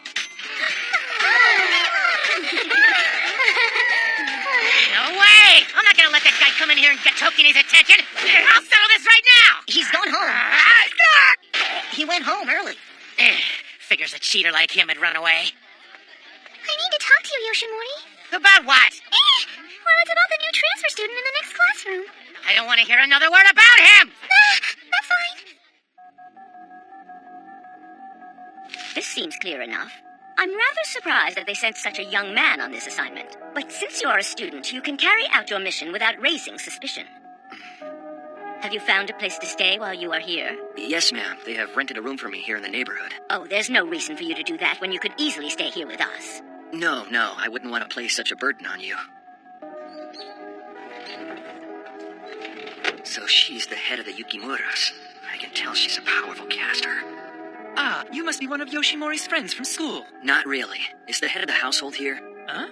No way! I'm not gonna let that guy come in here and get Tokini's attention! I'll settle this right now! He's gone home. He went home early. Figures a cheater like him had run away. I need to talk to you, Yoshimori. About what? Well, it's about the new transfer student in the next classroom. I don't want to hear another word about him! That's fine. This seems clear enough. I'm rather surprised that they sent such a young man on this assignment. But since you are a student, you can carry out your mission without raising suspicion. Have you found a place to stay while you are here? Yes, ma'am. They have rented a room for me here in the neighborhood. Oh, there's no reason for you to do that when you could easily stay here with us. No, I wouldn't want to place such a burden on you. So she's the head of the Yukimuras. I can tell she's a powerful caster. Ah, you must be one of Yoshimori's friends from school. Not really. Is the head of the household here? Huh?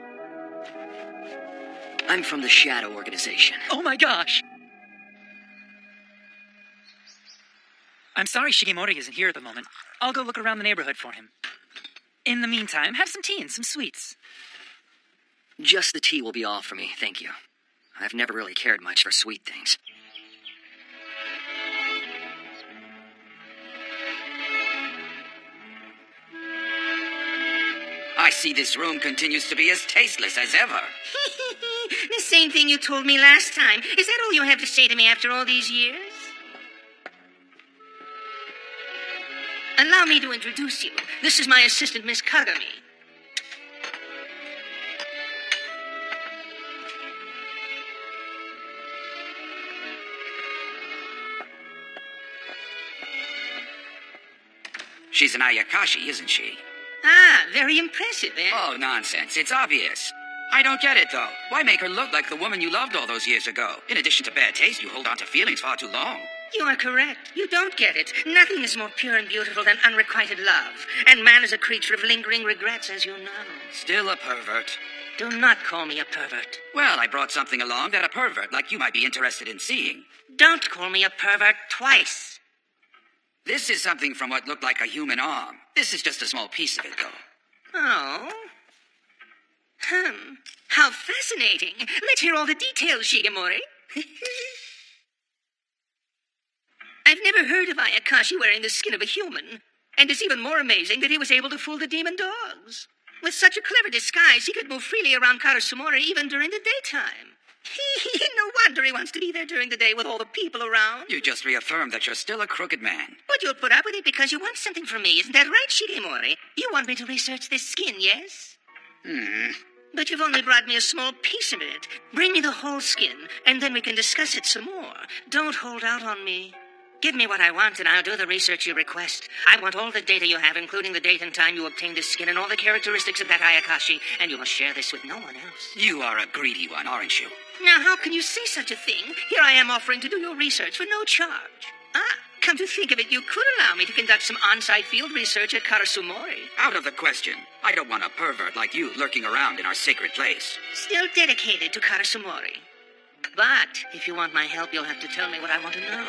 I'm from the Shadow Organization. Oh my gosh! I'm sorry Shigemori isn't here at the moment. I'll go look around the neighborhood for him. In the meantime, have some tea and some sweets. Just the tea will be all for me, thank you. I've never really cared much for sweet things. I see this room continues to be as tasteless as ever. The same thing you told me last time. Is that all you have to say to me after all these years? Allow me to introduce you. This is my assistant, Miss Kagami. She's an Ayakashi, isn't she? Ah, very impressive, eh? Oh, nonsense. It's obvious. I don't get it, though. Why make her look like the woman you loved all those years ago? In addition to bad taste, you hold on to feelings far too long. You are correct. You don't get it. Nothing is more pure and beautiful than unrequited love. And man is a creature of lingering regrets, as you know. Still a pervert. Do not call me a pervert. Well, I brought something along that a pervert like you might be interested in seeing. Don't call me a pervert twice. This is something from what looked like a human arm. This is just a small piece of it, though. Oh. How fascinating. Let's hear all the details, Shigemori. I've never heard of Ayakashi wearing the skin of a human. And it's even more amazing that he was able to fool the demon dogs. With such a clever disguise, he could move freely around Karasumori even during the daytime. No wonder he wants to be there during the day with all the people around. You just reaffirmed that you're still a crooked man. But you'll put up with it because you want something from me, isn't that right, Shigemori? You want me to research this skin, yes? But you've only brought me a small piece of it. Bring me the whole skin, and then we can discuss it some more. Don't hold out on me. Give me what I want, and I'll do the research you request. I want all the data you have, including the date and time you obtained this skin and all the characteristics of that Ayakashi, and you must share this with no one else. You are a greedy one, aren't you? Now, how can you say such a thing? Here I am offering to do your research for no charge. Come to think of it, you could allow me to conduct some on-site field research at Karasumori. Out of the question. I don't want a pervert like you lurking around in our sacred place. Still dedicated to Karasumori. But if you want my help, you'll have to tell me what I want to know.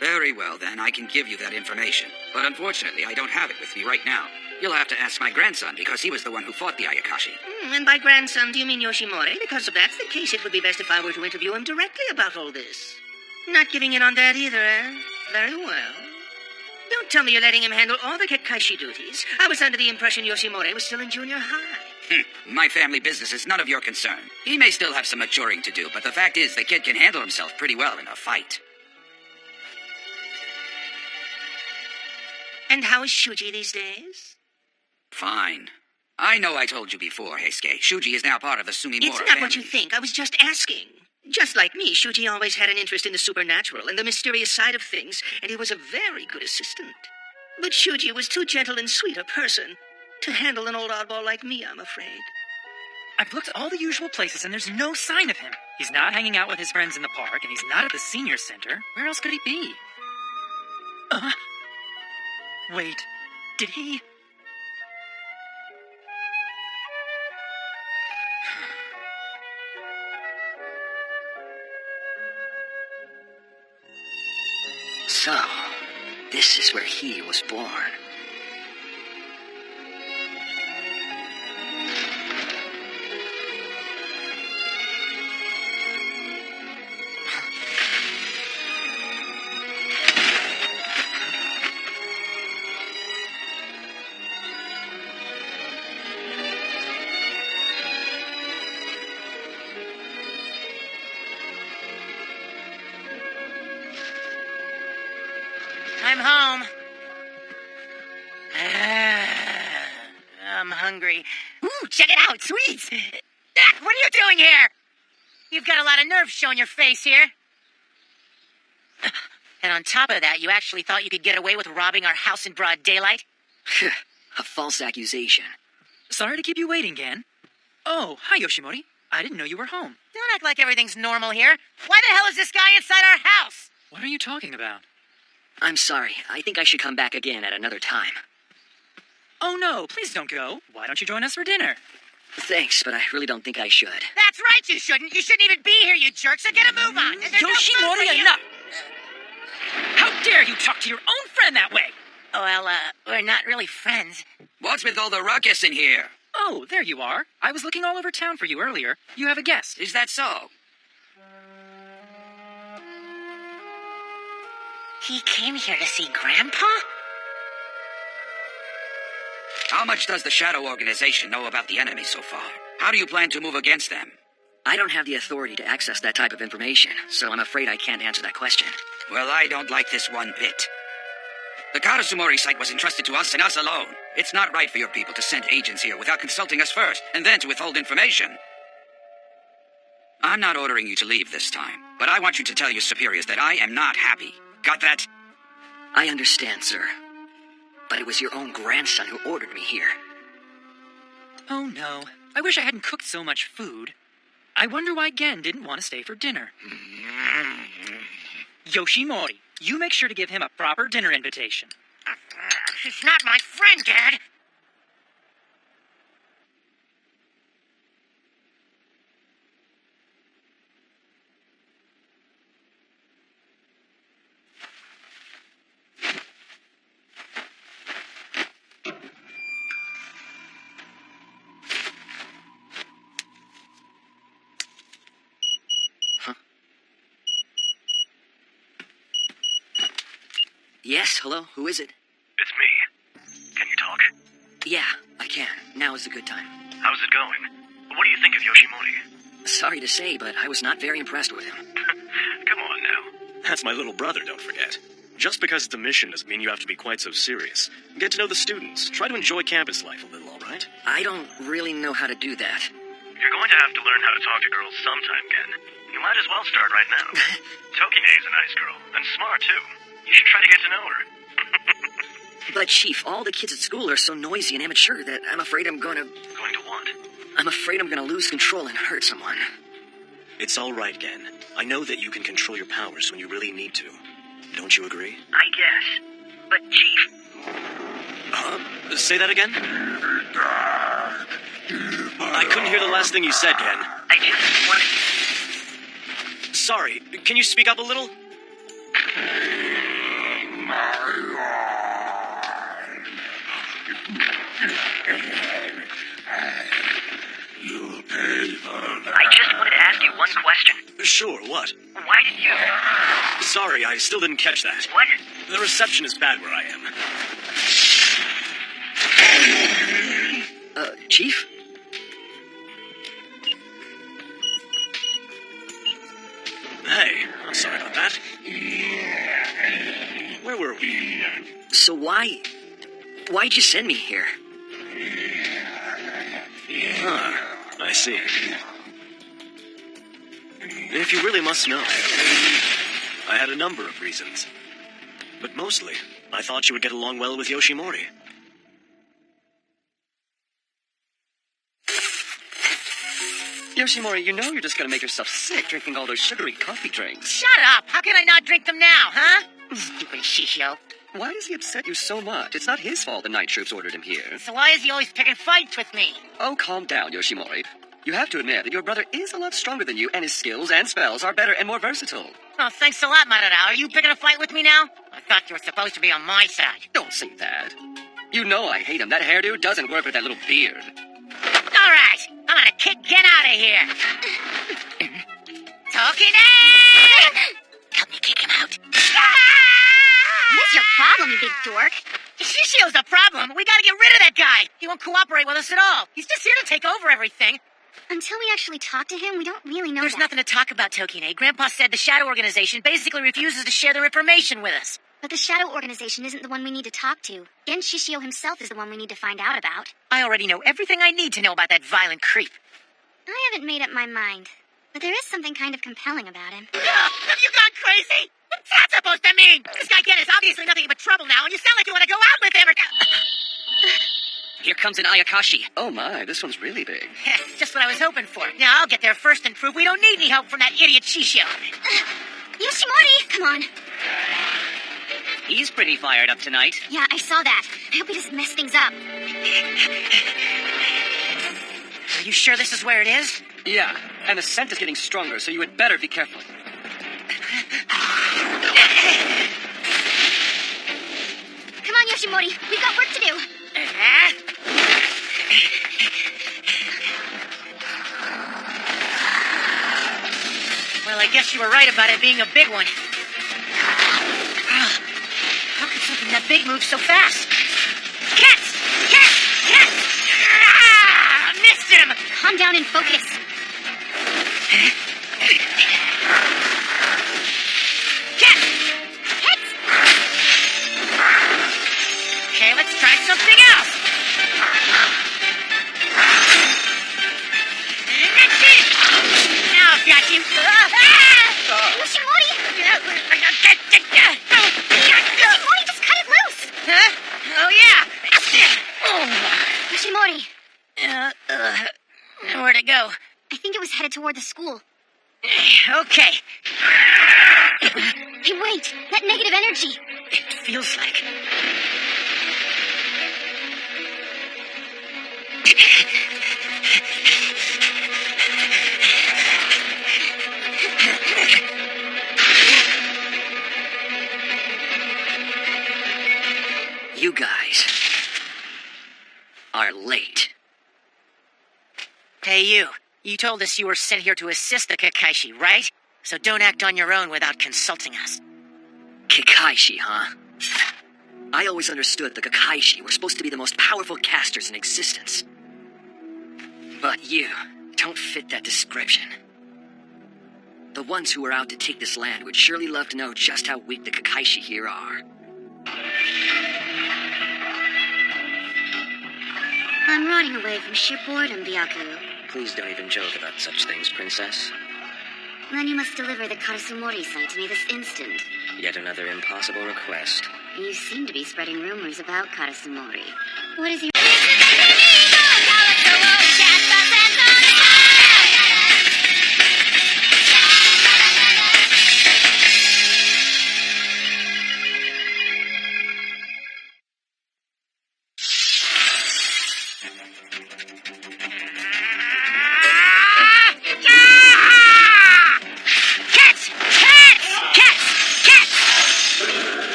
Very well, then. I can give you that information. But unfortunately, I don't have it with me right now. You'll have to ask my grandson, because he was the one who fought the Ayakashi. And by grandson, do you mean Yoshimori? Because if that's the case, it would be best if I were to interview him directly about all this. Not giving in on that either, eh? Very well. Don't tell me you're letting him handle all the Kekkaishi duties. I was under the impression Yoshimori was still in junior high. My family business is none of your concern. He may still have some maturing to do, but the fact is the kid can handle himself pretty well in a fight. And how is Shuji these days? Fine. I know I told you before, Heisuke. Shuji is now part of the Sumimura family. It's not what you think. I was just asking. Just like me, Shuji always had an interest in the supernatural and the mysterious side of things, and he was a very good assistant. But Shuji was too gentle and sweet a person to handle an old oddball like me, I'm afraid. I've looked at all the usual places, and there's no sign of him. He's not hanging out with his friends in the park, and he's not at the senior center. Where else could he be? Wait, did he... So, this is where he was born. I'm home. I'm hungry. Ooh, check it out, sweets. What are you doing here? You've got a lot of nerve showing your face here. And on top of that, you actually thought you could get away with robbing our house in broad daylight? A false accusation. Sorry to keep you waiting, Gan. Oh, hi, Yoshimori. I didn't know you were home. Don't act like everything's normal here. Why the hell is this guy inside our house? What are you talking about? I'm sorry. I think I should come back again at another time. Oh, no, please don't go. Why don't you join us for dinner? Thanks, but I really don't think I should. That's right, you shouldn't. You shouldn't even be here, you jerk, so get a move on. And there's no food for Yoshimori, you. enough! How dare you talk to your own friend that way? Well, we're not really friends. What's with all the ruckus in here? Oh, there you are. I was looking all over town for you earlier. You have a guest. Is that so? He came here to see Grandpa? How much does the Shadow Organization know about the enemy so far? How do you plan to move against them? I don't have the authority to access that type of information, so I'm afraid I can't answer that question. Well, I don't like this one bit. The Karasumori site was entrusted to us and us alone. It's not right for your people to send agents here without consulting us first, and then to withhold information. I'm not ordering you to leave this time, but I want you to tell your superiors that I am not happy. Got that? I understand, sir. But it was your own grandson who ordered me here. Oh, no. I wish I hadn't cooked so much food. I wonder why Gen didn't want to stay for dinner. Yoshimori, you make sure to give him a proper dinner invitation. He's not my friend, Dad. Yes, hello, who is it? It's me. Can you talk? Yeah, I can. Now is a good time. How's it going? What do you think of Yoshimori? Sorry to say, but I was not very impressed with him. Come on now. That's my little brother, don't forget. Just because it's a mission doesn't mean you have to be quite so serious. Get to know the students. Try to enjoy campus life a little, all right? I don't really know how to do that. You're going to have to learn how to talk to girls sometime, Ken. You might as well start right now. Tokine is a nice girl, and smart, too. You should try to get to know her. But, Chief, all the kids at school are so noisy and immature that I'm afraid I'm gonna... Going to what? I'm afraid I'm gonna lose control and hurt someone. It's all right, Ken. I know that you can control your powers when you really need to. Don't you agree? I guess. But, Chief... Say that again? I couldn't hear the last thing you said, Ken. I just wanted... Sorry, can you speak up a little? I just wanted to ask you one question. Sure, what? Why did you... Sorry, I still didn't catch that. What? The reception is bad where I am. Chief? Hey, I'm sorry about that. Where were we? So why'd you send me here? I see. If you really must know, I had a number of reasons. But mostly, I thought you would get along well with Yoshimori. Yoshimori, you know you're just gonna make yourself sick drinking all those sugary coffee drinks. Shut up! How can I not drink them now, huh? Stupid Shishio. Why does he upset you so much? It's not his fault the night troops ordered him here. So why is he always picking fights with me? Oh, calm down, Yoshimori. You have to admit that your brother is a lot stronger than you, and his skills and spells are better and more versatile. Oh, thanks a lot, Marada. Are you picking a fight with me now? I thought you were supposed to be on my side. Don't say that. You know I hate him. That hairdo doesn't work with that little beard. All right, I'm gonna kick Ken out of here. Tokine! Help me kick him out. What's your problem, you big dork? Shishio's the problem. We gotta get rid of that guy. He won't cooperate with us at all. He's just here to take over everything. Until we actually talk to him, we don't really know. There's nothing to talk about, Tokine. Grandpa said the Shadow Organization basically refuses to share their information with us. But the Shadow Organization isn't the one we need to talk to. Gen Shishio himself is the one we need to find out about. I already know everything I need to know about that violent creep. I haven't made up my mind, but there is something kind of compelling about him. Have you gone crazy? What's that supposed to mean? This guy Gen is obviously nothing but trouble now, and you sound like you want to go out with him or... Here comes an Ayakashi. Oh my, this one's really big. Just what I was hoping for. Now I'll get there first and prove we don't need any help from that idiot Shishio. Yoshimori, come on. He's pretty fired up tonight. Yeah, I saw that. I hope he doesn't mess things up. Are you sure this is where it is? Yeah, and the scent is getting stronger, so you had better be careful. Come on, Yoshimori. We've got work to do. Well, I guess you were right about it being a big one. How could something that big move so fast? Cats! Cats! Cats! Missed him! Calm down and focus. Cats! Hits! Okay, let's try something else. Now I've got you. Yoshimori! Yoshimori, just cut it loose! Huh? Oh, yeah. Yoshimori. Where'd it go? I think it was headed toward the school. Okay. Hey, wait! That negative energy! It feels like... You guys are late. Hey, you. You told us you were sent here to assist the Kekkaishi, right? So don't act on your own without consulting us. Kekkaishi, huh? I always understood the Kekkaishi were supposed to be the most powerful casters in existence. But you don't fit that description. The ones who are out to take this land would surely love to know just how weak the Kekkaishi here are. I'm rotting away from sheer boredom, Byaku. Please don't even joke about such things, Princess. Then you must deliver the Karasumori site to me this instant. Yet another impossible request. You seem to be spreading rumors about Karasumori. What is your...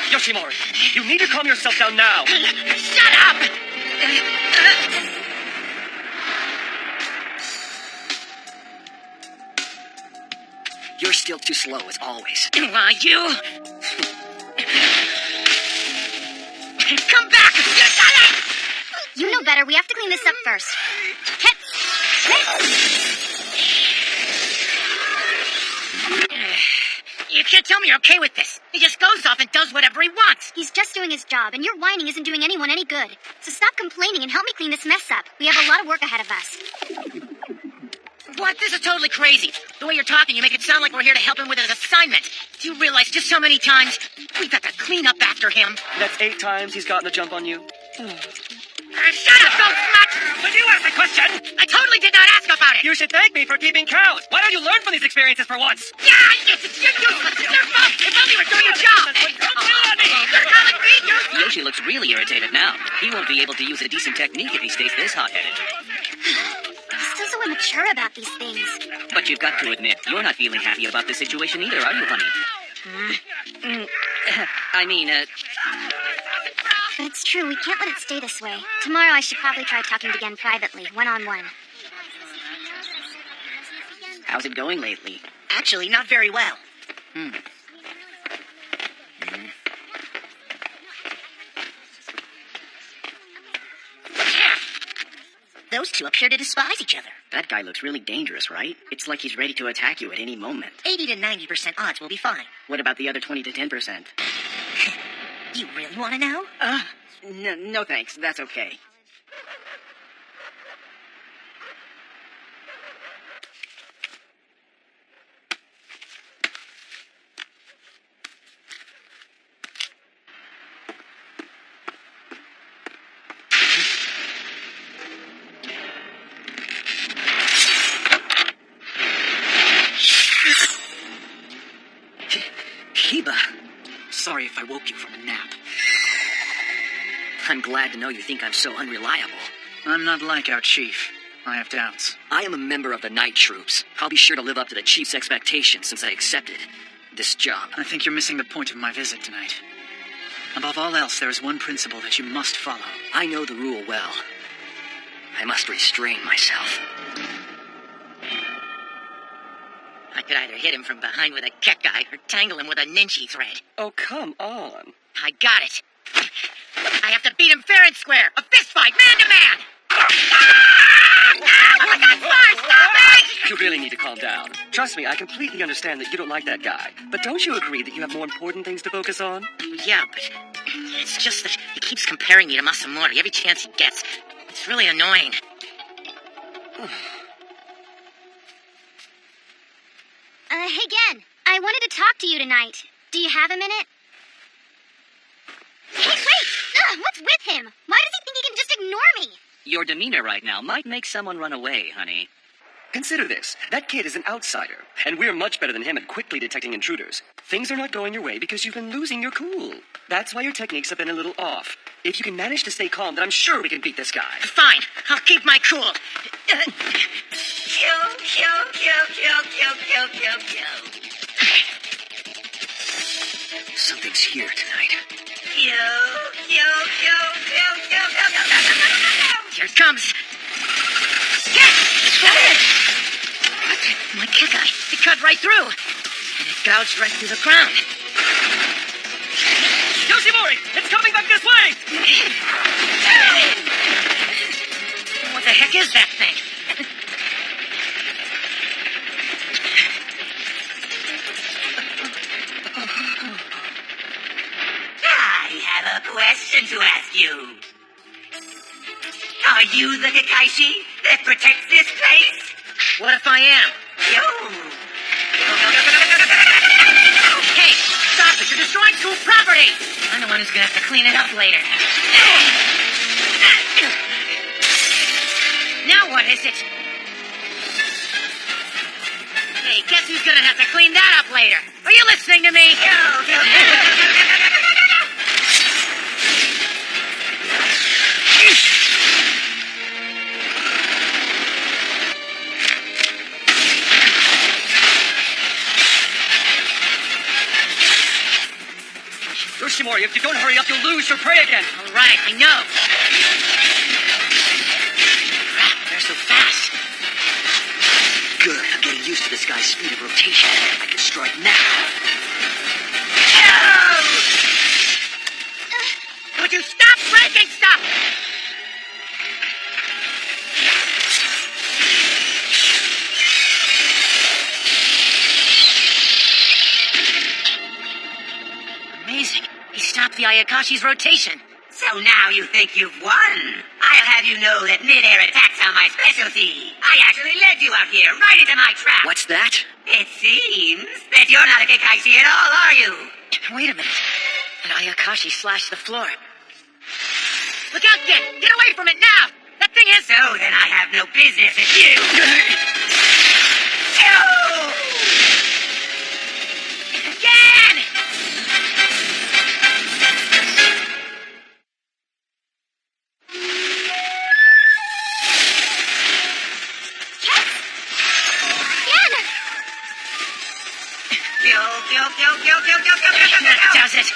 Yoshimori, you need to calm yourself down now. Shut up! You're still too slow, as always. Why, you? Come back! You know better. We have to clean this up first. You can't tell me you're okay with this. He just goes off and does whatever he wants. He's just doing his job, and your whining isn't doing anyone any good. So stop complaining and help me clean this mess up. We have a lot of work ahead of us. What? This is totally crazy. The way you're talking, you make it sound like we're here to help him with his assignment. Do you realize just how many times we've got to clean up after him? That's 8 times he's gotten the jump on you. Shut up, don't smut! But you asked the question! I totally did not ask about it! You should thank me for keeping count! Why don't you learn from these experiences for once? Yeah, it's your fault! If only you were doing your job! You're telling me Yoshi looks really irritated now. He won't be able to use a decent technique if he stays this hot-headed. He's still so immature about these things. But you've got to admit, you're not feeling happy about this situation either, are you, honey? But it's true, we can't let it stay this way. Tomorrow I should probably try talking to Gen privately, one-on-one. How's it going lately? Actually, not very well. Those two appear to despise each other. That guy looks really dangerous, right? It's like he's ready to attack you at any moment. 80 to 90% odds will be fine. What about the other 20 to 10%? You really want to know? No thanks. That's okay. Sorry if I woke you from a nap. I'm glad to know you think I'm so unreliable. I'm not like our chief. I have doubts. I am a member of the night troops. I'll be sure to live up to the chief's expectations since I accepted this job. I think you're missing the point of my visit tonight. Above all else, there is one principle that you must follow. I know the rule well. I must restrain myself. I could either hit him from behind with a Kekkai or tangle him with a ninchi thread. Oh, come on. I got it. I have to beat him fair and square. A fist fight, man to man. I got fire, stop it! You really need to calm down. Trust me, I completely understand that you don't like that guy. But don't you agree that you have more important things to focus on? Yeah, but it's just that he keeps comparing me to Masamori every chance he gets. It's really annoying. Hey, Gen. I wanted to talk to you tonight. Do you have a minute? Hey, wait! What's with him? Why does he think he can just ignore me? Your demeanor right now might make someone run away, honey. Consider this. That kid is an outsider, and we're much better than him at quickly detecting intruders. Things are not going your way because you've been losing your cool. That's why your techniques have been a little off. If you can manage to stay calm, then I'm sure we can beat this guy. Fine. I'll keep my cool. Something's here tonight. Here it comes. My Kekkai. It cut right through. And it gouged right through the crown. Yoshimori! It's coming back this way! What the heck is that thing? I have a question to ask you. Are you the Kekkaishi that protects this place? What if I am? Yo! Hey, stop it! You're destroying school property! I'm the one who's gonna have to clean it up later. Now what is it? Hey, guess who's gonna have to clean that up later? Are you listening to me? Yoshimori, if you don't hurry up, you'll lose your prey again. All right, I know. Crap, they're so fast. Good, I'm getting used to this guy's speed of rotation. I can strike now. Would you stop breaking stuff? Amazing. He stopped the Ayakashi's rotation. So now you think you've won? I'll have you know that mid-air attacks are my specialty. I actually led you out here, right into my trap. What's that? It seems that you're not a Kekkaishi at all, are you? Wait a minute. An Ayakashi slashed the floor. Look out, Gen! Get away from it now! That thing is... So then I have no business with you. Gen! That does it.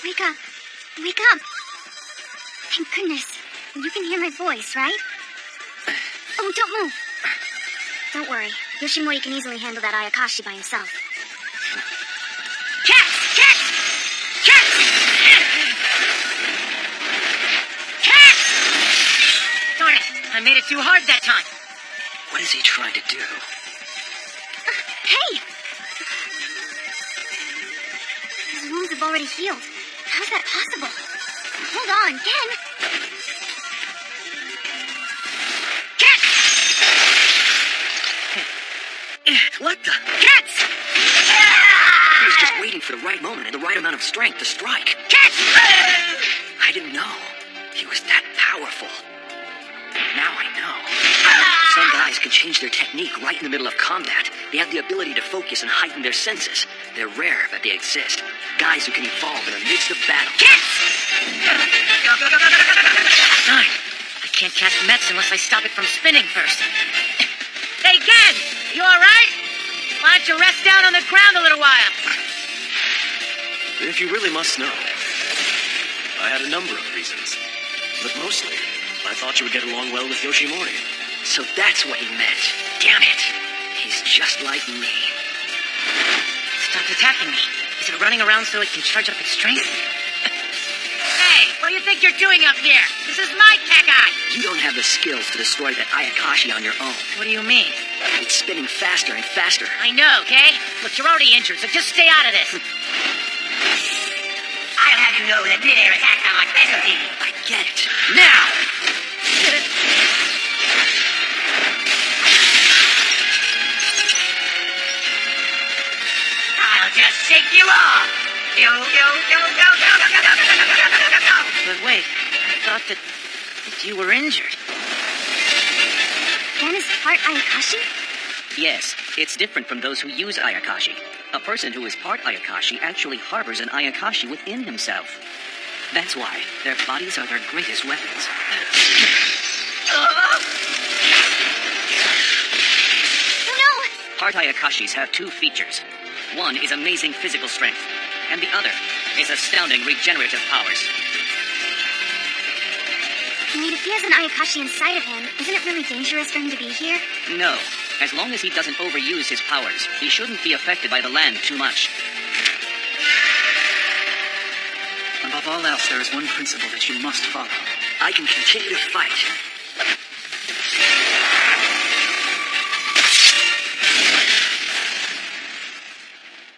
Wake up. Wake up. Thank goodness. You can hear my voice, right? Oh, don't move. Don't worry. Yoshimori can easily handle that Ayakashi by himself. Cats! Cats! Cats! Cats! Darn it. I made it too hard that time. What is he trying to do? Hey! His wounds have already healed. How is that possible? Hold on, Ken! What the? Cats! He was just waiting for the right moment and the right amount of strength to strike. Cats! I didn't know. He was that powerful. Now I know. Some guys can change their technique right in the middle of combat. They have the ability to focus and heighten their senses. They're rare, but they exist. Guys who can evolve in the midst of battle. Darn. I can't cast Mets unless I stop it from spinning first. Hey, Gen! You alright? Why don't you rest down on the ground a little while? If you really must know, I had a number of reasons. But mostly, I thought you would get along well with Yoshimori. So that's what he meant. Damn it. He's just like me. Stopped attacking me. Is it running around so it can charge up its strength? Hey, what do you think you're doing up here? This is my Kekkai! You don't have the skills to destroy that Ayakashi on your own. What do you mean? It's spinning faster and faster. I know, okay? Look, you're already injured, so just stay out of this. I'll have you know that mid-air attacks are my specialty. I get it. Now! I'll just shake you off. But wait, I thought that you were injured. Ken is part Ayakashi? Yes, it's different from those who use Ayakashi. A person who is part Ayakashi actually harbors an Ayakashi within himself. That's why their bodies are their greatest weapons. Oh no! Part Ayakashis have two features. One is amazing physical strength, and the other is astounding regenerative powers. Wait, if he has an Ayakashi inside of him, isn't it really dangerous for him to be here? No. As long as he doesn't overuse his powers, he shouldn't be affected by the land too much. Above all else, there is one principle that you must follow. I can continue to fight.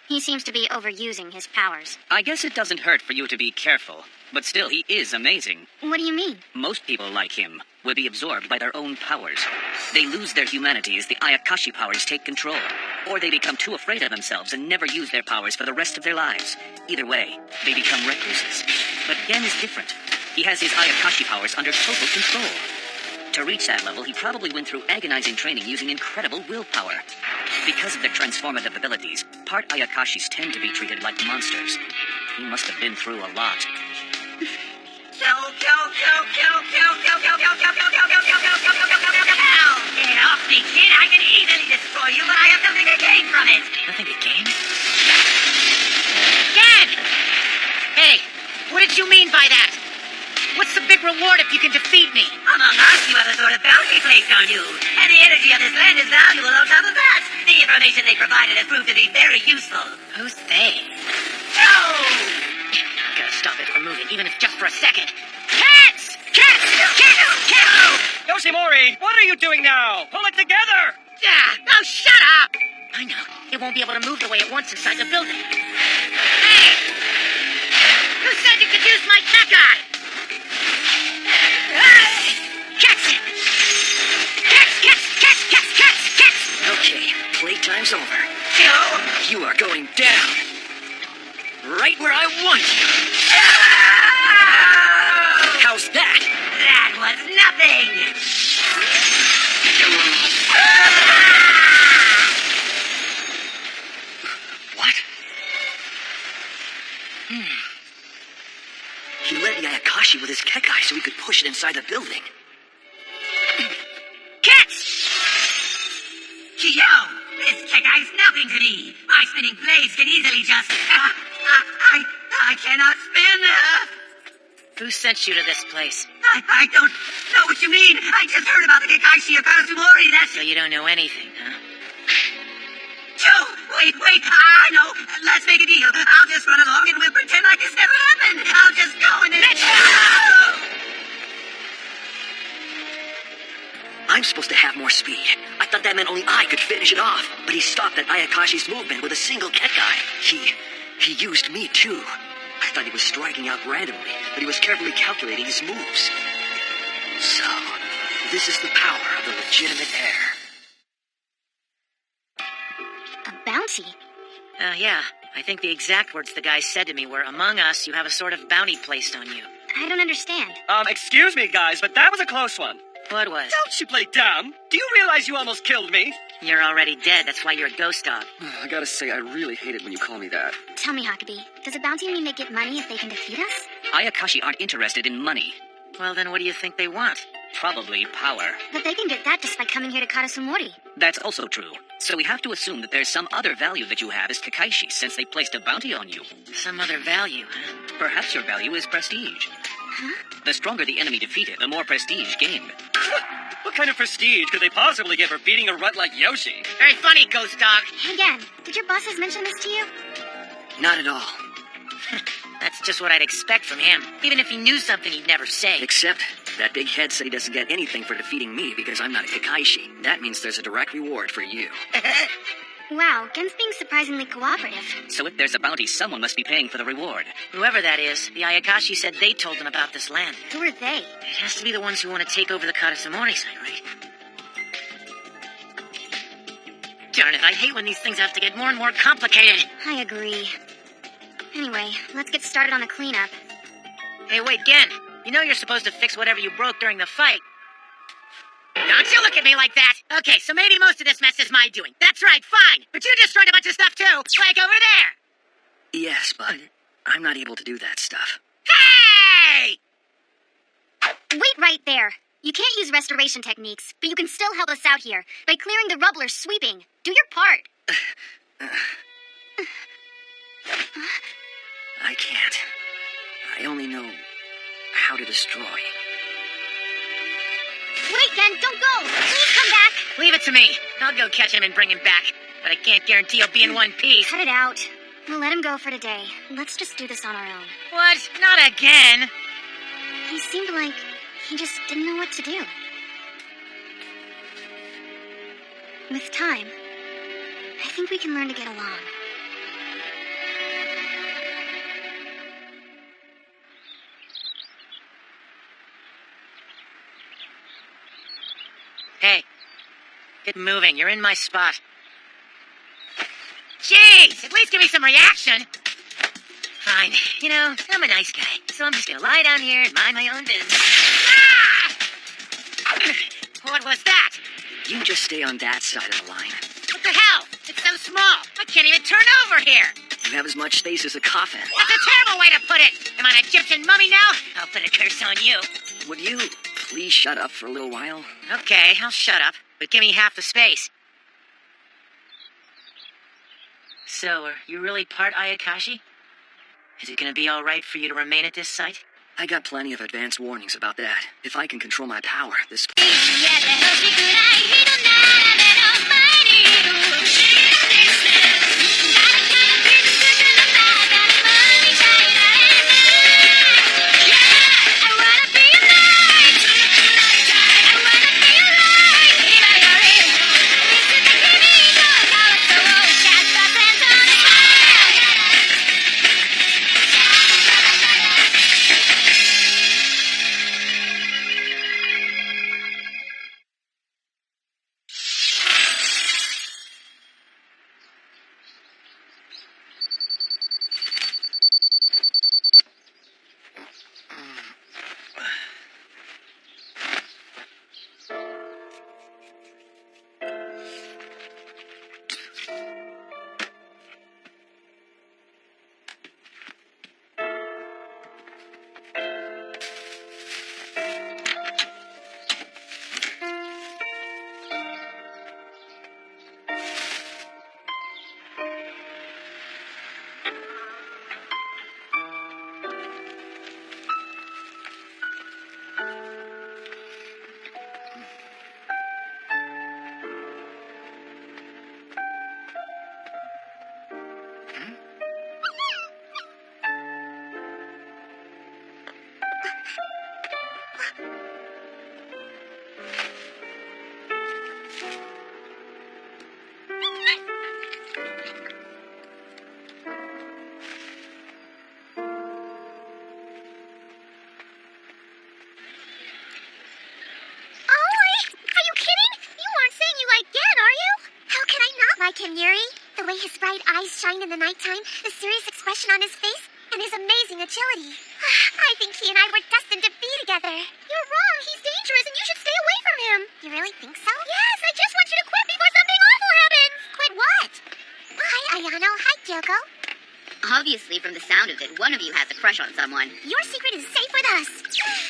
He seems to be overusing his powers. I guess it doesn't hurt for you to be careful. But still, he is amazing. What do you mean? Most people like him will be absorbed by their own powers. They lose their humanity as the Ayakashi powers take control. Or they become too afraid of themselves and never use their powers for the rest of their lives. Either way, they become recluses. But Gen is different. He has his Ayakashi powers under total control. To reach that level, he probably went through agonizing training using incredible willpower. Because of their transformative abilities, part Ayakashis tend to be treated like monsters. He must have been through a lot. Get off me, kid. I can easily destroy you, but I have something to gain from it. Nothing to gain? Dad! Hey, what did you mean by that? What's the big reward if you can defeat me? Among us, you have a sort of bounty placed on you. And the energy of this land is valuable on top of that. The information they provided has proved to be very useful. Who's they? No! I gotta stop it from moving, even if just for a second. Cats! Cats! Cats! Yoshimori, what are you doing now? Pull it together! Oh, shut up! I know. It won't be able to move the way it wants inside the building. Hey! Who said you could use my Kekkai? Cats! Okay, playtime's over. You are going down. Right where I want you. How's that? That was nothing! What? He led the Ayakashi with his Kekkai so he could push it inside the building. Cats! Yo! This Kekkai's nothing to me. My spinning blades can easily just... I cannot spin. Who sent you to this place? I don't know what you mean. I just heard about the Kekkaishi of Karasumori. That's... So you don't know anything, huh? Joe, wait. I know. Let's make a deal. I'll just run along and we'll pretend like this never happened. I'll just go and then... Let's go! I'm supposed to have more speed. I thought that meant only I could finish it off. But he stopped that Ayakashi's movement with a single Kekkai. He used me too. I thought he was striking out randomly, but he was carefully calculating his moves. So, this is the power of the legitimate heir. A bounty? Yeah. I think the exact words the guy said to me were, among us, you have a sort of bounty placed on you. I don't understand. Excuse me, guys, but that was a close one. What was? Don't you play dumb. Do you realize you almost killed me? You're already dead. That's why you're a ghost dog. I gotta say, I really hate it when you call me that. Tell me, Huckabee, does a bounty mean they get money if they can defeat us? Ayakashi aren't interested in money. Well, then what do you think they want? Probably power. But they can get that just by coming here to Karasumori. That's also true. So we have to assume that there's some other value that you have as Kekkaishi, since they placed a bounty on you. Some other value, huh? Perhaps your value is prestige. Huh? The stronger the enemy defeated, the more prestige gained. What kind of prestige could they possibly get for beating a runt like Yoshi? Very funny, ghost dog. Hey, again, did your bosses mention this to you? Not at all. That's just what I'd expect from him. Even if he knew something, he'd never say. Except that big head said he doesn't get anything for defeating me because I'm not a Kekkaishi. That means there's a direct reward for you. Wow, Gen's being surprisingly cooperative. So if there's a bounty, someone must be paying for the reward. Whoever that is, the Ayakashi said they told them about this land. Who are they? It has to be the ones who want to take over the Karasumori side, right? Darn it, I hate when these things have to get more and more complicated. I agree. Anyway, let's get started on the cleanup. Hey, wait, Gen. You know you're supposed to fix whatever you broke during the fight. Don't you look at me like that! Okay, so maybe most of this mess is my doing. That's right, fine! But you destroyed a bunch of stuff too! Like over there! Yes, but I'm not able to do that stuff. Hey! Wait right there! You can't use restoration techniques, but you can still help us out here by clearing the rubble or sweeping. Do your part. I can't. I only know how to destroy. Wait, Gen, don't go! Please come back! Leave it to me. I'll go catch him and bring him back. But I can't guarantee he'll be in one piece. Cut it out. We'll let him go for today. Let's just do this on our own. What? Not again! He seemed like he just didn't know what to do. With time, I think we can learn to get along. Hey, get moving. You're in my spot. Jeez, at least give me some reaction. Fine. You know, I'm a nice guy, so I'm just gonna lie down here and mind my own business. Ah! What was that? You just stay on that side of the line. What the hell? It's so small. I can't even turn over here. You have as much space as a coffin. That's a terrible way to put it. Am I an Egyptian mummy now? I'll put a curse on you. Would you please shut up for a little while? Okay, I'll shut up, but give me half the space. So, are you really part Ayakashi? Is it gonna be alright for you to remain at this site? I got plenty of advance warnings about that. If I can control my power, this... Him, Yuri. The way his bright eyes shine in the nighttime, the serious expression on his face, and his amazing agility. I think he and I were destined to be together. You're wrong. He's dangerous and you should stay away from him. You really think so? Yes, I just want you to quit before something awful happens. Quit what? Hi, Ayano. Hi, Kyoko. Obviously, from the sound of it, one of you has a crush on someone. Your secret is safe with us.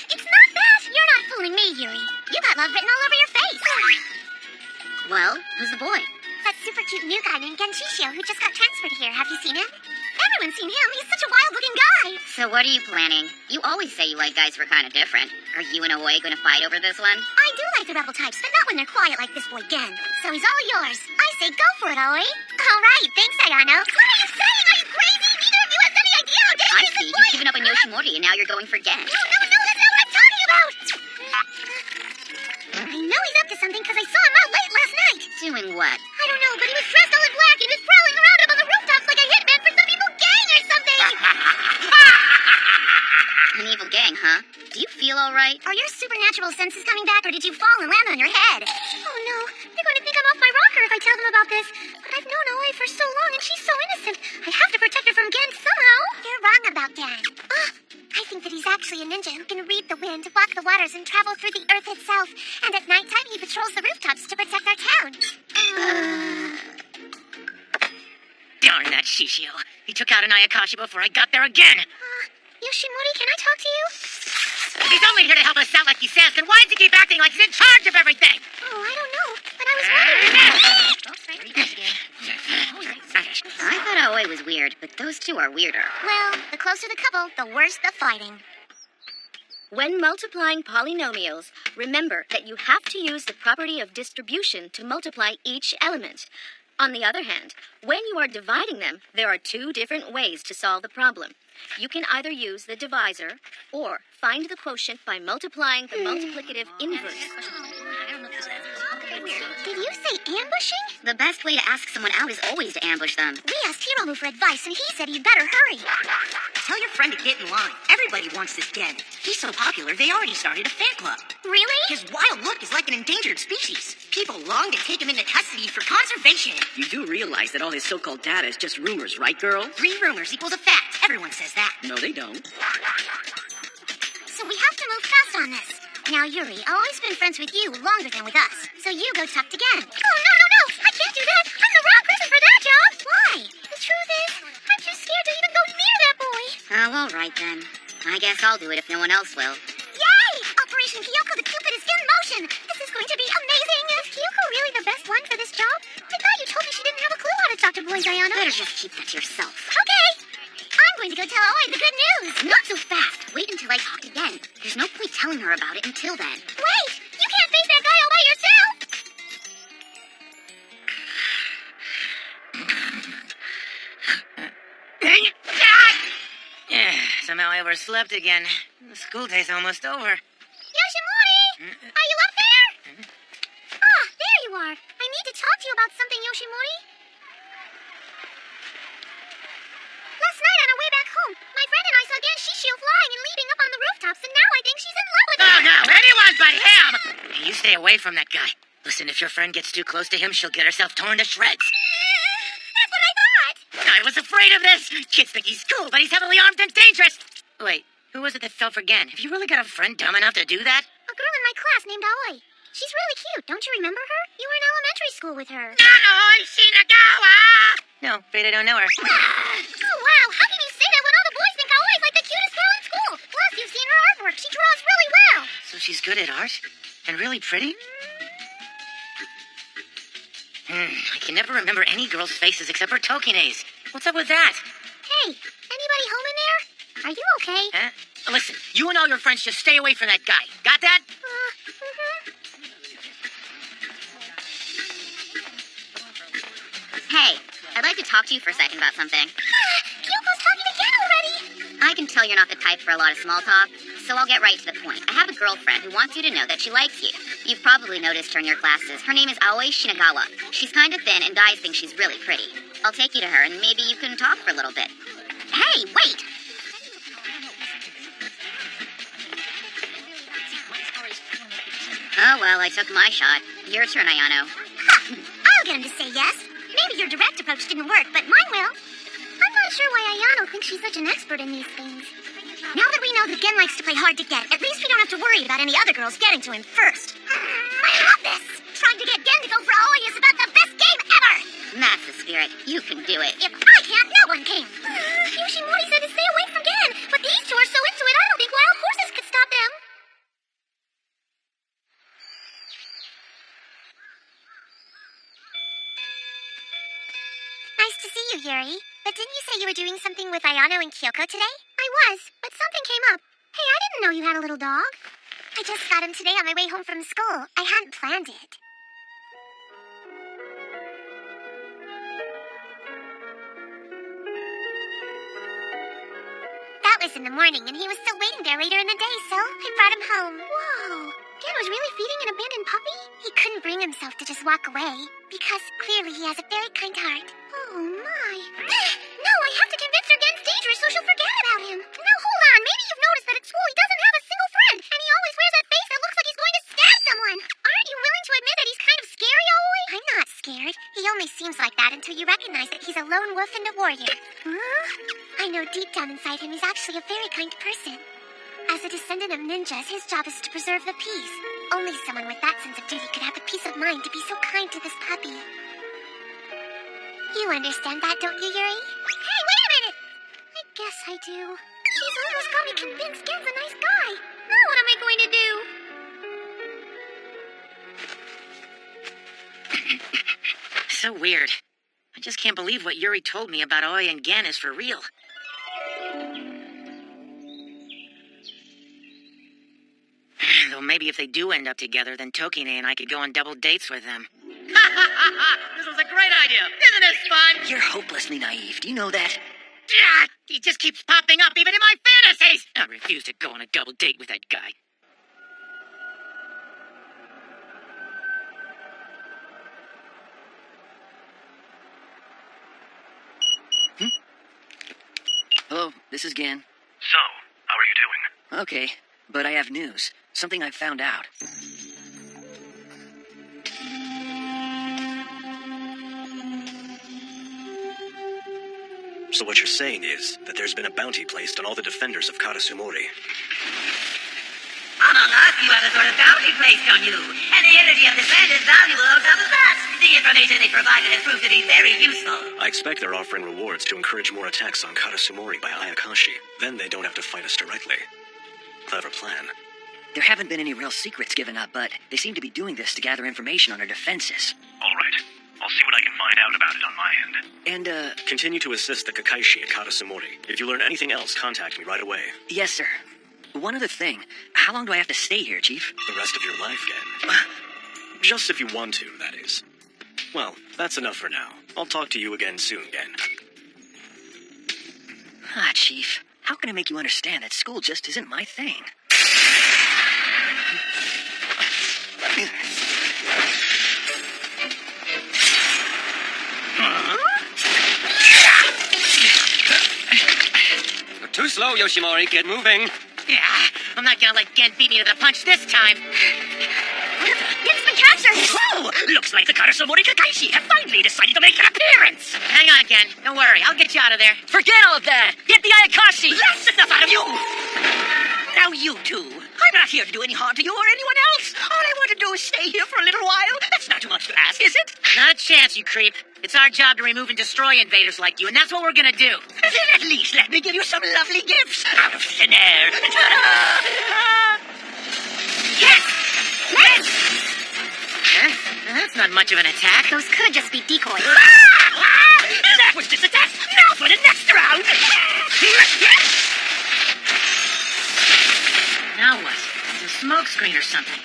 It's not that. You're not fooling me, Yuri. You got love written all over your face. Well, who's the boy? That super cute new guy named Genshishio who just got transferred here. Have you seen him? Everyone's seen him. He's such a wild-looking guy. So what are you planning? You always say you like guys who are kind of different. Are you and Aoi going to fight over this one? I do like the rebel types, but not when they're quiet like this boy Gen. So he's all yours. I say go for it, Aoi. All right, thanks, Ayano. What are you saying? Are you crazy? Neither of you has any idea how dangerous I see. You've given up on Yoshimori and now you're going for Gen. No, that's not what I'm talking about. I know he's up to something because I saw him out late last night. Doing what? I don't know, but he was dressed all in black and he was prowling around up on the rooftops like a hitman for some evil gang or something. An evil gang, huh? Do you feel all right? Are your supernatural senses coming back, or did you fall and land on your head? Oh no, they're going to think I'm off my rocker if I tell them about this. But I've known Aoi for so long and she's so innocent. I have to protect her from Gen somehow. You're wrong about Gen. I think that he's actually a ninja who can read the wind, walk the waters, and travel through the earth itself. And at nighttime, he patrols the rooftops to protect our town. Darn that Shishio. He took out an Ayakashi before I got there again. Yoshimori, can I talk to you? He's only here to help us out like he says, then why does he keep acting like he's in charge of everything? Oh, I don't know, but I was wondering. I thought Aoi was weird, but those two are weirder. Well, the closer the couple, the worse the fighting. When multiplying polynomials, remember that you have to use the property of distribution to multiply each element. On the other hand, when you are dividing them, there are two different ways to solve the problem. You can either use the divisor or find the quotient by multiplying the multiplicative inverse. Did you say ambushing? The best way to ask someone out is always to ambush them. We asked Hiromu for advice, and he said he'd better hurry. Tell your friend to get in line. Everybody wants this Gen. He's so popular, they already started a fan club. Really? His wild look is like an endangered species. People long to take him into custody for conservation. You do realize that all his so-called data is just rumors, right, girl? 3 rumors equals a fact. Everyone says that. No, they don't. So we have to move fast on this. Now, Yuri, I've always been friends with you longer than with us. So you go talk to Gen. Oh, no. I can't do that. I'm the wrong person for that job. Why? The truth is, I'm too scared to even go near that boy. Oh, all right then. I guess I'll do it if no one else will. Yay! Operation Kyoko the Cupid is in motion. This is going to be amazing. Is Kyoko really the best one for this job? I thought you told me she didn't have a clue how to talk to boys, Ayano. Better just keep that to yourself. Okay. I'm going to go tell Aoi the good news. Not so fast. Wait until I talk again. There's no point telling her about it until then. Wait! You can't face that guy all by yourself! Yeah, somehow I overslept again. The school day's almost over. Yoshimori! Are you up there? Ah, there you are. I need to talk to you about something, Yoshimori. Last night on our way back home, my friend and I saw Gen Shishio flying and leaping up on the rooftops, and now I think she's in love with him. Oh, no, anyone but him! Hey, you stay away from that guy. Listen, if your friend gets too close to him, she'll get herself torn to shreds. That's what I thought. I was afraid of this. Kids think he's cool, but he's heavily armed and dangerous. Wait, who was it that fell for Gen? Have you really got a friend dumb enough to do that? A girl in my class named Aoi. She's really cute. Don't you remember her? You were in elementary school with her. Aoi Shinagawa! No, afraid I don't know her. Oh, wow. How can you say that when all the boys think Aoi's like the cutest girl in school? Plus, you've seen her artwork. She draws really well. So she's good at art? And really pretty? I can never remember any girl's faces except for Tokine's. What's up with that? Hey, anybody home in there? Are you okay? Huh? Listen, you and all your friends just stay away from that guy. Got that? Hey, I'd like to talk to you for a second about something. Kyoko's talking again already. I can tell you're not the type for a lot of small talk, so I'll get right to the point. I have a girlfriend who wants you to know that she likes you. You've probably noticed her in your classes. Her name is Aoi Shinagawa. She's kind of thin, and guys think she's really pretty. I'll take you to her, and maybe you can talk for a little bit. Hey, wait! Oh, well, I took my shot. Your turn, Ayano. I'll get him to say yes. Maybe your direct approach didn't work, but mine will. I'm not sure why Ayano thinks she's such an expert in these things. Now that we know that Gen likes to play hard to get, at least we don't have to worry about any other girls getting to him first. I love this! Trying to get Gen to go for Aoi is about the best game ever! That's the spirit. You can do it. If I can't, no one can. Yoshimori said to stay away from Gen, but these two are so into it, I don't think wild horses could stop them. Nice to see you, Yuri. But didn't you say you were doing something with Ayano and Kyoko today? I was, but something came up. Hey, I didn't know you had a little dog. I just got him today on my way home from school. I hadn't planned it. That was in the morning, and he was still waiting there later in the day, so I brought him home. Whoa! Gen was really feeding an abandoned puppy? He couldn't bring himself to just walk away, because clearly he has a very kind heart. Oh, my. No, I have to convince her Gen's dangerous so she'll forget about him. Now, hold on. Maybe you've noticed that at school he doesn't have a single friend, and he always wears that face that looks like he's going to stab someone. Aren't you willing to admit that he's kind of scary, Aoi? I'm not scared. He only seems like that until you recognize that he's a lone wolf and a warrior. Huh? I know deep down inside him he's actually a very kind person. As a descendant of ninjas, his job is to preserve the peace. Only someone with that sense of duty could have the peace of mind to be so kind to this puppy. You understand that, don't you, Yuri? Hey, wait a minute! I guess I do. She's almost got me convinced Gen's a nice guy. Now what am I going to do? So weird. I just can't believe what Yuri told me about Aoi and Gen is for real. maybe if they do end up together, then Tokine and I could go on double dates with them. This was a great idea. Isn't this fun? You're hopelessly naive. Do you know that? He just keeps popping up even in my fantasies. I refuse to go on a double date with that guy. Hello, this is Gen. So, how are you doing? Okay, but I have news. Something I found out. So what you're saying is that there's been a bounty placed on all the defenders of Karasumori. Among us, you have a sort of bounty placed on you. And the energy of this land is valuable on top of that. The information they provided has proved to be very useful. I expect they're offering rewards to encourage more attacks on Karasumori by Ayakashi. Then they don't have to fight us directly. Clever plan. There haven't been any real secrets given up, but they seem to be doing this to gather information on our defenses. All right. I'll see what I can find out about it on my end. And, Continue to assist the Kekkaishi at Karasumori. If you learn anything else, contact me right away. Yes, sir. One other thing. How long do I have to stay here, Chief? The rest of your life, Gen. Just if you want to, that is. Well, that's enough for now. I'll talk to you again soon, Gen. Chief. How can I make you understand that school just isn't my thing? You're too slow, Yoshimori. Get moving. Yeah, I'm not gonna let Gen beat me to the punch this time. Gen's been captured! Oh, looks like the Karasumori Kekkaishi have finally decided to make an appearance. Hang on, Gen. Don't worry, I'll get you out of there. Forget all of that! Get the Ayakashi! That's enough out of you! Now you two. I'm not here to do any harm to you or anyone else. All I want to do is stay here for a little while. That's not too much to ask, is it? Not a chance, you creep. It's our job to remove and destroy invaders like you, and that's what we're gonna do. Then at least let me give you some lovely gifts out of thin air. Yes! Yes! Huh? That's not much of an attack. Those could just be decoys. That was just a test. Now for the next round. Now what? It's a smoke screen or something.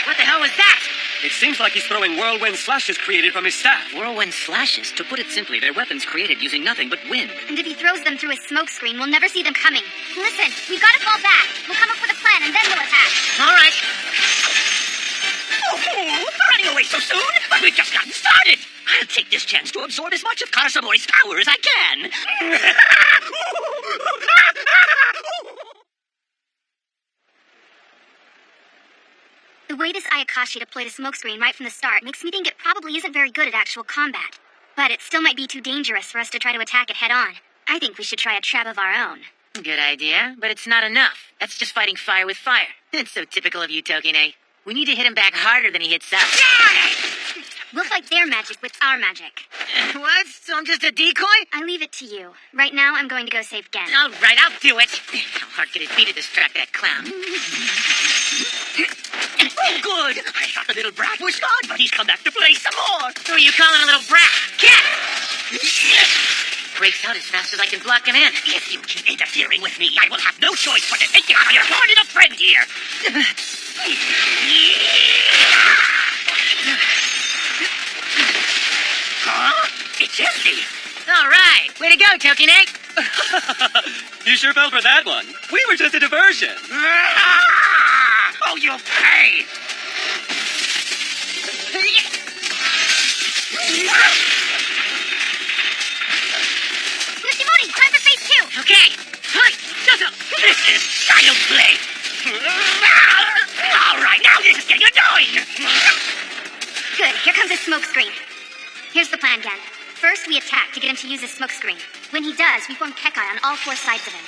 What the hell was that? It seems like he's throwing whirlwind slashes created from his staff. Whirlwind slashes? To put it simply, they're weapons created using nothing but wind. And if he throws them through his smoke screen, we'll never see them coming. Listen, we've got to fall back. We'll come up with a plan, and then we'll attack. All right. Oh, running away so soon? But we've just gotten started. I'll take this chance to absorb as much of Karasumori's power as I can. The way this Ayakashi deployed a smokescreen right from the start makes me think it probably isn't very good at actual combat. But it still might be too dangerous for us to try to attack it head-on. I think we should try a trap of our own. Good idea, but it's not enough. That's just fighting fire with fire. It's so typical of you, Tokine. We need to hit him back harder than he hits us. We'll fight their magic with our magic. What? So I'm just a decoy? I leave it to you. Right now, I'm going to go save Gen. All right, I'll do it. How hard could it be to distract that clown? Oh, good. I thought the little brat was gone, but he's come back to play some more. Who are you calling a little brat? Cat! Breaks out as fast as I can block him in. If you keep interfering with me, I will have no choice but to take you out of your hard enough friend here. Huh? It's empty. All right. Way to go, Tokine. You sure fell for that one. We were just a diversion. Oh, you'll pay. Yoshimori, time for phase 2. Okay. This is child play. All right, now this is getting annoying. Good, here comes his smoke screen. Here's the plan, Gen. First, we attack to get him to use his smoke screen. When he does, we form Kekkai on all 4 sides of him.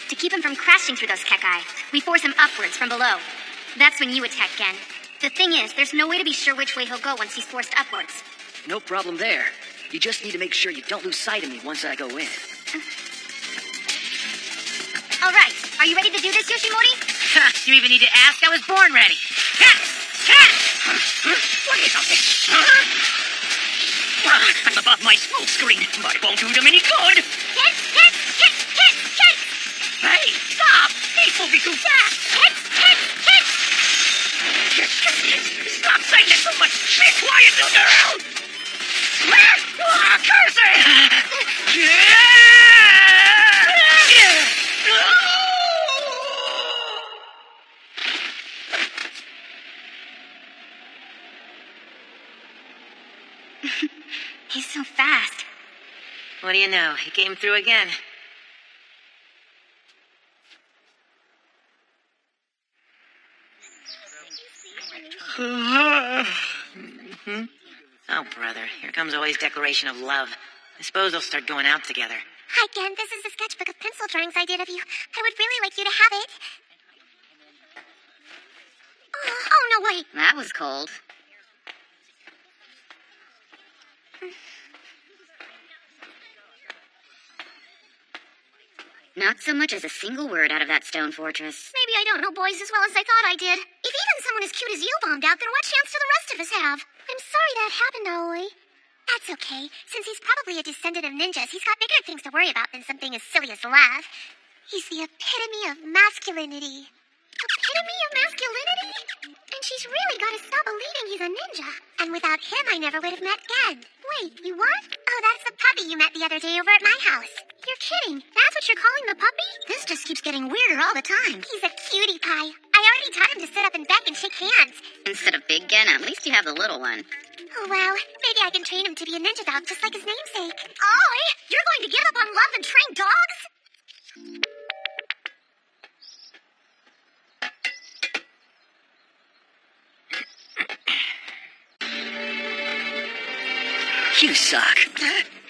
To keep him from crashing through those Kekkai, we force him upwards from below. That's when you attack, Gen. The thing is, there's no way to be sure which way he'll go once he's forced upwards. No problem there. You just need to make sure you don't lose sight of me once I go in. All right, are you ready to do this, Yoshimori? You even need to ask? I was born ready. What is all this? I'm above my smoke screen, but it won't do them any good. Hit! moving too fast! Stop saying it so much! Be quiet, little girl! Curse He's so fast. What do you know? He came through again. Oh, brother. Here comes Oi's declaration of love. I suppose they'll start going out together. Hi, Ken. This is the sketchbook of pencil drawings I did of you. I would really like you to have it. Oh, no, wait. That was cold. Not so much as a single word out of that stone fortress. Maybe I don't know boys as well as I thought I did. If even someone as cute as you bombed out, then what chance do the rest of us have? I'm sorry that happened, Aoi. That's okay. Since he's probably a descendant of ninjas, he's got bigger things to worry about than something as silly as love. He's the epitome of masculinity. Epitome of masculinity? And she's really got to stop believing he's a ninja. And without him, I never would have met Gen. Wait, you what? Oh, that's the puppy you met the other day over at my house. You're kidding. That's what you're calling the puppy? This just keeps getting weirder all the time. He's a cutie pie. I already taught him to sit up and beck and shake hands. Instead of Big Gen, at least you have the little one. Oh, well, maybe I can train him to be a ninja dog just like his namesake. Oh, you're going to give up on love and train dogs? You suck.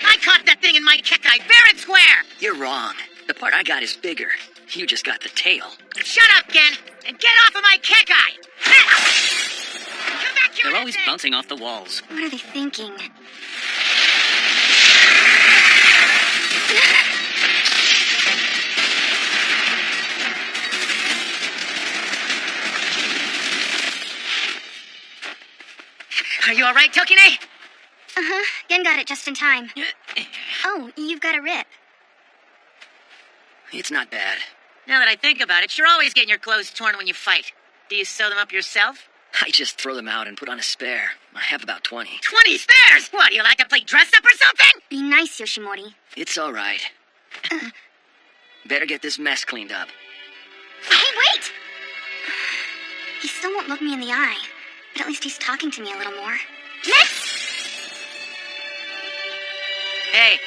I caught that thing in my Kekkai fair and square! You're wrong. The part I got is bigger. You just got the tail. Shut up, Gen, and get off of my Kekkai! Come back here! They're always bouncing off the walls. What are they thinking? Are you alright, Tokine? Uh-huh. Gen got it just in time. Oh, you've got a rip. It's not bad. Now that I think about it, you're always getting your clothes torn when you fight. Do you sew them up yourself? I just throw them out and put on a spare. I have about 20. 20 spares? What, do you like to play dress-up or something? Be nice, Yoshimori. It's all right. Better get this mess cleaned up. Hey, wait! He still won't look me in the eye, but at least he's talking to me a little more. Next! Hey,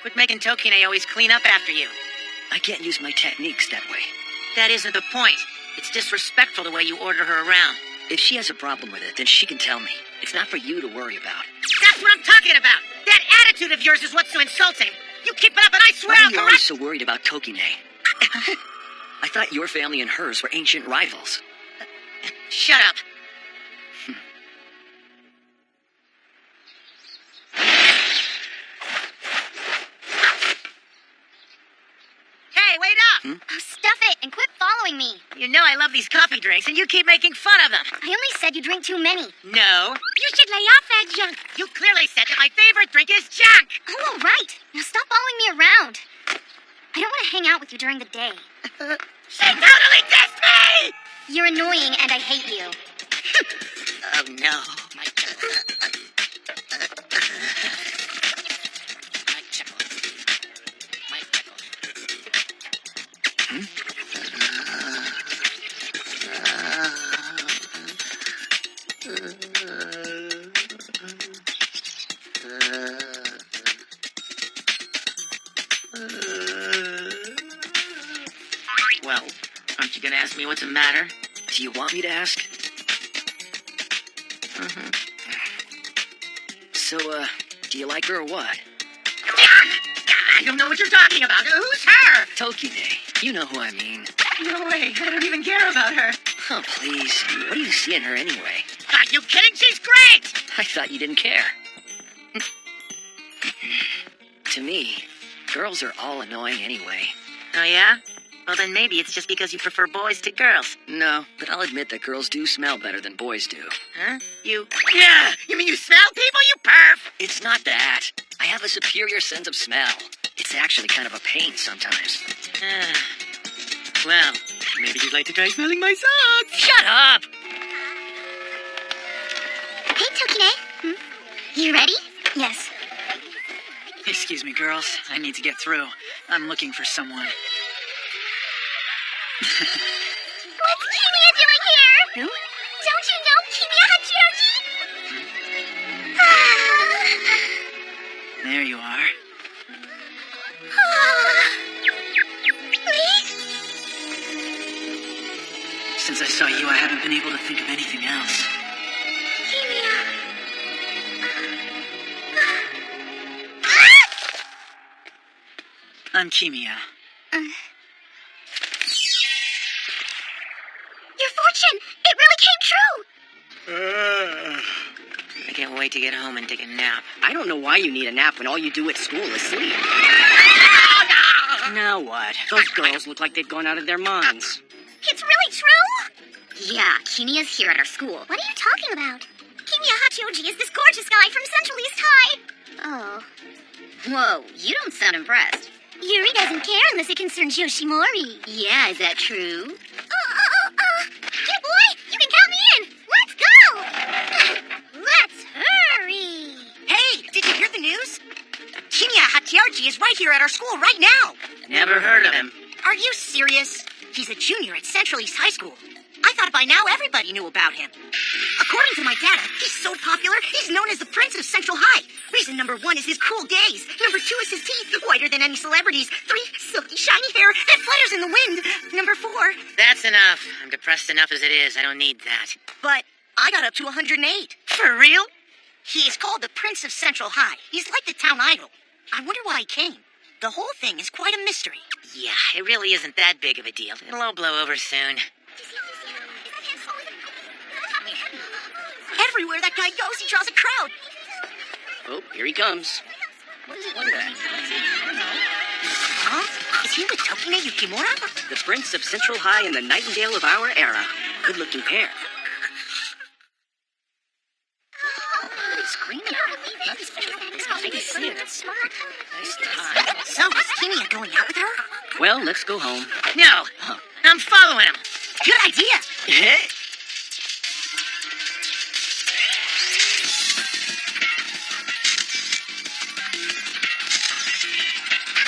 quit making Tokine always clean up after you. I can't use my techniques that way. That isn't the point. It's disrespectful the way you order her around. If she has a problem with it, then she can tell me. It's not for you to worry about. That's what I'm talking about! That attitude of yours is what's so insulting! You keep it up and I swear Why I'll are you always so worried about Tokine? I thought your family and hers were ancient rivals. Shut up! Hey, wait up! Oh, stuff it and quit following me. You know I love these coffee drinks, and you keep making fun of them. I only said you drink too many. No. You should lay off that junk! You clearly said that my favorite drink is junk! Oh, all right. Now stop following me around. I don't want to hang out with you during the day. She totally dissed me! You're annoying and I hate you. Oh, no. Well, aren't you gonna ask me what's the matter? Do you want me to ask? Mm-hmm. So, do you like her or what? I don't know what you're talking about. Who's her? Tokine. You know who I mean. No way. I don't even care about her. Oh, please. What do you see in her anyway? Are you kidding? She's great! I thought you didn't care. To me, girls are all annoying anyway. Oh, yeah? Well, then maybe it's just because you prefer boys to girls. No, but I'll admit that girls do smell better than boys do. Huh? You... Yeah! You mean you smell people, you perv? It's not that. I have a superior sense of smell. It's actually kind of a pain sometimes. Well, maybe you'd like to try smelling my socks. Shut up! Hey, Tokine. You ready? Yes. Excuse me, girls. I need to get through. I'm looking for someone. What's Kimiya doing here? Who? Don't you know Kimiya Hachioji? There you are. Please? Since I saw you, I haven't been able to think of anything else. Kimiya. I'm Kimiya. Your fortune! It really came true! I can't wait to get home and take a nap. I don't know why you need a nap when all you do at school is sleep. Now what? Those girls look like they've gone out of their minds. It's really true? Yeah, Kimiya's here at our school. What are you talking about? Kimiya Hachioji is this gorgeous guy from Central East High. Oh. Whoa, you don't sound impressed. Yuri doesn't care unless it concerns Yoshimori. Yeah, is that true? Hey, boy, you can count me in. Let's go. Let's hurry. Hey, did you hear the news? Kimiya Hachioji is right here at our school right now. Never heard of him. Are you serious? He's a junior at Central East High School. I thought by now everybody knew about him. According to my data, he's so popular, he's known as the Prince of Central High. Reason number 1 is his cool gaze. Number 2 is his teeth, whiter than any celebrities. 3, silky shiny hair that flutters in the wind. Number 4... That's enough. I'm depressed enough as it is. I don't need that. But I got up to 108. For real? He is called the Prince of Central High. He's like the town idol. I wonder why he came. The whole thing is quite a mystery. Yeah, it really isn't that big of a deal. It'll all blow over soon. Everywhere that guy goes, he draws a crowd. Oh, here he comes. What is that? Huh? Is he with Tokine Yukimura? The Prince of Central High and the Nightingale of our era. Good-looking pair. He's screaming. Nice time. So, is Kimiya going out with her? Well, let's go home. No, I'm following him. Good idea.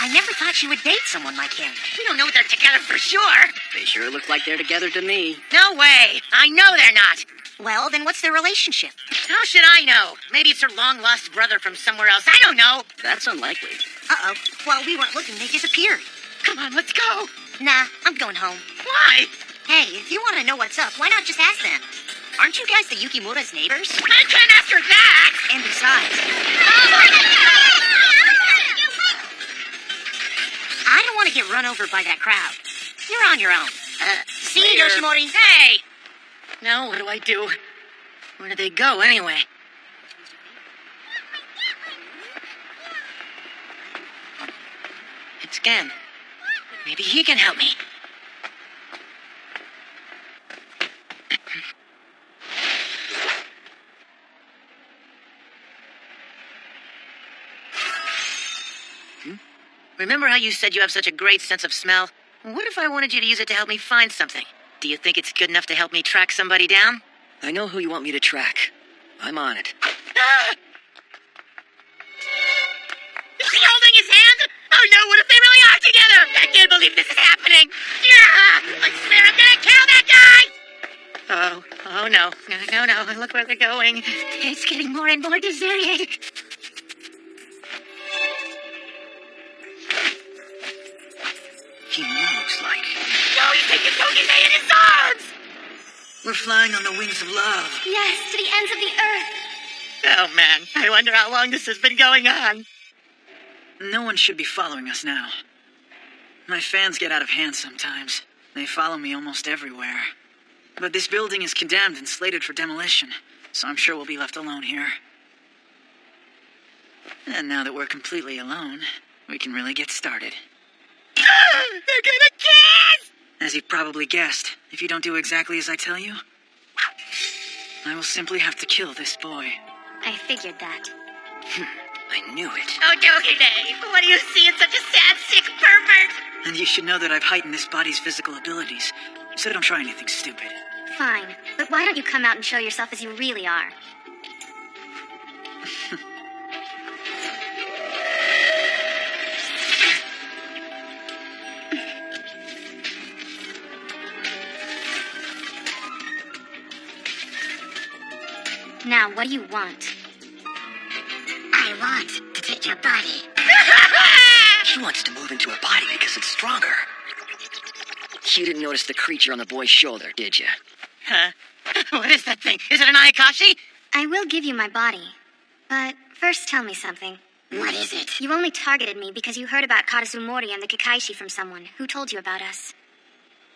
I never thought she would date someone like him. We don't know if they're together for sure. They sure look like they're together to me. No way. I know they're not. Well, then what's their relationship? How should I know? Maybe it's her long-lost brother from somewhere else. I don't know. That's unlikely. Uh-oh. While we weren't looking, they disappeared. Come on, let's go. Nah, I'm going home. Why? Hey, if you want to know what's up, why not just ask them? Aren't you guys the Yukimura's neighbors? I can't ask her that! And besides... I don't want to get run over by that crowd. You're on your own. See you, Yoshimori. Hey! Now what do I do? Where did they go, anyway? It's Gen. Maybe he can help me. Remember how you said you have such a great sense of smell? What if I wanted you to use it to help me find something? Do you think it's good enough to help me track somebody down? I know who you want me to track. I'm on it. Is he holding his hand? Oh no, what if they really are together? I can't believe this is happening. Yeah! I swear I'm gonna kill that guy! Oh no. No, look where they're going. It's getting more and more deserted. He moves like... No, he's taking Tokine in his arms! We're flying on the wings of love. Yes, to the ends of the earth. Oh man, I wonder how long this has been going on. No one should be following us now. My fans get out of hand sometimes. They follow me almost everywhere. But this building is condemned and slated for demolition, so I'm sure we'll be left alone here. And now that we're completely alone, we can really get started. They're gonna kiss! As you've probably guessed, if you don't do exactly as I tell you, I will simply have to kill this boy. I figured that. I knew it. Oh, Tokine, what do you see in such a sad, sick pervert? And you should know that I've heightened this body's physical abilities, so don't try anything stupid. Fine, but why don't you come out and show yourself as you really are? Now, what do you want? I want to take your body. He wants to move into her body because it's stronger. You didn't notice the creature on the boy's shoulder, did you? Huh? What is that thing? Is it an Ayakashi? I will give you my body. But first tell me something. What is it? You only targeted me because you heard about Karasumori and the Kekkaishi from someone. Who told you about us?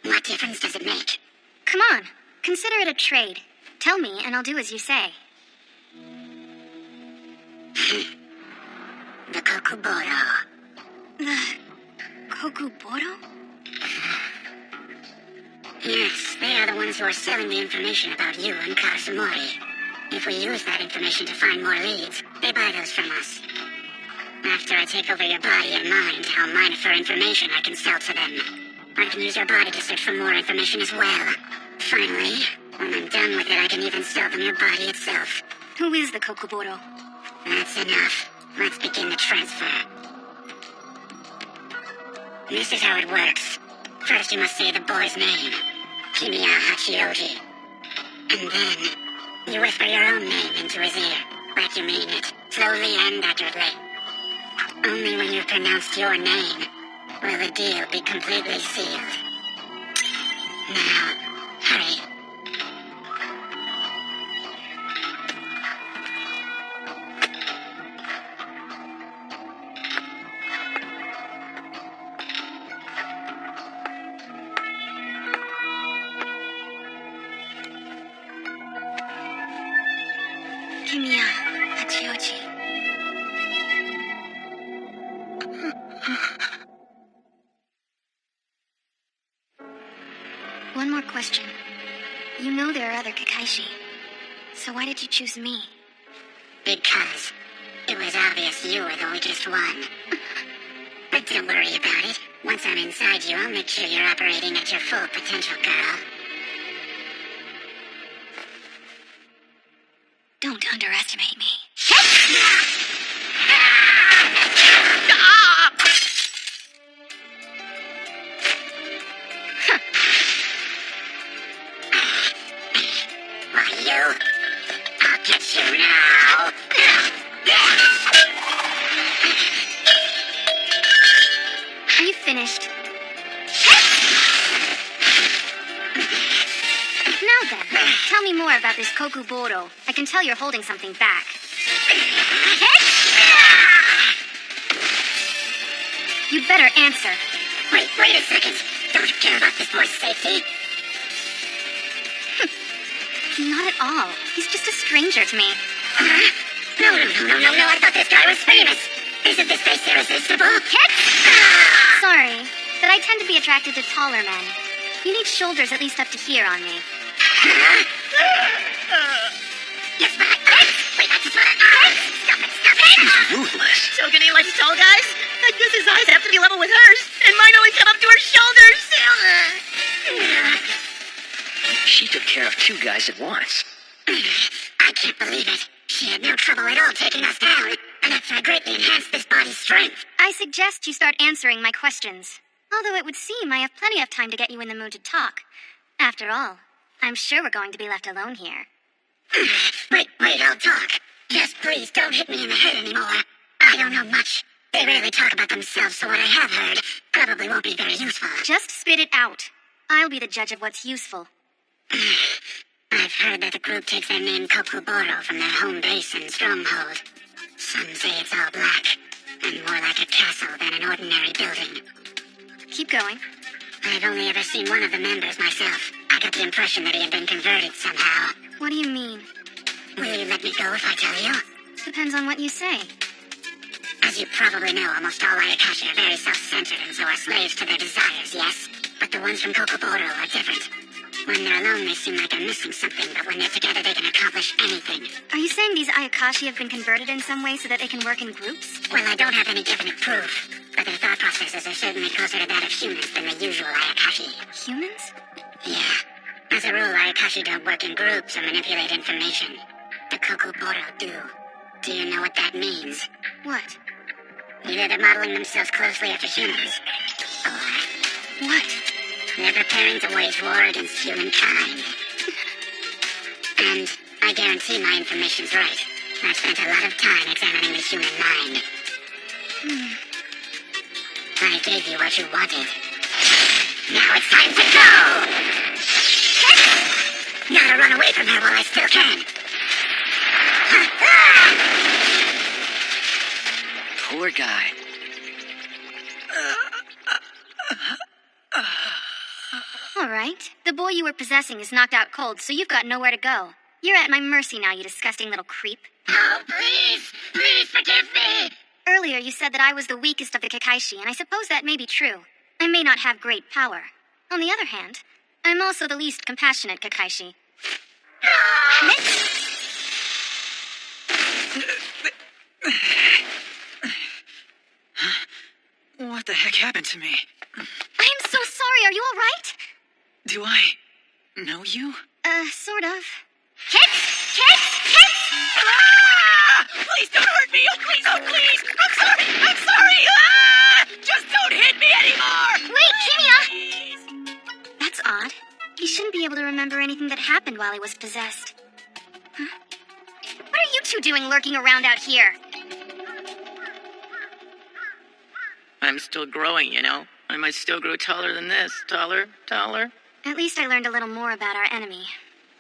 What difference does it make? Come on. Consider it a trade. Tell me, and I'll do as you say. The Kokuboro. The Kokuboro? Yes, they are the ones who are selling the information about you and Karasumori. If we use that information to find more leads, they buy those from us. After I take over your body and mind, I'll mine it for information I can sell to them. I can use your body to search for more information as well. Finally, when I'm done with it, I can even sell them your body itself. Who is the Kokuboro? That's enough. Let's begin the transfer. This is how it works. First, you must say the boy's name, Kimiya Hachioji. And then, you whisper your own name into his ear, like you mean it, slowly and accurately. Only when you've pronounced your name will the deal be completely sealed. Now, hurry. Kimiya Hachioji. One more question. You know there are other Kekkaishi. So why did you choose me? Because it was obvious you were the weakest one. But don't worry about it. Once I'm inside you, I'll make sure you're operating at your full potential, girl. Don't underestimate me. Why, you? I'll get you now. Are you finished? Now then, tell me more about this Kokuboro. I can tell you're holding something back. You better answer. Wait a second. Don't you care about this boy's safety? Not at all. He's just a stranger to me. No. I thought this guy was famous. Isn't this face irresistible? Sorry, but I tend to be attracted to taller men. You need shoulders at least up to here on me. Yes, but wait, that's just what Stop it. She's ruthless. So can he like tall guys? I guess his eyes have to be level with hers, and mine only come up to her shoulders. She took care of two guys at once. I can't believe it. She had no trouble at all taking us down, and after I greatly enhanced this body's strength. I suggest you start answering my questions. Although it would seem I have plenty of time to get you in the mood to talk. After all, I'm sure we're going to be left alone here. Wait, I'll talk. Just please don't hit me in the head anymore. I don't know much. They rarely talk about themselves, so what I have heard probably won't be very useful. Just spit it out. I'll be the judge of what's useful. I've heard that the group takes their name Kokuboro from their home base and stronghold. Some say it's all black, and more like a castle than an ordinary building. Keep going. I've only ever seen one of the members myself. I got the impression that he had been converted somehow. What do you mean? Will you let me go if I tell you? Depends on what you say. As you probably know, almost all Ayakashi are very self-centered and so are slaves to their desires, yes? But the ones from Kokuboro are different. When they're alone, they seem like they're missing something, but when they're together, they can accomplish anything. Are you saying these Ayakashi have been converted in some way so that they can work in groups? Well, I don't have any definite proof, but but their thought processes are certainly closer to that of humans than the usual Ayakashi. Humans? Yeah. As a rule, Ayakashi don't work in groups or manipulate information. The Kokuboro do. Do you know what that means? What? Either they're modeling themselves closely after humans, or... What? They're preparing to wage war against humankind. And I guarantee my information's right. I've spent a lot of time examining the human mind. I gave you what you wanted. Now it's time to go! Gotta run away from her while I still can. Poor guy. All right. The boy you were possessing is knocked out cold, so you've got nowhere to go. You're at my mercy now, you disgusting little creep. Oh, please! Please forgive me! Earlier, you said that I was the weakest of the Kekkaishi, and I suppose that may be true. I may not have great power. On the other hand, I'm also the least compassionate Kekkaishi. What the heck happened to me? I am so sorry. Are you all right? Do I know you? Sort of. Kicks! Ah! Please don't hurt me! Oh, please, oh, please! I'm sorry! Ah! Just don't hit me anymore! Wait, Kimia! That's odd. He shouldn't be able to remember anything that happened while he was possessed. Huh? What are you two doing lurking around out here? I'm still growing, you know. I might still grow taller than this. Taller. At least I learned a little more about our enemy.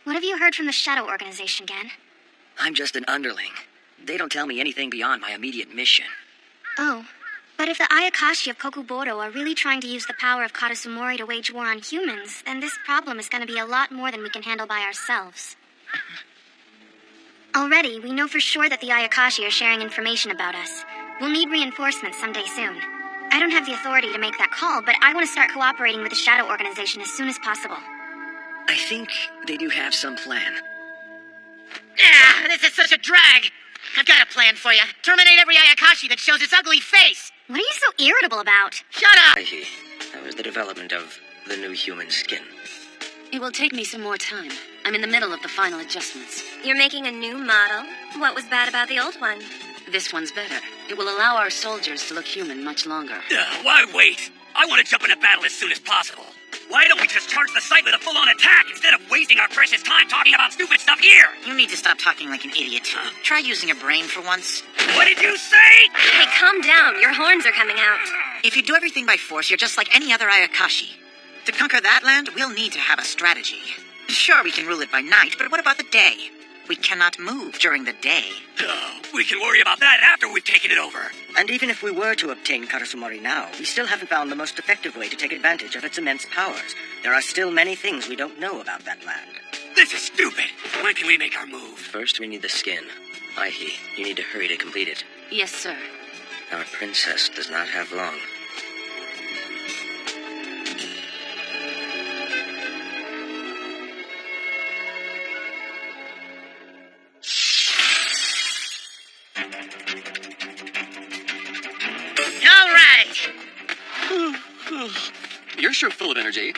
What have you heard from the Shadow Organization, Gen? I'm just an underling. They don't tell me anything beyond my immediate mission. Oh, but if the Ayakashi of Kokuboro are really trying to use the power of Karasumori to wage war on humans, then this problem is going to be a lot more than we can handle by ourselves. Already, we know for sure that the Ayakashi are sharing information about us. We'll need reinforcements someday soon. I don't have the authority to make that call, but I want to start cooperating with the Shadow Organization as soon as possible. I think they do have some plan. Ah, this is such a drag! I've got a plan for you. Terminate every Ayakashi that shows its ugly face! What are you so irritable about? Shut up! How is the development of the new human skin? It will take me some more time. I'm in the middle of the final adjustments. You're making a new model? What was bad about the old one? This one's better. It will allow our soldiers to look human much longer. Why wait? I want to jump into battle as soon as possible. Why don't we just charge the site with a full-on attack instead of wasting our precious time talking about stupid stuff here? You need to stop talking like an idiot. Try using a brain for once. What did you say? Hey, calm down. Your horns are coming out. If you do everything by force, you're just like any other Ayakashi. To conquer that land, we'll need to have a strategy. Sure, we can rule it by night, but what about the day? We cannot move during the day. We can worry about that after we've taken it over. And even if we were to obtain Karasumori now, we still haven't found the most effective way to take advantage of its immense powers. There are still many things we don't know about that land. This is stupid. When can we make our move? First, we need the skin. Aihi, you need to hurry to complete it. Yes, sir. Our princess does not have long. You're sure full of energy.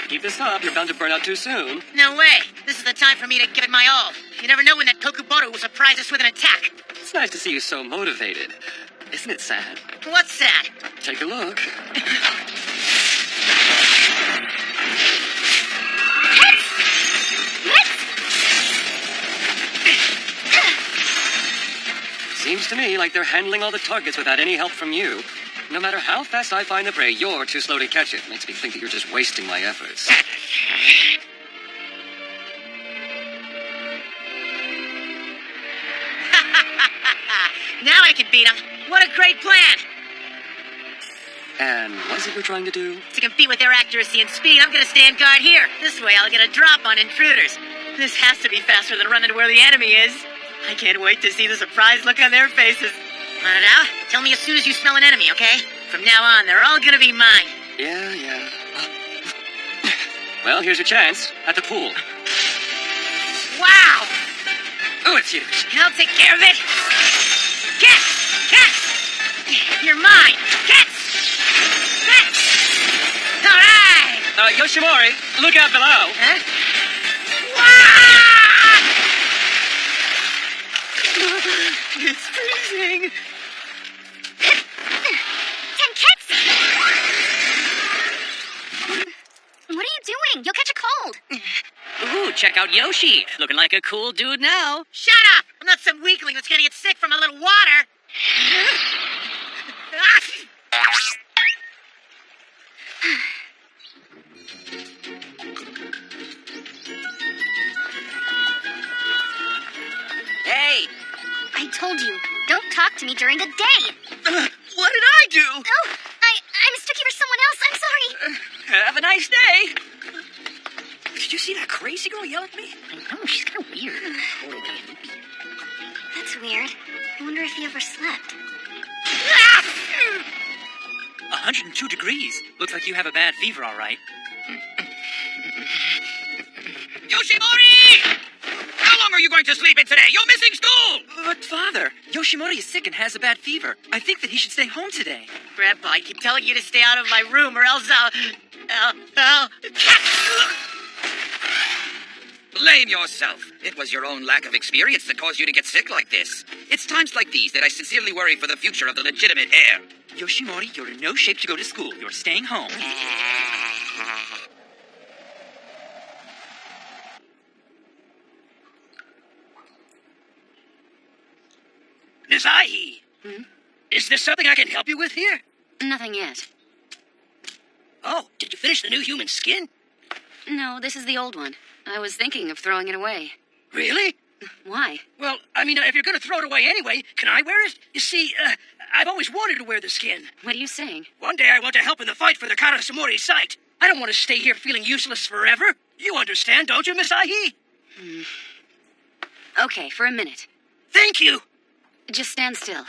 Keep this up, you're bound to burn out too soon. No way. This is the time for me to give it my all. You never know when that Kokuboro will surprise us with an attack. It's nice to see you so motivated. Isn't it sad? What's that? Take a look. Seems to me like they're handling all the targets without any help from you. No matter how fast I find the prey, you're too slow to catch it. Makes me think that you're just wasting my efforts. Now I can beat him. What a great plan! And what is it you're trying to do? To compete with their accuracy and speed, I'm gonna stand guard here. This way I'll get a drop on intruders. This has to be faster than running to where the enemy is. I can't wait to see the surprised look on their faces. Now, tell me as soon as you smell an enemy, okay? From now on, they're all gonna be mine. Yeah. Well, here's your chance. At the pool. Wow! Oh, it's huge. I'll take care of it. Catch! You're mine! Kets! All right! Yoshimori, look out below. Huh? It's freezing. Tenketsu! What are you doing? You'll catch a cold. Ooh, check out Yoshi. Looking like a cool dude now. Shut up! I'm not some weakling that's gonna get sick from a little water. Hey! I told you, don't talk to me during the day. What did I do? Oh, I mistook you for someone else. I'm sorry. Have a nice day. Did you see that crazy girl yell at me? I know, she's kind of weird. That's weird. I wonder if he overslept. 102 degrees. Looks like you have a bad fever, all right. Yoshimori! How long are you going to sleep in today? You're missing school! But, Father, Yoshimori is sick and has a bad fever. I think that he should stay home today. Grandpa, I keep telling you to stay out of my room or else Blame yourself. It was your own lack of experience that caused you to get sick like this. It's times like these that I sincerely worry for the future of the legitimate heir. Yoshimori, you're in no shape to go to school. You're staying home. Miss Ai, is there something I can help you with here? Nothing yet. Oh, did you finish the new human skin? No, this is the old one. I was thinking of throwing it away. Really? Why? Well, I mean, if you're going to throw it away anyway, can I wear it? You see, I've always wanted to wear the skin. What are you saying? One day I want to help in the fight for the Karasumori site. I don't want to stay here feeling useless forever. You understand, don't you, Miss Ai? Okay, for a minute. Thank you. Just stand still.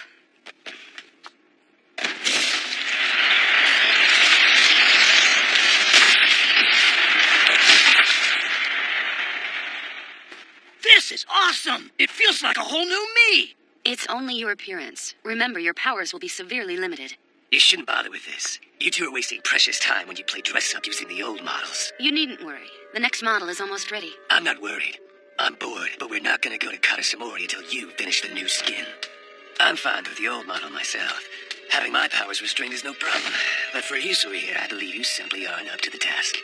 This is awesome. It feels like a whole new me. It's only your appearance. Remember, your powers will be severely limited. You shouldn't bother with this. You two are wasting precious time when you play dress-up using the old models. You needn't worry. The next model is almost ready. I'm not worried. I'm bored, but we're not going to go to Karasumori until you finish the new skin. I'm fine with the old model myself. Having my powers restrained is no problem. But for Hisui here, I believe you simply aren't up to the task.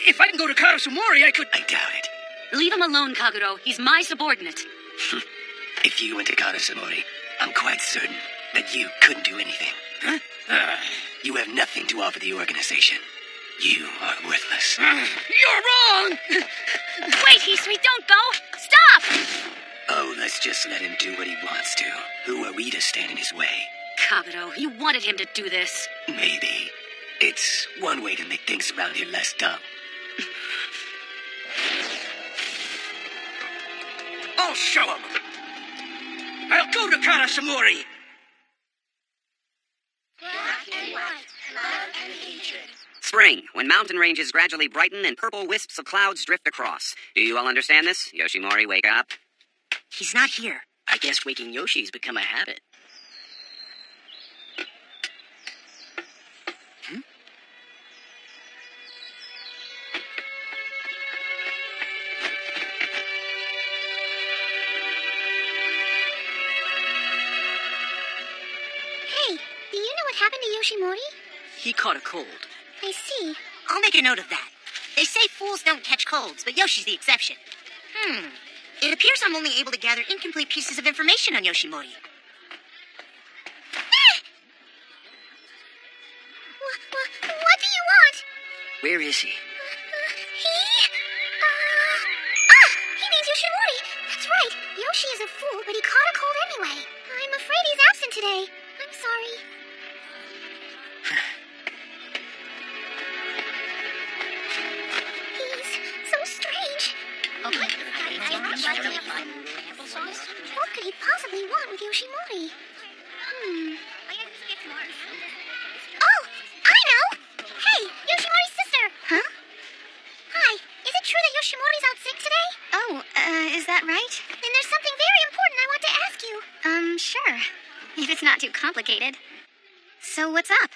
If I can go to Karasumori, I could... I doubt it. Leave him alone, Kaguro. He's my subordinate. If you went to Karasumori, I'm quite certain that you couldn't do anything. Huh? You have nothing to offer the organization. You are worthless. You're wrong! Wait, Hisui, don't go! Stop! Oh, let's just let him do what he wants to. Who are we to stand in his way? Kaguro, you wanted him to do this. Maybe. It's one way to make things around here less dumb. I'll show him. I'll go to Karasumori. Spring, when mountain ranges gradually brighten and purple wisps of clouds drift across. Do you all understand this? Yoshimori, wake up. He's not here. I guess waking Yoshi's become a habit. Hey, do you know what happened to Yoshimori? He caught a cold. I see. I'll make a note of that. They say fools don't catch colds, but Yoshi's the exception. It appears I'm only able to gather incomplete pieces of information on Yoshimori. What do you want? Where is he? He means Yoshimori. That's right. Yoshi is a fool, but he caught a cold anyway. I'm afraid he's absent today. I'm sorry. He's so strange. What could he possibly want with Yoshimori? Oh, I know! Hey, Yoshimori's sister! Huh? Hi, is it true that Yoshimori's out sick today? Oh, is that right? Then there's something very important I want to ask you. Sure. If it's not too complicated. So what's up?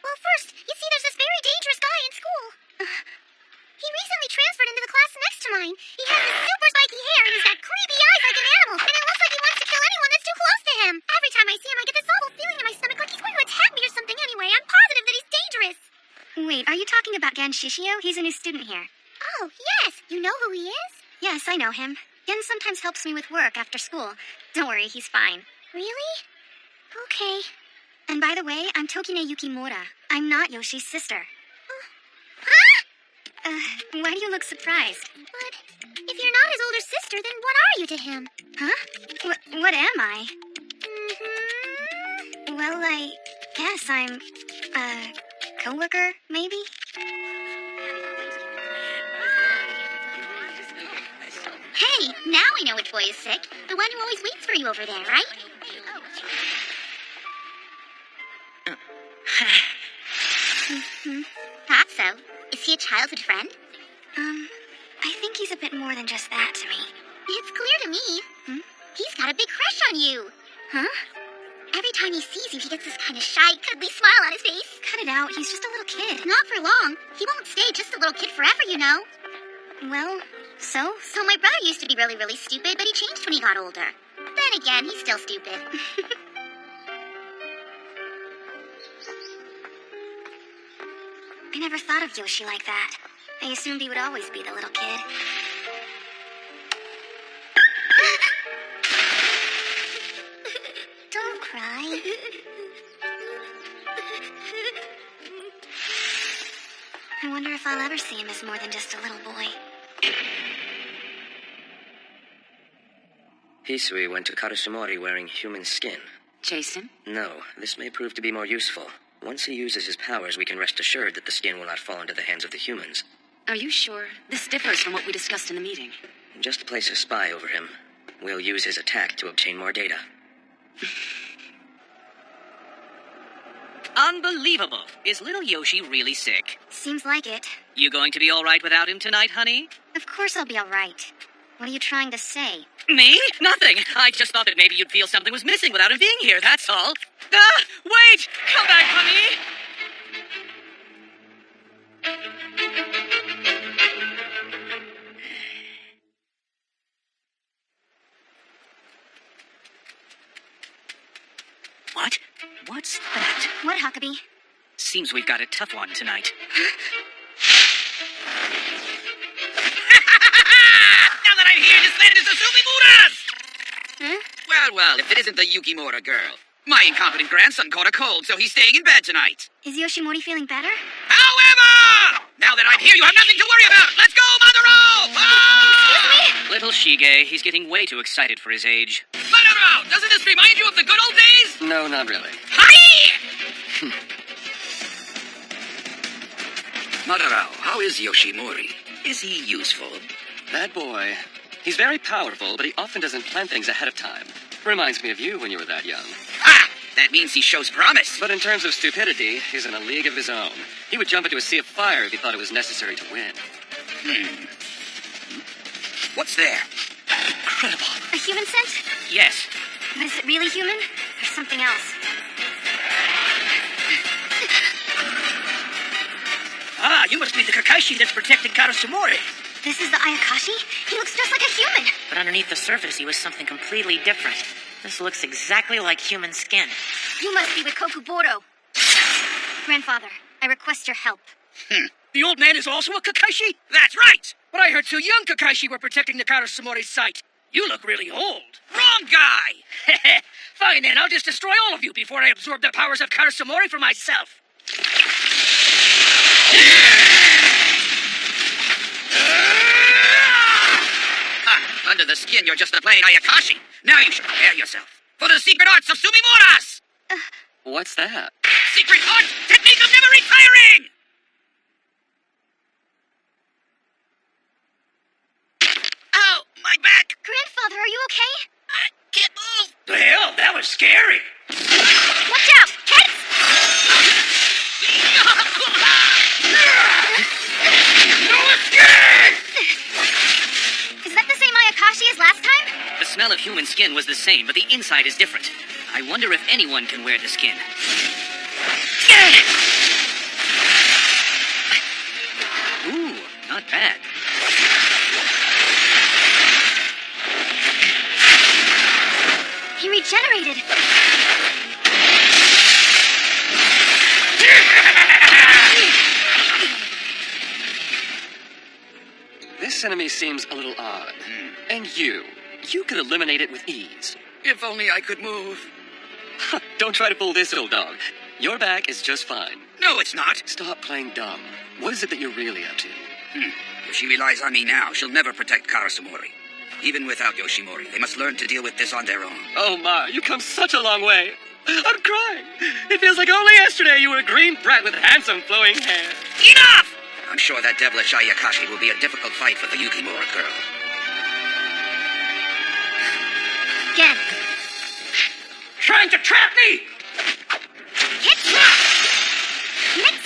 Well, first, you see there's this very dangerous guy in school. He recently transferred into the class next to mine. He has this super spiky hair and he's got creepy eyes like an animal. And it looks like he wants to kill anyone that's too close to him. Every time I see him, I get this awful feeling in my stomach like he's going to attack me or something anyway. I'm positive that he's dangerous. Wait, are you talking about Gen Shishio? He's a new student here. Oh, yes. You know who he is? Yes, I know him. Gen sometimes helps me with work after school. Don't worry, he's fine. Really? Okay. And by the way, I'm Tokine Yukimura. I'm not Yoshi's sister. Why do you look surprised? But if you're not his older sister, then what are you to him? Huh? What am I? Well, I guess I'm a coworker, maybe? Hey, now I know which boy is sick. The one who always waits for you over there, right? Thought so. Is he a childhood friend? I think he's a bit more than just that to me. It's clear to me. He's got a big crush on you. Huh? Every time he sees you, he gets this kind of shy, cuddly smile on his face. Cut it out. He's just a little kid. Not for long. He won't stay just a little kid forever, you know. Well, so? So my brother used to be really, really stupid, but he changed when he got older. Then again, he's still stupid. I never thought of Yoshi like that. I assumed he would always be the little kid. Don't cry. I wonder if I'll ever see him as more than just a little boy. Hisui went to Karasumori wearing human skin. Jason? No, this may prove to be more useful. Once he uses his powers, we can rest assured that the skin will not fall into the hands of the humans. Are you sure? This differs from what we discussed in the meeting. Just to place a spy over him. We'll use his attack to obtain more data. Unbelievable. Is little Yoshi really sick? Seems like it. You going to be all right without him tonight, honey? Of course I'll be all right. What are you trying to say? Me? Nothing. I just thought that maybe you'd feel something was missing without him being here, that's all. Ah, wait! Come back, honey! What? What's that? What, Huckabee? Seems we've got a tough one tonight. Now that I'm here, this land is Asumimura's! Well, if it isn't the Yukimura girl. My incompetent grandson caught a cold, so he's staying in bed tonight. Is Yoshimori feeling better? However, now that I'm here, you have nothing to worry about. Let's go, Maduro! Ah! Little Shige, he's getting way too excited for his age. Maduro, doesn't this remind you of the good old days? No, not really. Hi! Madara, how is Yoshimori? Is he useful? That boy. He's very powerful, but he often doesn't plan things ahead of time. Reminds me of you when you were that young. Ah! That means he shows promise. But in terms of stupidity, he's in a league of his own. He would jump into a sea of fire if he thought it was necessary to win. What's there? Incredible. A human scent? Yes. But is it really human? Or something else? Ah, you must be the Kekkaishi that's protecting Karasumori. This is the Ayakashi? He looks just like a human. But underneath the surface, he was something completely different. This looks exactly like human skin. You must be with Kokuboro. Grandfather, I request your help. The old man is also a Kekkaishi? That's right. But I heard 2 young Kekkaishi were protecting the Karasumori site. You look really old. Wrong guy. Fine then, I'll just destroy all of you before I absorb the powers of Karasumori for myself. Under the skin, you're just a plain Ayakashi. Now you should prepare yourself for the secret arts of Sumimura's! What's that? Secret art! Technique of never retiring! Ow! My back! Grandfather, are you okay? I can't move! The hell? That was scary. Watch out! Kids! No escape! Is that the same Ayakashi as last time? The smell of human skin was the same, but the inside is different. I wonder if anyone can wear the skin. Ooh, not bad. He regenerated. This enemy seems a little odd. And you could eliminate it with ease. If only I could move. Don't try to pull this, old dog. Your back is just fine. No, it's not. Stop playing dumb. What is it that you're really up to? If she relies on me now, she'll never protect Karasumori. Even without Yoshimori, they must learn to deal with this on their own. Oh my, you've come such a long way. I'm crying. It feels like only yesterday you were a green brat with handsome flowing hair. Enough! I'm sure that devilish Ayakashi will be a difficult fight for the Yukimura girl. Again. Trying to trap me! Hit! Mix!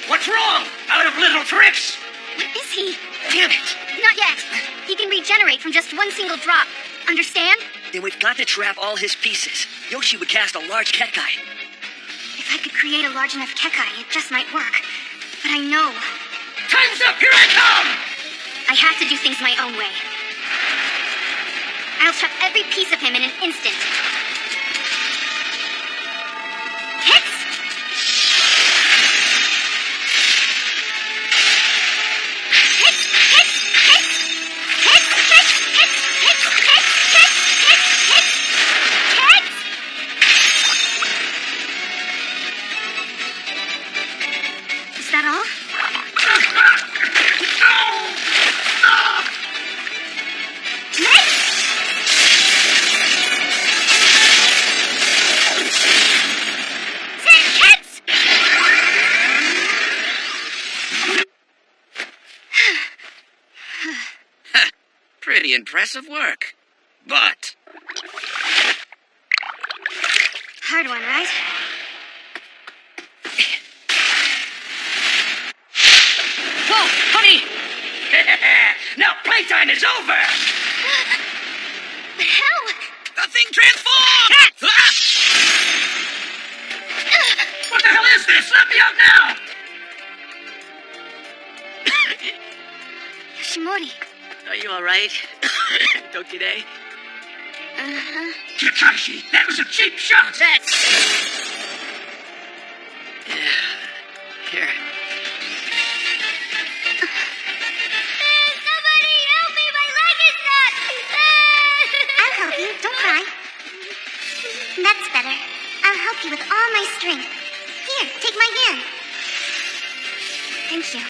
What's wrong? Out of little tricks? What is he? Damn it! Not yet. He can regenerate from just one single drop. Understand? Then we've got to trap all his pieces. Yoshi would cast a large Kekkai. If I could create a large enough Kekkai, it just might work. But I know. Time's up! Here I come! I have to do things my own way. I'll trap every piece of him in an instant. Hits! Hits! Hits! Hits! Hits! Hits! Hits! Hits! Hits! Hits! Hits! Hits! Is that all? Pretty impressive work. But... Hard one, right? Whoa, honey! Now playtime is over! But how? The thing transformed! What the hell is this? Let me out now! Yoshimori. Are you alright? Dokide? Uh-huh. Kekkaishi, that was a cheap shot! That's... Here. Somebody help me! My leg is stuck! I'll help you. Don't cry. That's better. I'll help you with all my strength. Here, take my hand. Thank you.